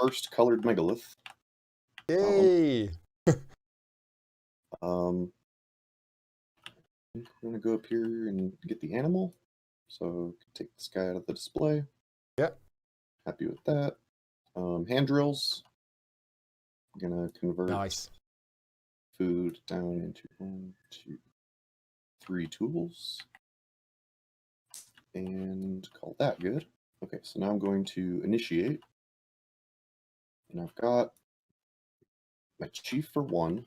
First colored megalith. Yay! I'm gonna go up here and get the animal. So take this guy out of the display. Yep. Happy with that. Hand drills. I'm gonna convert Nice. food down into 1, 2, 3 tools. And call that good. Okay, so now I'm going to initiate. And I've got my chief for 1.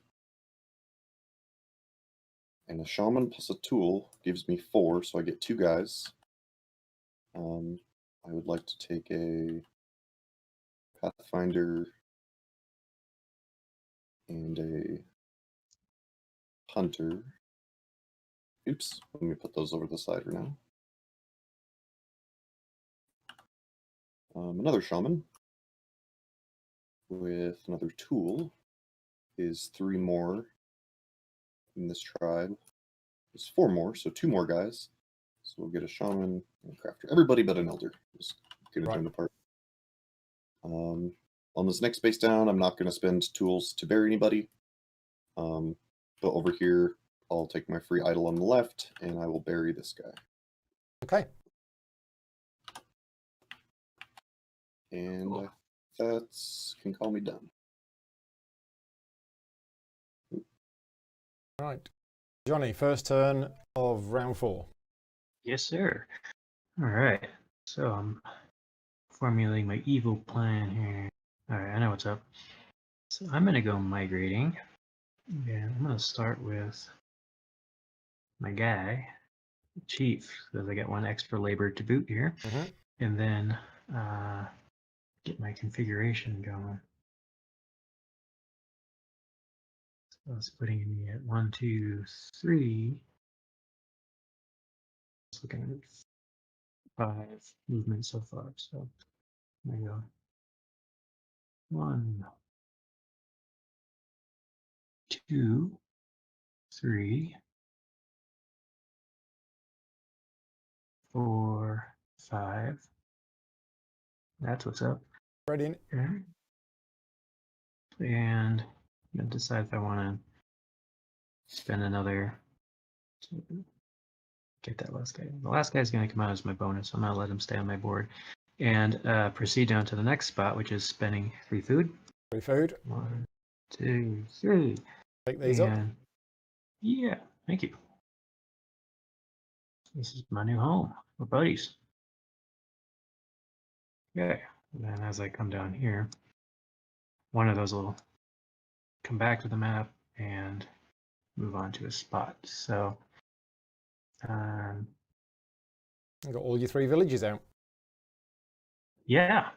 And a shaman plus a tool gives me 4, so I get 2 guys. I would like to take a pathfinder and a hunter. Oops, let me put those over the side for now. Another shaman with another tool is 3 more in this tribe. There's 4 more, so 2 more guys. So we'll get a shaman and a crafter. Everybody but an elder is going to join the party. On this next base down, I'm not going to spend tools to bury anybody. But over here, I'll take my free idol on the left, and I will bury this guy. Okay. And that's can call me done. Right. Jonny, first turn of round 4. Yes, sir. All right. So I'm formulating my evil plan here. All right, I know what's up. So I'm going to go migrating. And I'm going to start with my guy, chief, because I get 1 extra labor to boot here. Mm-hmm. And then get my configuration going. So it's putting me at 1, 2, 3. Just looking at 5 movements so far. So there you go. 1, 2, 3, 4, 5. That's what's up. Ready? Okay. And I'm gonna decide if I want to spend another. Get that last guy. The last guy's going to come out as my bonus. I'm going to let him stay on my board and proceed down to the next spot, which is spending free food. Free food. 1, 2, 3. Take these up. Yeah, thank you. This is my new home. We're buddies. Okay. And then as I come down here, one of those will come back to the map and move on to a spot. So You've got all your 3 villages out. yeah.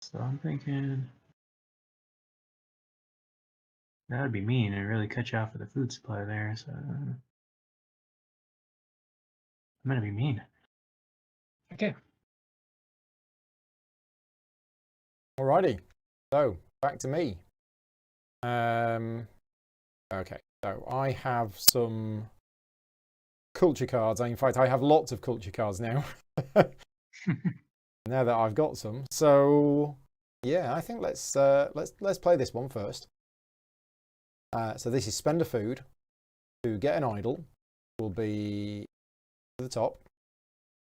So I'm thinking that would be mean and really cut you off with the food supply there. So I'm gonna be mean. Okay. Alrighty. So back to me. Okay. So I have some culture cards. In fact, I have lots of culture cards now. Now that I've got some. So yeah, I think let's play this one first. So this is spend a food to get an idol. Will be to the top,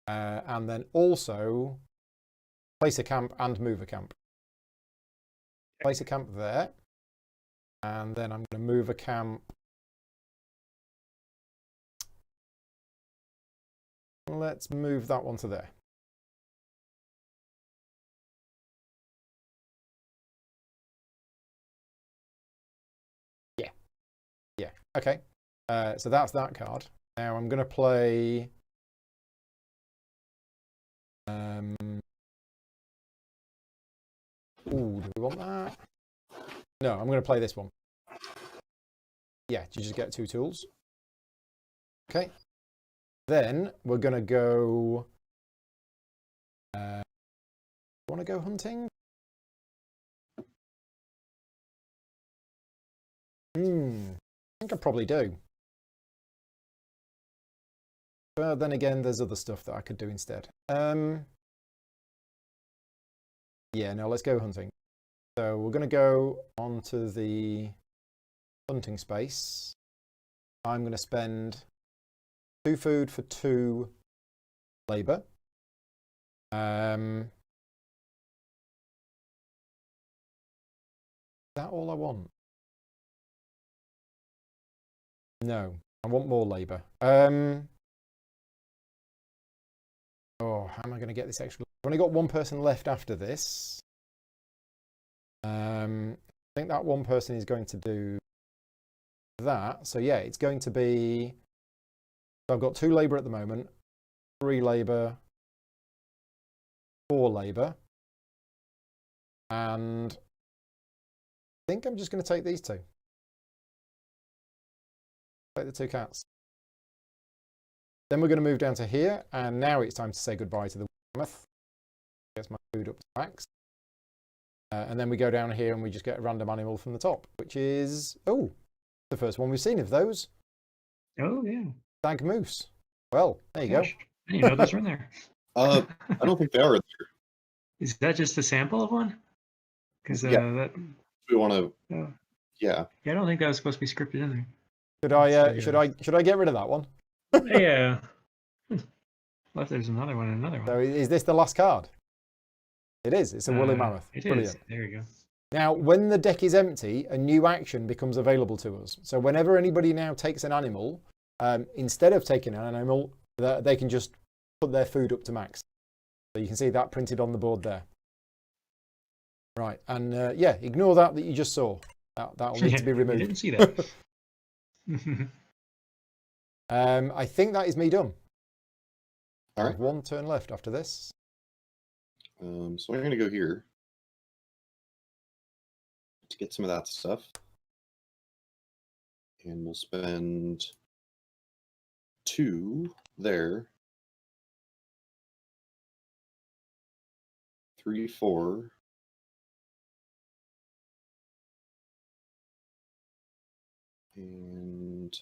and then also place a camp and move a camp. Place a camp there, and then I'm going to move a camp. Let's move that one to there. Yeah. Okay. So that's that card. Now I'm going to play. Ooh, do we want that? No, I'm going to play this one. Yeah, you just get 2 tools. Okay. Then we're going to go. Want to go hunting? I think I probably do. But then again, there's other stuff that I could do instead. Yeah, no, let's go hunting. So we're going to go onto the hunting space. I'm going to spend 2 food for 2 labor. Is that all I want? No, I want more labor. Oh, how am I going to get this extra? I've only got 1 person left after this. I think that 1 person is going to do that. So yeah, it's going to be. So I've got 2 labor at the moment, 3 labor, 4 labor, and I think I'm just going to take these 2. Take the 2 cats. Then we're going to move down to here, and now it's time to say goodbye to the mammoth. Gets my food up to max. And then we go down here and we just get a random animal from the top, which is, oh, the first one we've seen of those. Oh, yeah. Stag moose. Well, there you go. I didn't even know those were in there. I don't think they are in there. Is that just a sample of one? Because Yeah. that. We want to. Yeah, I don't think that was supposed to be scripted in there. Should I get rid of that one? Yeah. Well, if there's another one, another one. So is this the last card? It is. It's a woolly mammoth. It Brilliant. is. There you go. Now, when the deck is empty, a new action becomes available to us. So whenever anybody now takes an animal, instead of taking an animal, they can just put their food up to max. So you can see that printed on the board there. Right, and yeah, ignore that you just saw. That'll need to be removed. I didn't see that. I think that is me done. All I right. have 1 turn left after this. So I'm going to go here to get some of that stuff. And we'll spend 2 there. 3, 4. And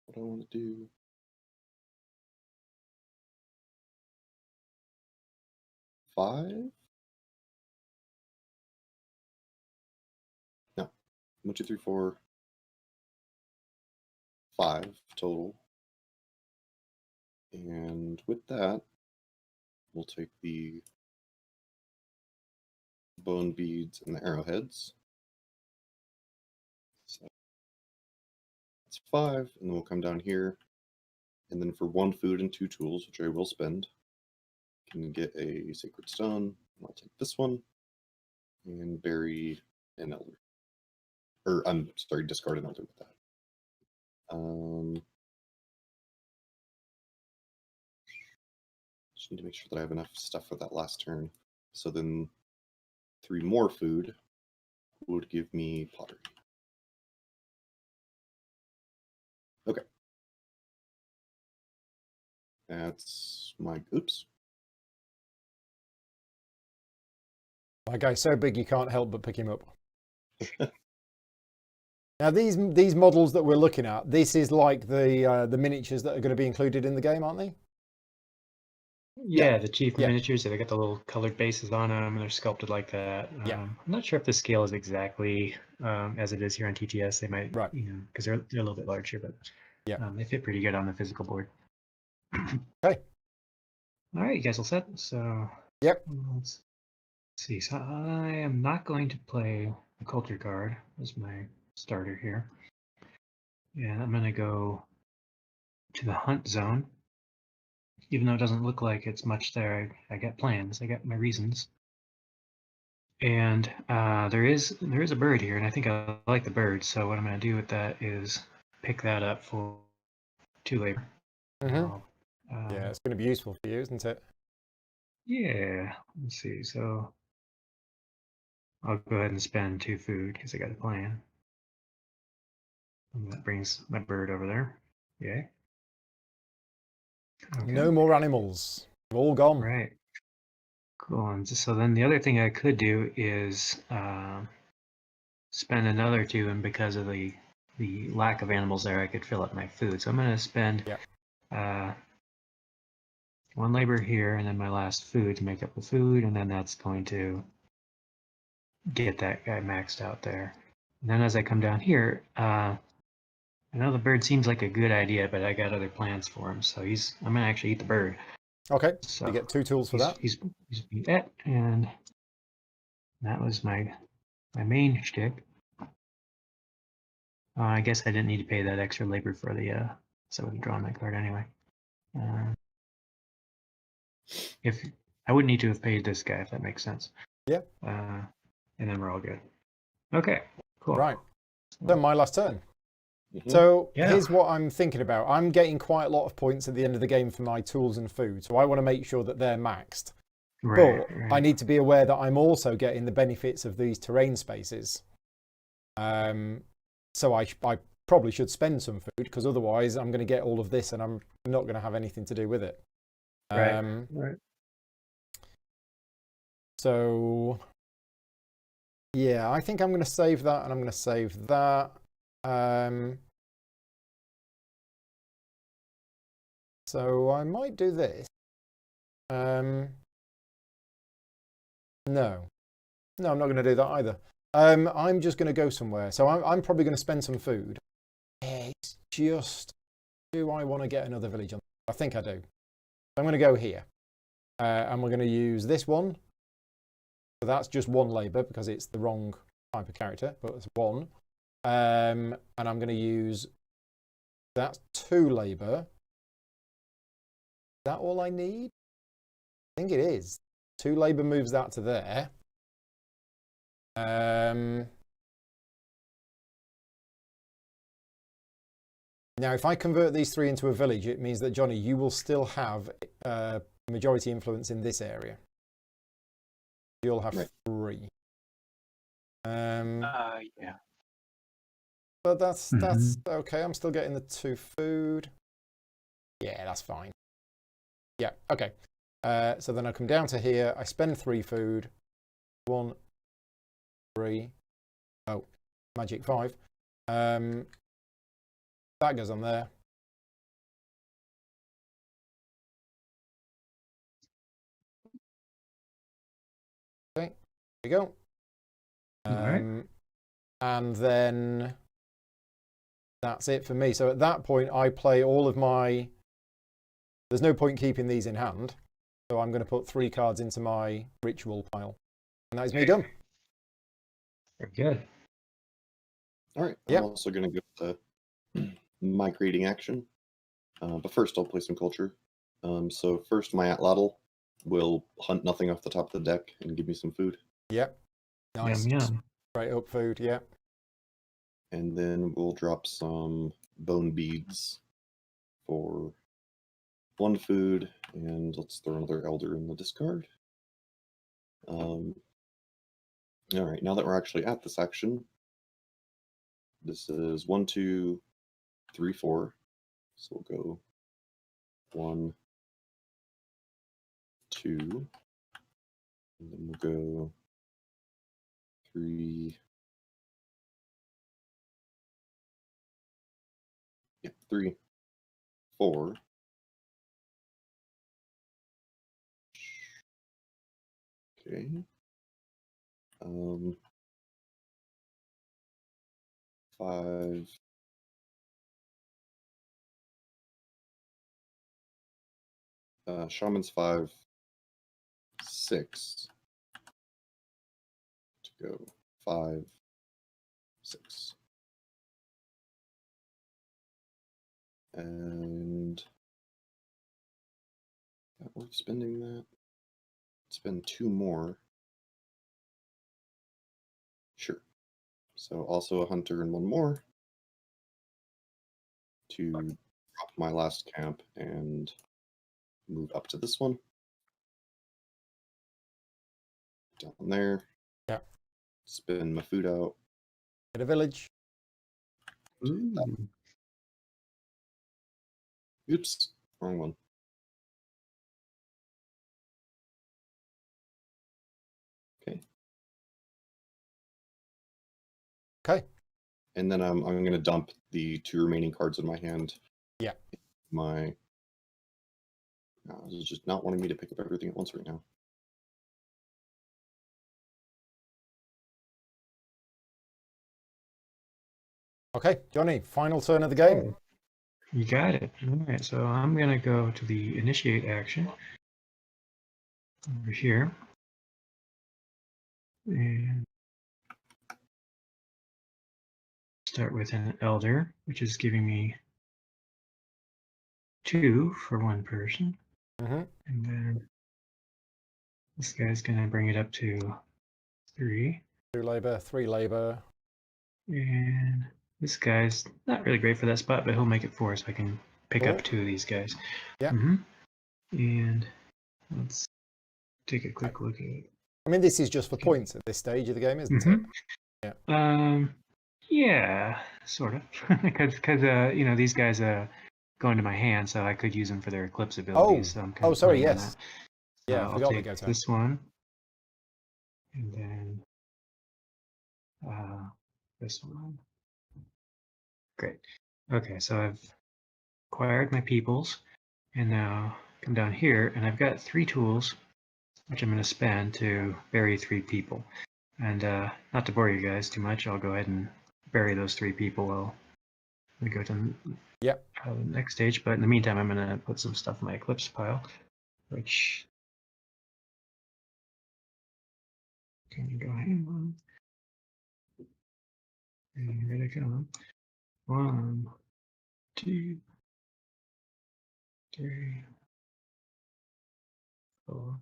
what do I want to do? 5? No. 1, 2, 3, 4. 5 total. And with that, we'll take the bone beads and the arrowheads. So that's 5, and then we'll come down here. And then for 1 food and 2 tools, which I will spend, can get a sacred stone. And I'll take this one and bury an elder. Or I'm sorry, discard an elder with that. Just need to make sure that I have enough stuff for that last turn. So then 3 more food would give me pottery. Okay. That's my, oops. My guy's so big you can't help but pick him up. Now these models that we're looking at, this is like the miniatures that are going to be included in the game, aren't they? Yeah, the chief Yeah. miniatures, they got the little colored bases on them, and they're sculpted like that. Yeah. I'm not sure if the scale is exactly as it is here on TTS. They might, Right. because they're a little bit larger, but Yeah. they fit pretty good on the physical board. Okay. All right, you guys all set? So Yep. let's see. So I am not going to play a culture card as my starter here. And I'm going to go to the hunt zone. Even though it doesn't look like it's much there, I got plans. I got my reasons. And there is a bird here, and I think I like the bird. So what I'm going to do with that is pick that up for 2 labor. Yeah, it's going to be useful for you, isn't it? Yeah. Let's see. So I'll go ahead and spend 2 food because I got a plan. And that brings my bird over there. Yay. Okay. No more animals. They're all gone. Right. Cool. And so then the other thing I could do is spend another 2, and because of the lack of animals there, I could fill up my food. So I'm going to spend 1 labor here, and then my last food to make up the food, and then that's going to get that guy maxed out there. And then as I come down here, I know the bird seems like a good idea, but I got other plans for him. So I'm going to actually eat the bird. Okay, so you get 2 tools for that. He's that, and that was my main shtick. I guess I didn't need to pay that extra labor for the, so I would have drawn that card anyway. If I wouldn't need to have paid this guy, if that makes sense. Yeah. And then we're all good. Okay, cool. Right. So my last turn. Mm-hmm. So here's what I'm thinking about. I'm getting quite a lot of points at the end of the game for my tools and food, so I want to make sure that they're maxed. Right, but I need to be aware that I'm also getting the benefits of these terrain spaces. So I probably should spend some food, because otherwise I'm going to get all of this and I'm not going to have anything to do with it. Right. So yeah, I think I'm going to save that, and I'm going to save that. So I might do this. No, I'm not going to do that either. I'm just going to go somewhere. So I'm probably going to spend some food. It's just, do I want to get another village on? I think I do. I'm going to go here. And we're going to use this one. So that's just 1 labor because it's the wrong type of character, but it's 1. And I'm going to use, that's 2 labor. Is that all I need? I think it is. 2 labor moves that to there. Now, if I convert these 3 into a village, it means that, Jonny, you will still have majority influence in this area. You'll have 3. Yeah. But that's okay. I'm still getting the 2 food. Yeah, that's fine. Yeah, okay. So then I come down to here. I spend 3 food. 1, 3. Oh, magic 5. That goes on there. Okay, there we go. All right. And then that's it for me. So at that point, I play all of my... There's no point keeping these in hand. So I'm going to put 3 cards into my ritual pile. And that is me done. Very good. All right. Yep. I'm also going to go to my creating action. But first, I'll play some culture. So first, my Atlatl will hunt nothing off the top of the deck and give me some food. Yep. Nice. Yum, yum. Straight up food, yeah. And then we'll drop some bone beads for 1 food, and let's throw another elder in the discard. All right, now that we're actually at this action, this is 1, 2, 3, 4. So we'll go 1, 2, and then we'll go 3. Yeah, 3, 4. Okay. 5. Shaman's 5, 6. To go 5, 6. And that worth spending that. Spend 2 more. Sure. So also a hunter and 1 more to drop my last camp and move up to this one. Down there. Yeah. Spin my food out. Get a village. Ooh. Oops, wrong one. Okay. Okay. And then I'm going to dump the 2 remaining cards in my hand. Yeah. My this is just not wanting me to pick up everything at once right now. Okay, Jonny, final turn of the game. You got it. All right, so I'm going to go to the initiate action over here. And start with an elder, which is giving me 2 for 1 person. Mm-hmm. And then this guy's going to bring it up to 3. 2 labor, 3 labor. And this guy's not really great for that spot, but he'll make it 4, so I can pick up 2 of these guys. Yeah. And let's take a quick look at it. I mean, this is just for points at this stage of the game, isn't it? Yeah. Yeah, sort of. Because you know, these guys go into my hand, so I could use them for their eclipse abilities. So I'm kind of sorry, playing on yes. that. Yeah, I I'll forgot take the go-to. this one, and then this one. Great. Okay, so I've acquired my peoples, and now come down here, and I've got 3 tools, which I'm going to spend to bury 3 people. And not to bore you guys too much, I'll go ahead and bury those 3 people while we go to the next stage. But in the meantime, I'm going to put some stuff in my eclipse pile, which can go ahead on. And here they come. 1, 2, 3, 4,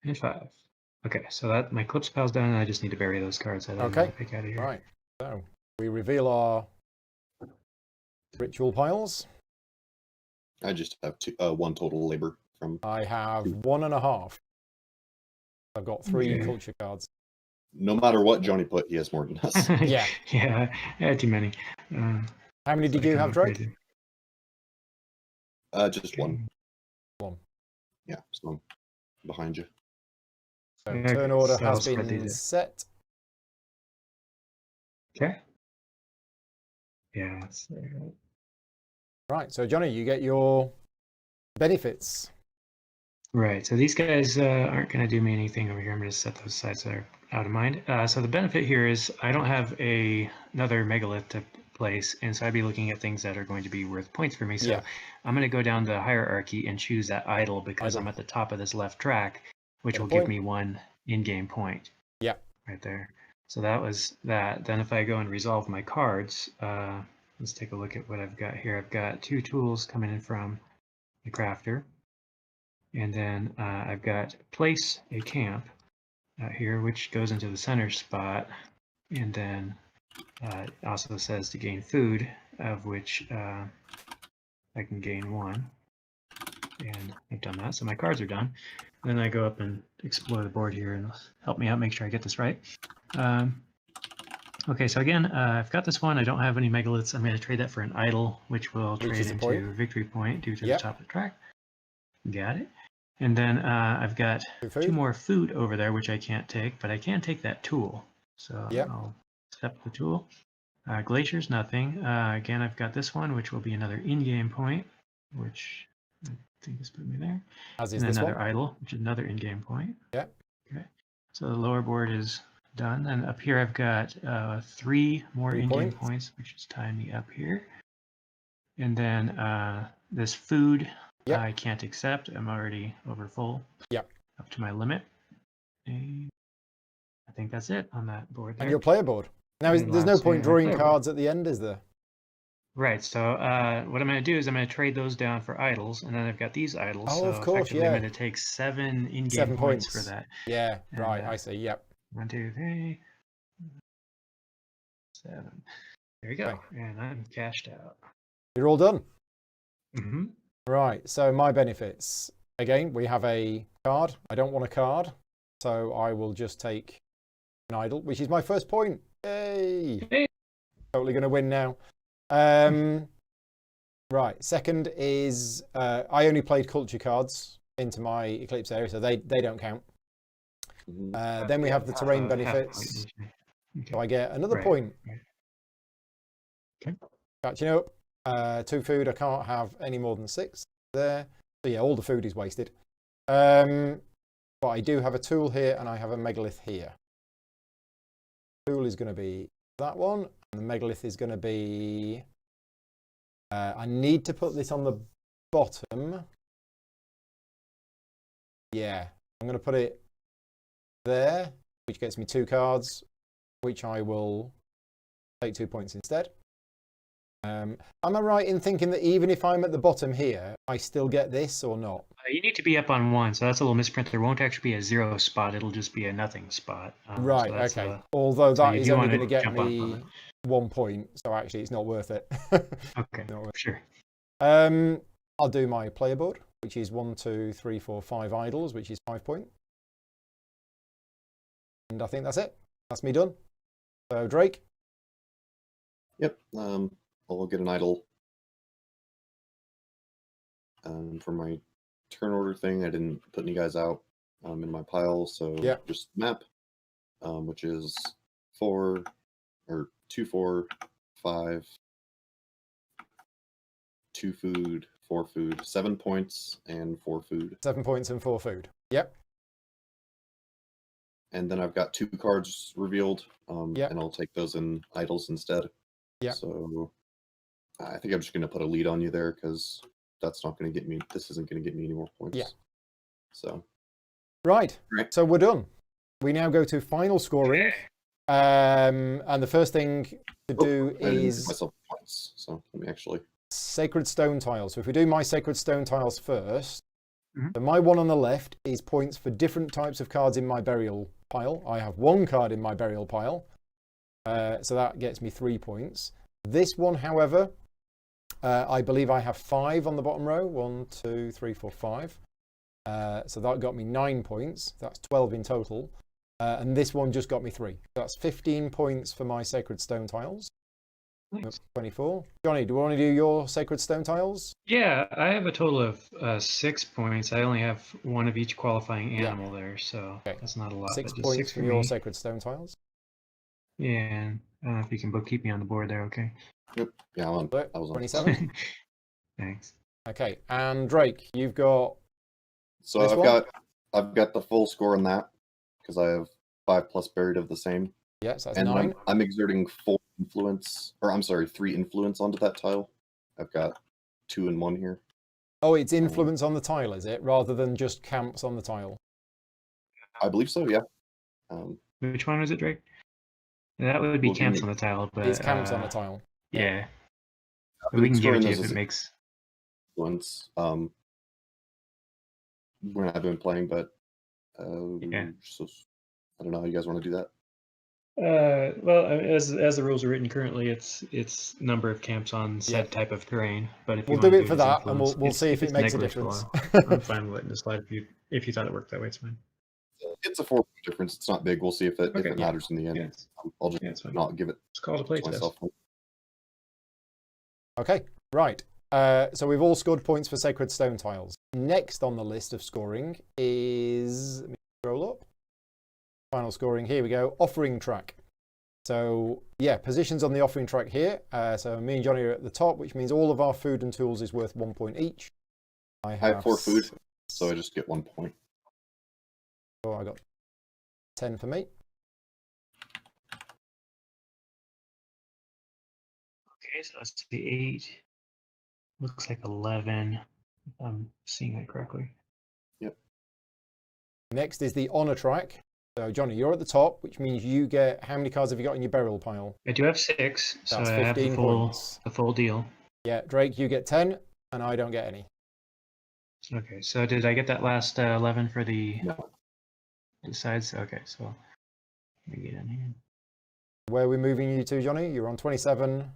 and 5. Okay, so that my eclipse pile's done, and I just need to bury those cards that I want to pick out of here. Right. So we reveal our ritual piles. I just have 1 total labor from. I have 1.5. I've got 3 culture cards. no matter what Johnny put, he has more than us. Yeah. Yeah, I had too many. How many did you have, Drake? Just one. One. Yeah, so I'm behind you. So Okay, turn order so I'll has spread been these. set. Okay. Yeah. Right, so Johnny, you get your benefits. Right. So these guys aren't going to do me anything over here. I'm going to set those aside so they're out of mind. So the benefit here is I don't have another megalith to place, and so I'd be looking at things that are going to be worth points for me. So Yeah. I'm going to go down the hierarchy and choose that idle because Idle. I'm at the top of this left track, which Get a will give point. me 1 in-game point. Yeah. Right there. So that was that. Then if I go and resolve my cards, let's take a look at what I've got here. I've got 2 tools coming in from the crafter. And then I've got place a camp out here, which goes into the center spot. And then it also says to gain food, of which I can gain 1. And I've done that, so my cards are done. Then I go up and explore the board here and help me out, make sure I get this right. Okay, so again, I've got this one. I don't have any megaliths. I'm going to trade that for an idle, which will trade into a victory point due to the top of the track. Got it. And then I've got 2 more food over there, which I can't take, but I can take that tool. So I'll accept the tool. Glaciers, nothing. Again, I've got this one, which will be another in-game point, which I think is putting me there. As is and this another one. idle, which is another in-game point. Yeah. Okay. So the lower board is done. And up here, I've got 3 more in-game points, which is tying me up here. And then this food. I can't accept. I'm already over full. Yep. Up to my limit. And I think that's it on that board there. And your player board. Now, there's no point drawing cards at the end, is there? Right. So what I'm going to do is I'm going to trade those down for idols, and then I've got these idols. Oh, so of course, I'm going to take 7 in-game 7 points for that. Yeah, And, right. I see. Yep. 1, 2, 3, 7. There you go. Okay. And I'm cashed out. You're all done. Mm-hmm. Right, so my benefits. Again, we have a card. I don't want a card, so I will just take an idle, which is my first point. Yay! Hey. Totally going to win now. Right, second is I only played culture cards into my Eclipse area, so they don't count. Then we have the terrain benefits. Okay. So I get another point. Okay. Catching up. 2 food, I can't have any more than 6 there. So yeah, all the food is wasted. But I do have a tool here and I have a megalith here. Tool is going to be that one. And the megalith is going to be... I need to put this on the bottom. Yeah, I'm going to put it there, which gets me 2 cards, which I will take 2 points instead. Am I right in thinking that even if I'm at the bottom here, I still get this or not? You need to be up on 1, so that's a little misprint. There won't actually be a 0 spot. It'll just be a nothing spot. Right, so okay. Although so that you is do only wanna going to get jump up on me it. 1 point, so actually it's not worth it. Okay, sure. I'll do my player board, which is 1, 2, 3, 4, 5 idols, which is 5 points. And I think that's it. That's me done. So Drake? Yep. I'll get an idol. For my turn order thing, I didn't put any guys out in my pile, so just map, which is 4 or 2, 4, 5, 2 food, 4 food, 7 points and 4 food. 7 points and 4 food. Yep. And then I've got 2 cards revealed, and I'll take those in idols instead. Yeah. So I think I'm just going to put a lead on you there because that's not going to get me. This isn't going to get me any more points. Yeah. So. Right. So we're done. We now go to final scoring. And the first thing to do I didn't give is myself points. So let me actually. Sacred Stone tiles. So if we do my Sacred Stone tiles first, so my one on the left is points for different types of cards in my burial pile. I have 1 card in my burial pile. So that gets me 3 points. This one, however, I believe I have 5 on the bottom row. 1, 2, 3, 4, 5. So that got me 9 points. That's 12 in total. And this one just got me 3. That's 15 points for my Sacred Stone tiles. Nice. 24. Jonny, do you want to do your Sacred Stone tiles? Yeah, I have a total of 6 points. I only have one of each qualifying animal there, so that's not a lot. 6 but just points 6 for for your me. Sacred Stone tiles. Yeah, and I don't know if you can keep me on the board there, okay? Yep. Yeah, I'm on. I was on. 27. Thanks. Okay, and Drake, you've got. So this I've got the full score on that because I have 5+ buried of the same. Yes, that's and 9. I'm exerting 3 influence onto that tile. I've got 2 and 1 here. Oh, it's influence on the tile, is it? Rather than just camps on the tile? I believe so, yeah. Which one was it, Drake? That would be Well, camps on the tile, but It's camps on the tile. yeah. I've We can give it been to you storing if those it as makes. influence when I've been playing, but Yeah. so I don't know how you guys want to do that. Well, as the rules are written currently, it's number of camps on said type of terrain. But if We'll you do want to it for as that, and influence, we'll see if it it's makes a difference. negligible. I'm fine with letting it slide if you thought it worked that way. It's fine. It's a 4 difference. It's not big. We'll see if it matters in the end. Yeah, I'll just not give it it's called a play to test. myself. Okay, right. So we've all scored points for Sacred Stone tiles. Next on the list of scoring is, let me scroll up. Final scoring, here we go, offering track. So yeah, positions on the offering track here. So me and Jonny are at the top, which means all of our food and tools is worth 1 point each. I have 4 food, so I just get 1 point. Oh, I got 10 for me. Okay, so let's see, 8. Looks like 11. If I'm seeing that correctly. Yep. Next is the honor track. So Jonny, you're at the top, which means you get, how many cards have you got in your burial pile? I do have 6, so That's I have 15 points. The full deal. Yeah, Drake, you get 10, and I don't get any. Okay, so did I get that last 11 for the No. sides? Okay, so let me get in here. Where are we moving you to, Jonny? You're on 27.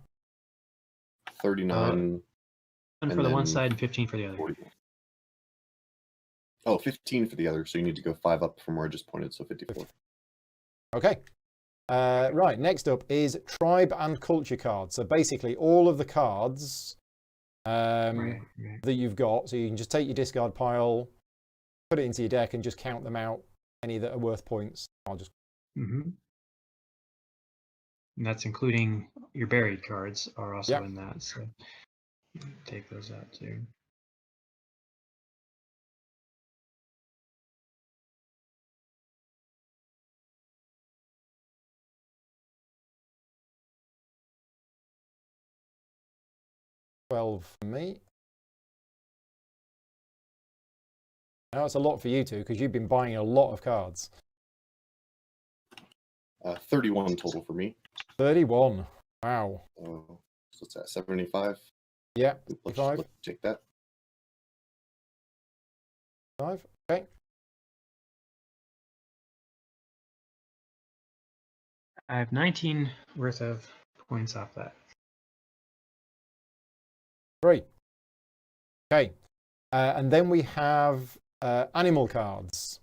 39. And for the one side and 15 for the other. 40. Oh, 15 for the other, so you need to go 5 up from where I just pointed, so 54. Okay. Right, next up is tribe and culture cards. So basically all of the cards that you've got, so you can just take your discard pile, put it into your deck and just count them out, any that are worth points. I'll just... And that's including your buried cards are also in that, so take those out too. $12 for me. Now it's a lot for you two because you've been buying a lot of cards. 31 total for me. 31. Wow. So what's that? 75. Yeah. Let's take that. 5. Okay. I have 19 worth of points off that. 3. Okay. And then we have animal cards.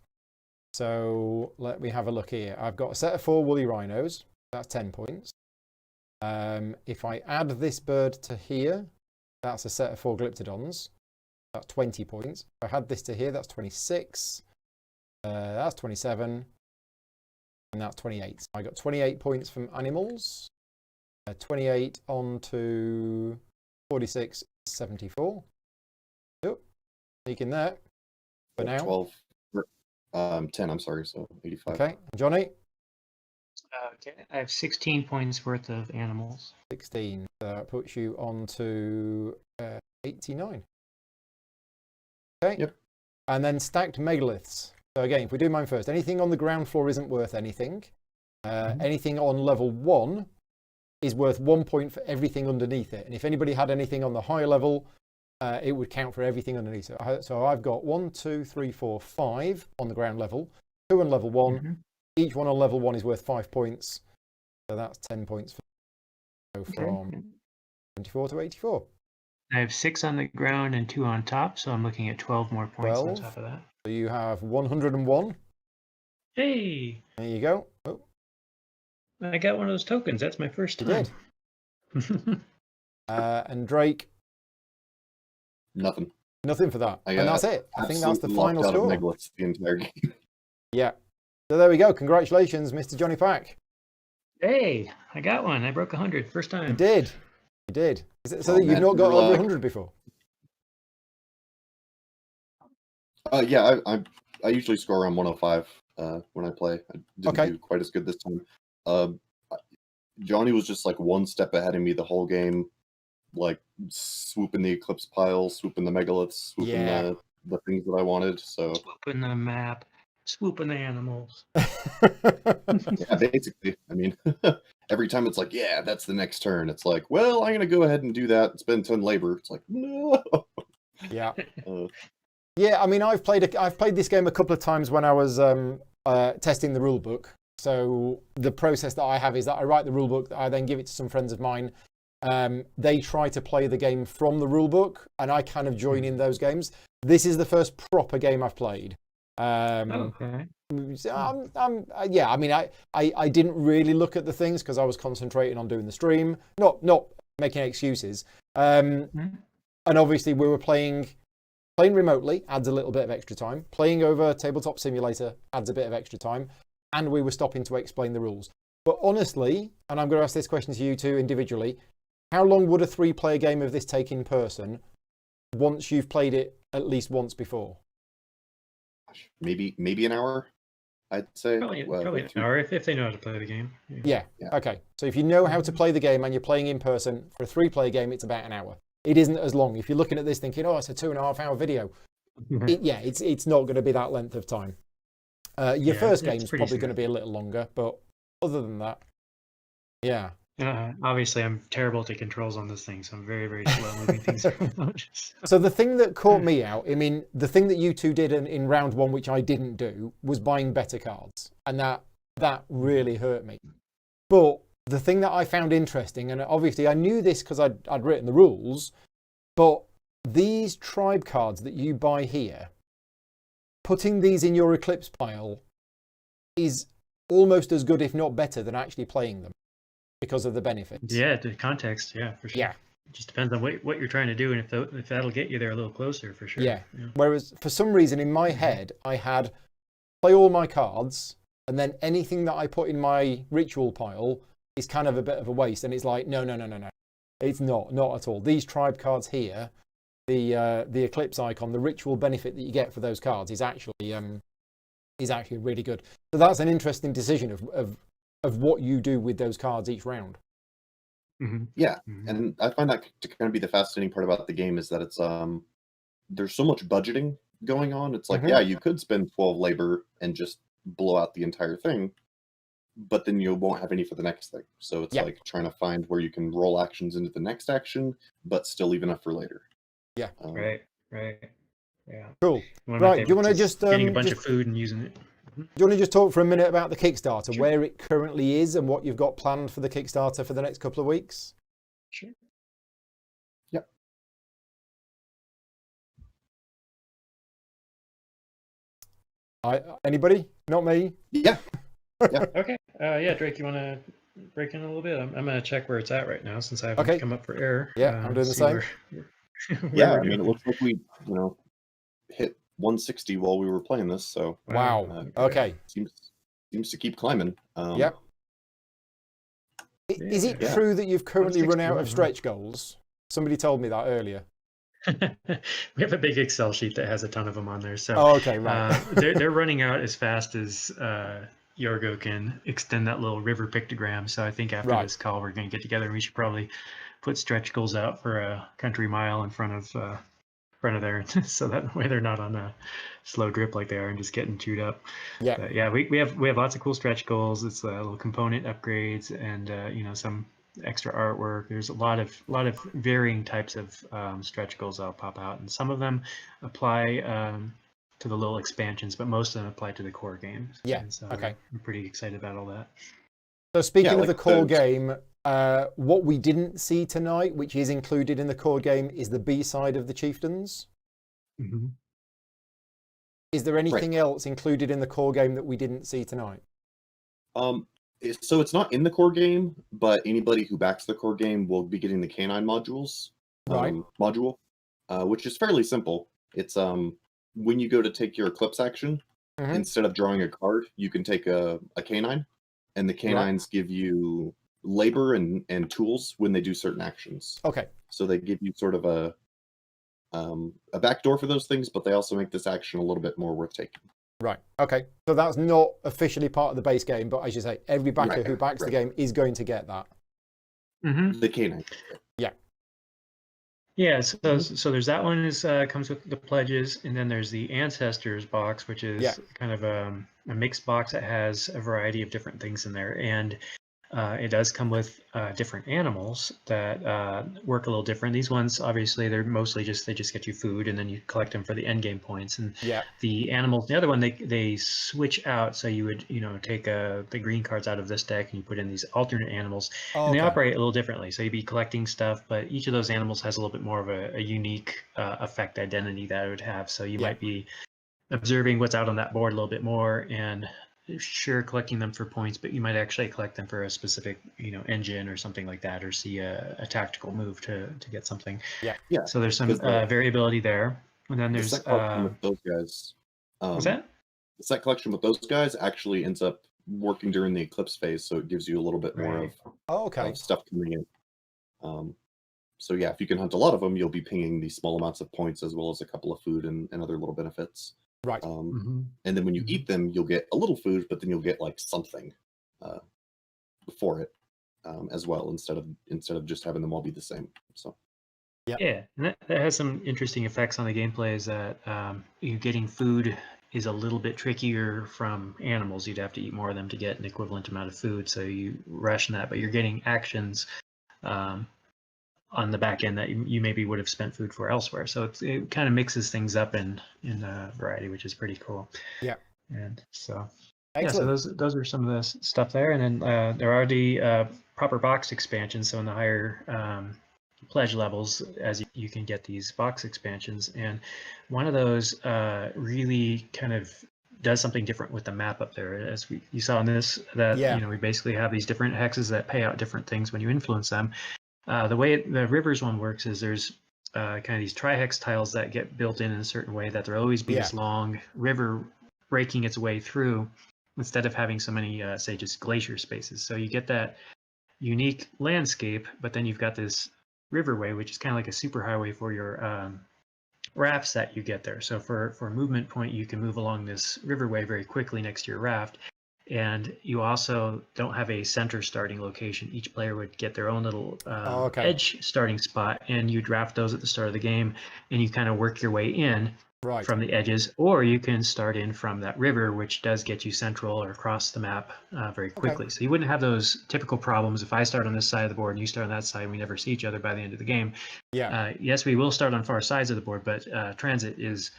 So let me have a look here. I've got a set of 4 woolly rhinos. That's 10 points. If I add this bird to here, that's a set of 4 glyptodons. That's 20 points. If I add this to here, that's 26. That's 27. And that's 28. So I got 28 points from animals. 28 on to 46, 74. Oh, sneaking there. For now. 12. 10, I'm sorry, so 85. Okay, Jonny? Okay, I have 16 points worth of animals. 16. That puts you on to 89. Okay. Yep. And then stacked megaliths. So again, if we do mine first, anything on the ground floor isn't worth anything. Anything on level 1 is worth 1 point for everything underneath it. And if anybody had anything on the higher level, it would count for everything underneath it. So I've got 1, 2, 3, 4, 5 on the ground level, 2 on level 1. Each one on level 1 is worth 5 points. So that's 10 points. So from 24 to 84. I have 6 on the ground and 2 on top, so I'm looking at 12 more points on top of that. So you have 101. Hey, There you go. Oh, I got one of those tokens. That's my first you time. did. And Drake, Nothing. nothing for that. I And that's it. I think that's the absolutely final locked out of score. megaliths the entire game. Yeah. So there we go. Congratulations, Mr. Jonny Pack. Hey, I got one. I broke 100 first time. You did. You did. Is it so Oh, that you've man, not got you're over like- 100 before? Yeah, I usually score around 105 when I play. I didn't Okay. do quite as good this time. Johnny was just like one step ahead of me the whole game, like swooping the eclipse pile, swooping the megaliths, swooping Yeah. the things that I wanted. So Swooping the map, swooping the animals. yeah, basically, I mean, every time it's like, yeah, that's the next turn. It's like, well, I'm gonna go ahead and do that and spend 10 labor. It's like, no. Yeah. Uh, Yeah, I mean, I've played this game a couple of times when I was testing the rule book. So the process that I have is that I write the rule book, I then give it to some friends of mine. They try to play the game from the rule book, and I kind of join in those games. This is the first proper game I've played. Okay. Yeah, I mean, I didn't really look at the things because I was concentrating on doing the stream, not making excuses. And obviously we were playing remotely adds a little bit of extra time. Playing over Tabletop Simulator adds a bit of extra time. And we were stopping to explain the rules. But honestly, and I'm going to ask this question to you two individually, how long would a 3-player game of this take in person once you've played it at least once before? maybe an hour, I'd say. Probably like an hour if they know how to play the game. Yeah. Okay. So if you know how to play the game and you're playing in person, for a 3-player game, it's about an hour. It isn't as long. If you're looking at this thinking, oh, it's a 2.5 hour video. It's not going to be that length of time. Your first game's probably going to be a little longer, but other than that, yeah. Obviously, I'm terrible at controls on this thing, so I'm very, very slow moving things around. So the thing that caught me out, I mean, the thing that you two did in round 1, which I didn't do, was buying better cards. And that really hurt me. But the thing that I found interesting, and obviously I knew this because I'd written the rules, but these tribe cards that you buy here, putting these in your Eclipse pile is almost as good, if not better, than actually playing them because of the benefits. Yeah, the context, yeah, for sure. Yeah. It just depends on what you're trying to do and if that'll get you there a little closer, for sure. Yeah. Whereas for some reason in my head, I had play all my cards, and then anything that I put in my ritual pile is kind of a bit of a waste. And it's like, no. It's not at all. These tribe cards here, the Eclipse icon, the ritual benefit that you get for those cards is actually really good. So that's an interesting decision of what you do with those cards each round. Mm-hmm. Yeah, and I find that to kind of be the fascinating part about the game is that it's there's so much budgeting going on. It's like, yeah, you could spend 12 labor and just blow out the entire thing, but then you won't have any for the next thing. So it's like trying to find where you can roll actions into the next action, but still leave enough for later. Yeah. Right. Yeah. Cool. Right. Do you want to just getting a bunch of food and using it? Do you want to just talk for a minute about the Kickstarter, where it currently is and what you've got planned for the Kickstarter for the next couple of weeks? Sure. Yep. Anybody? Not me? Yeah. Okay. Yeah, Drake, you want to break in a little bit? I'm going to check where it's at right now since I haven't come up for air. Yeah, I'm doing the same. Yeah, I mean, it looks like we, hit 160 while we were playing this. So wow. Okay. Seems to keep climbing. Yep. Is it true that you've currently run out of stretch goals? Somebody told me that earlier. We have a big Excel sheet that has a ton of them on there. So okay, right. they're running out as fast as Yorgo can extend that little river pictogram. So I think after this call, we're going to get together and we should probably put stretch goals out for a country mile in front of there, so that way they're not on a slow drip like they are and just getting chewed up. Yeah, but yeah, we have lots of cool stretch goals. It's little component upgrades and some extra artwork. There's a lot of varying types of stretch goals that'll pop out, and some of them apply to the little expansions, but most of them apply to the core games. Yeah. And so okay. I'm pretty excited about all that. So speaking of the core game, what we didn't see tonight, which is included in the core game, is the B side of the Chieftains. Mm-hmm. Is there anything else included in the core game that we didn't see tonight? So it's not in the core game, but anybody who backs the core game will be getting the canine modules module, which is fairly simple. It's when you go to take your Eclipse action, instead of drawing a card, you can take a canine, and the canines give you labor and tools when they do certain actions. Okay. So they give you sort of a backdoor for those things, but they also make this action a little bit more worth taking. Right. Okay. So that's not officially part of the base game, but as you say, every backer who backs the game is going to get that. The canine. Yeah. Yeah. So there's that one comes with the pledges, and then there's the Ancestors box, which is kind of a mixed box that has a variety of different things in there, and it does come with different animals that work a little different. These ones, obviously, they're mostly they just get you food, and then you collect them for the end game points. And the animals, the other one, they switch out. So you would take the green cards out of this deck, and you put in these alternate animals, and they operate a little differently. So you'd be collecting stuff, but each of those animals has a little bit more of a unique effect identity that it would have. So you might be observing what's out on that board a little bit more, and sure, collecting them for points, but you might actually collect them for a specific engine or something like that, or see a tactical move to get something. So there's some variability there, and then there's set collection with those guys. What's that? The set collection with those guys actually ends up working during the Eclipse phase, so it gives you a little bit more of stuff coming in. So yeah, if you can hunt a lot of them, you'll be pinging these small amounts of points as well as a couple of food and other little benefits. Right. And then when you eat them, you'll get a little food, but then you'll get like something before it as well, instead of just having them all be the same. So and that has some interesting effects on the gameplay. Is that you getting food is a little bit trickier from animals. You'd have to eat more of them to get an equivalent amount of food, so you ration that. But you're getting actions on the back end that you maybe would have spent food for elsewhere. So it kind of mixes things up in a variety, which is pretty cool. Yeah. And so, so those are some of the stuff there. And then there are the proper box expansions. So in the higher pledge levels, as you can get these box expansions. And one of those really kind of does something different with the map up there. As you saw in this, that we basically have these different hexes that pay out different things when you influence them. The way the rivers one works is there's kind of these trihex tiles that get built in a certain way that there'll always be this long river breaking its way through, instead of having so many, say, just glacier spaces. So you get that unique landscape, but then you've got this riverway, which is kind of like a superhighway for your rafts that you get there. So for a movement point, you can move along this riverway very quickly next to your raft. And you also don't have a center starting location. Each player would get their own little edge starting spot, and you draft those at the start of the game, and you kind of work your way in from the edges, or you can start in from that river, which does get you central or across the map very quickly. So you wouldn't have those typical problems if I start on this side of the board and you start on that side and we never see each other by the end of the game. Yes, we will start on far sides of the board, but transit is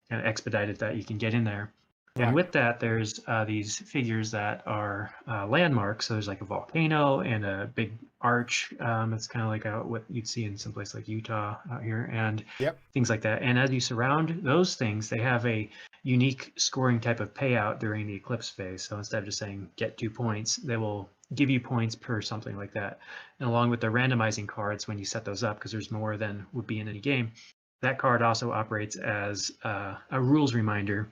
kind of expedited that you can get in there. And with that, there's these figures that are landmarks. So there's like a volcano and a big arch. It's kind of like what you'd see in some place like Utah out here, and things like that. And as you surround those things, they have a unique scoring type of payout during the Eclipse phase. So instead of just saying get 2 points, they will give you points per something like that. And along with the randomizing cards, when you set those up, because there's more than would be in any game, that card also operates as a rules reminder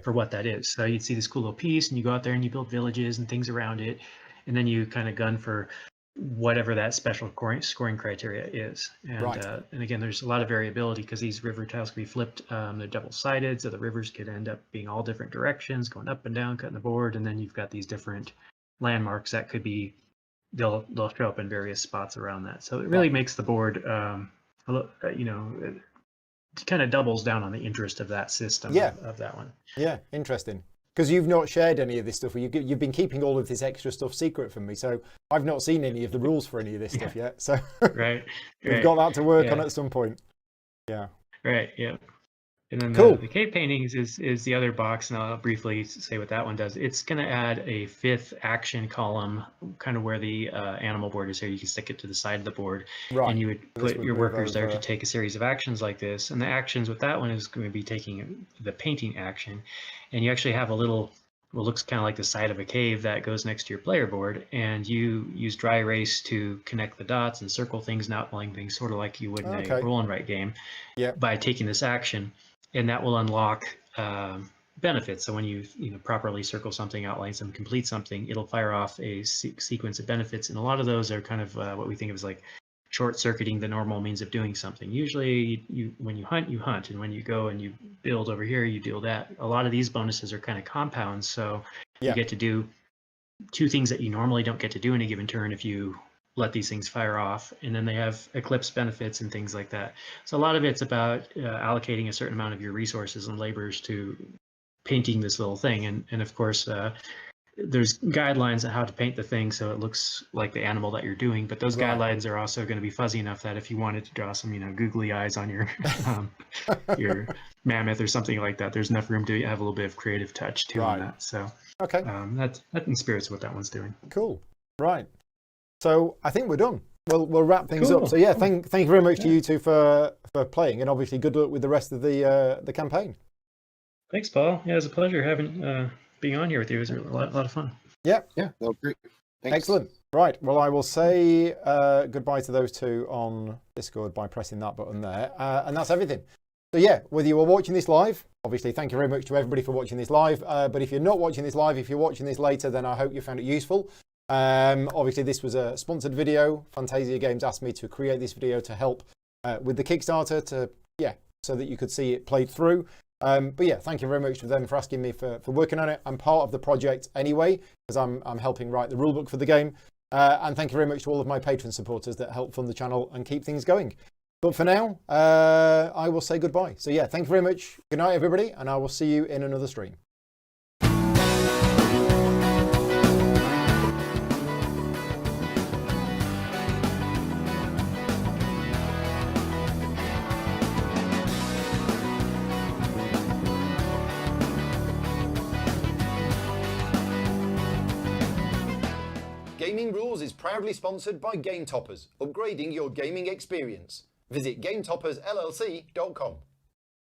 for what that is. So you'd see this cool little piece, and you go out there and you build villages and things around it, and then you kind of gun for whatever that special scoring criteria is. And and again, there's a lot of variability because these river tiles can be flipped. They're double-sided, so the rivers could end up being all different directions, going up and down, cutting the board, and then you've got these different landmarks that could be they'll show up in various spots around that. So it really makes the board it kind of doubles down on the interest of that system of that one. Yeah, interesting. Because you've not shared any of this stuff. You've been keeping all of this extra stuff secret from me, so I've not seen any of the rules for any of this stuff yet. So we've got that to work on at some point. Yeah. Right. Yeah. And then Cool. the cave paintings is the other box, and I'll briefly say what that one does. It's going to add a 5th action column, kind of where the animal board is here. You can stick it to the side of the board, Right. and you would This put would your move workers there to over. take a series of actions like this. And the actions with that one is going to be taking the painting action, and you actually have a little, what looks kind of like the side of a cave that goes next to your player board, and you use dry erase to connect the dots and circle things and outline things, sort of like you would in Okay. a roll and write game. Yeah. By taking this action, and that will unlock benefits. So when you properly circle something, outline some, complete something, it'll fire off a sequence of benefits, and a lot of those are kind of what we think of as like short-circuiting the normal means of doing something. Usually, when you hunt, and when you go and you build over here, you do that. A lot of these bonuses are kind of compounds, so you get to do 2 things that you normally don't get to do in a given turn if you let these things fire off. And then they have eclipse benefits and things like that. So a lot of it's about allocating a certain amount of your resources and labors to painting this little thing. And of course, there's guidelines on how to paint the thing so it looks like the animal that you're doing, but those guidelines are also going to be fuzzy enough that if you wanted to draw some googly eyes on your your mammoth or something like that, there's enough room to have a little bit of creative touch too on that. So okay, that inspires what that one's doing. Cool. Right. So I think we're done. We'll wrap things up. So yeah, thank you very much to you two for playing, and obviously good luck with the rest of the campaign. Thanks, Paul. Yeah, it was a pleasure having being on here with you. It was a lot of fun. Yeah. Yeah, that was great. Thanks. Excellent. Right. Well, I will say goodbye to those two on Discord by pressing that button there, and that's everything. So yeah, whether you are watching this live, obviously thank you very much to everybody for watching this live. But if you're not watching this live, if you're watching this later, then I hope you found it useful. Obviously this was a sponsored video. Fantasia Games asked me to create this video to help with the Kickstarter so that you could see it played through. But yeah, thank you very much to them for asking me for working on it. I'm part of the project anyway, because I'm helping write the rulebook for the game. And thank you very much to all of my Patreon supporters that help fund the channel and keep things going. But for now, I will say goodbye. So yeah, thank you very much. Good night, everybody, and I will see you in another stream. Gaming Rules is proudly sponsored by Game Toppers, upgrading your gaming experience. Visit GameToppersLLC.com.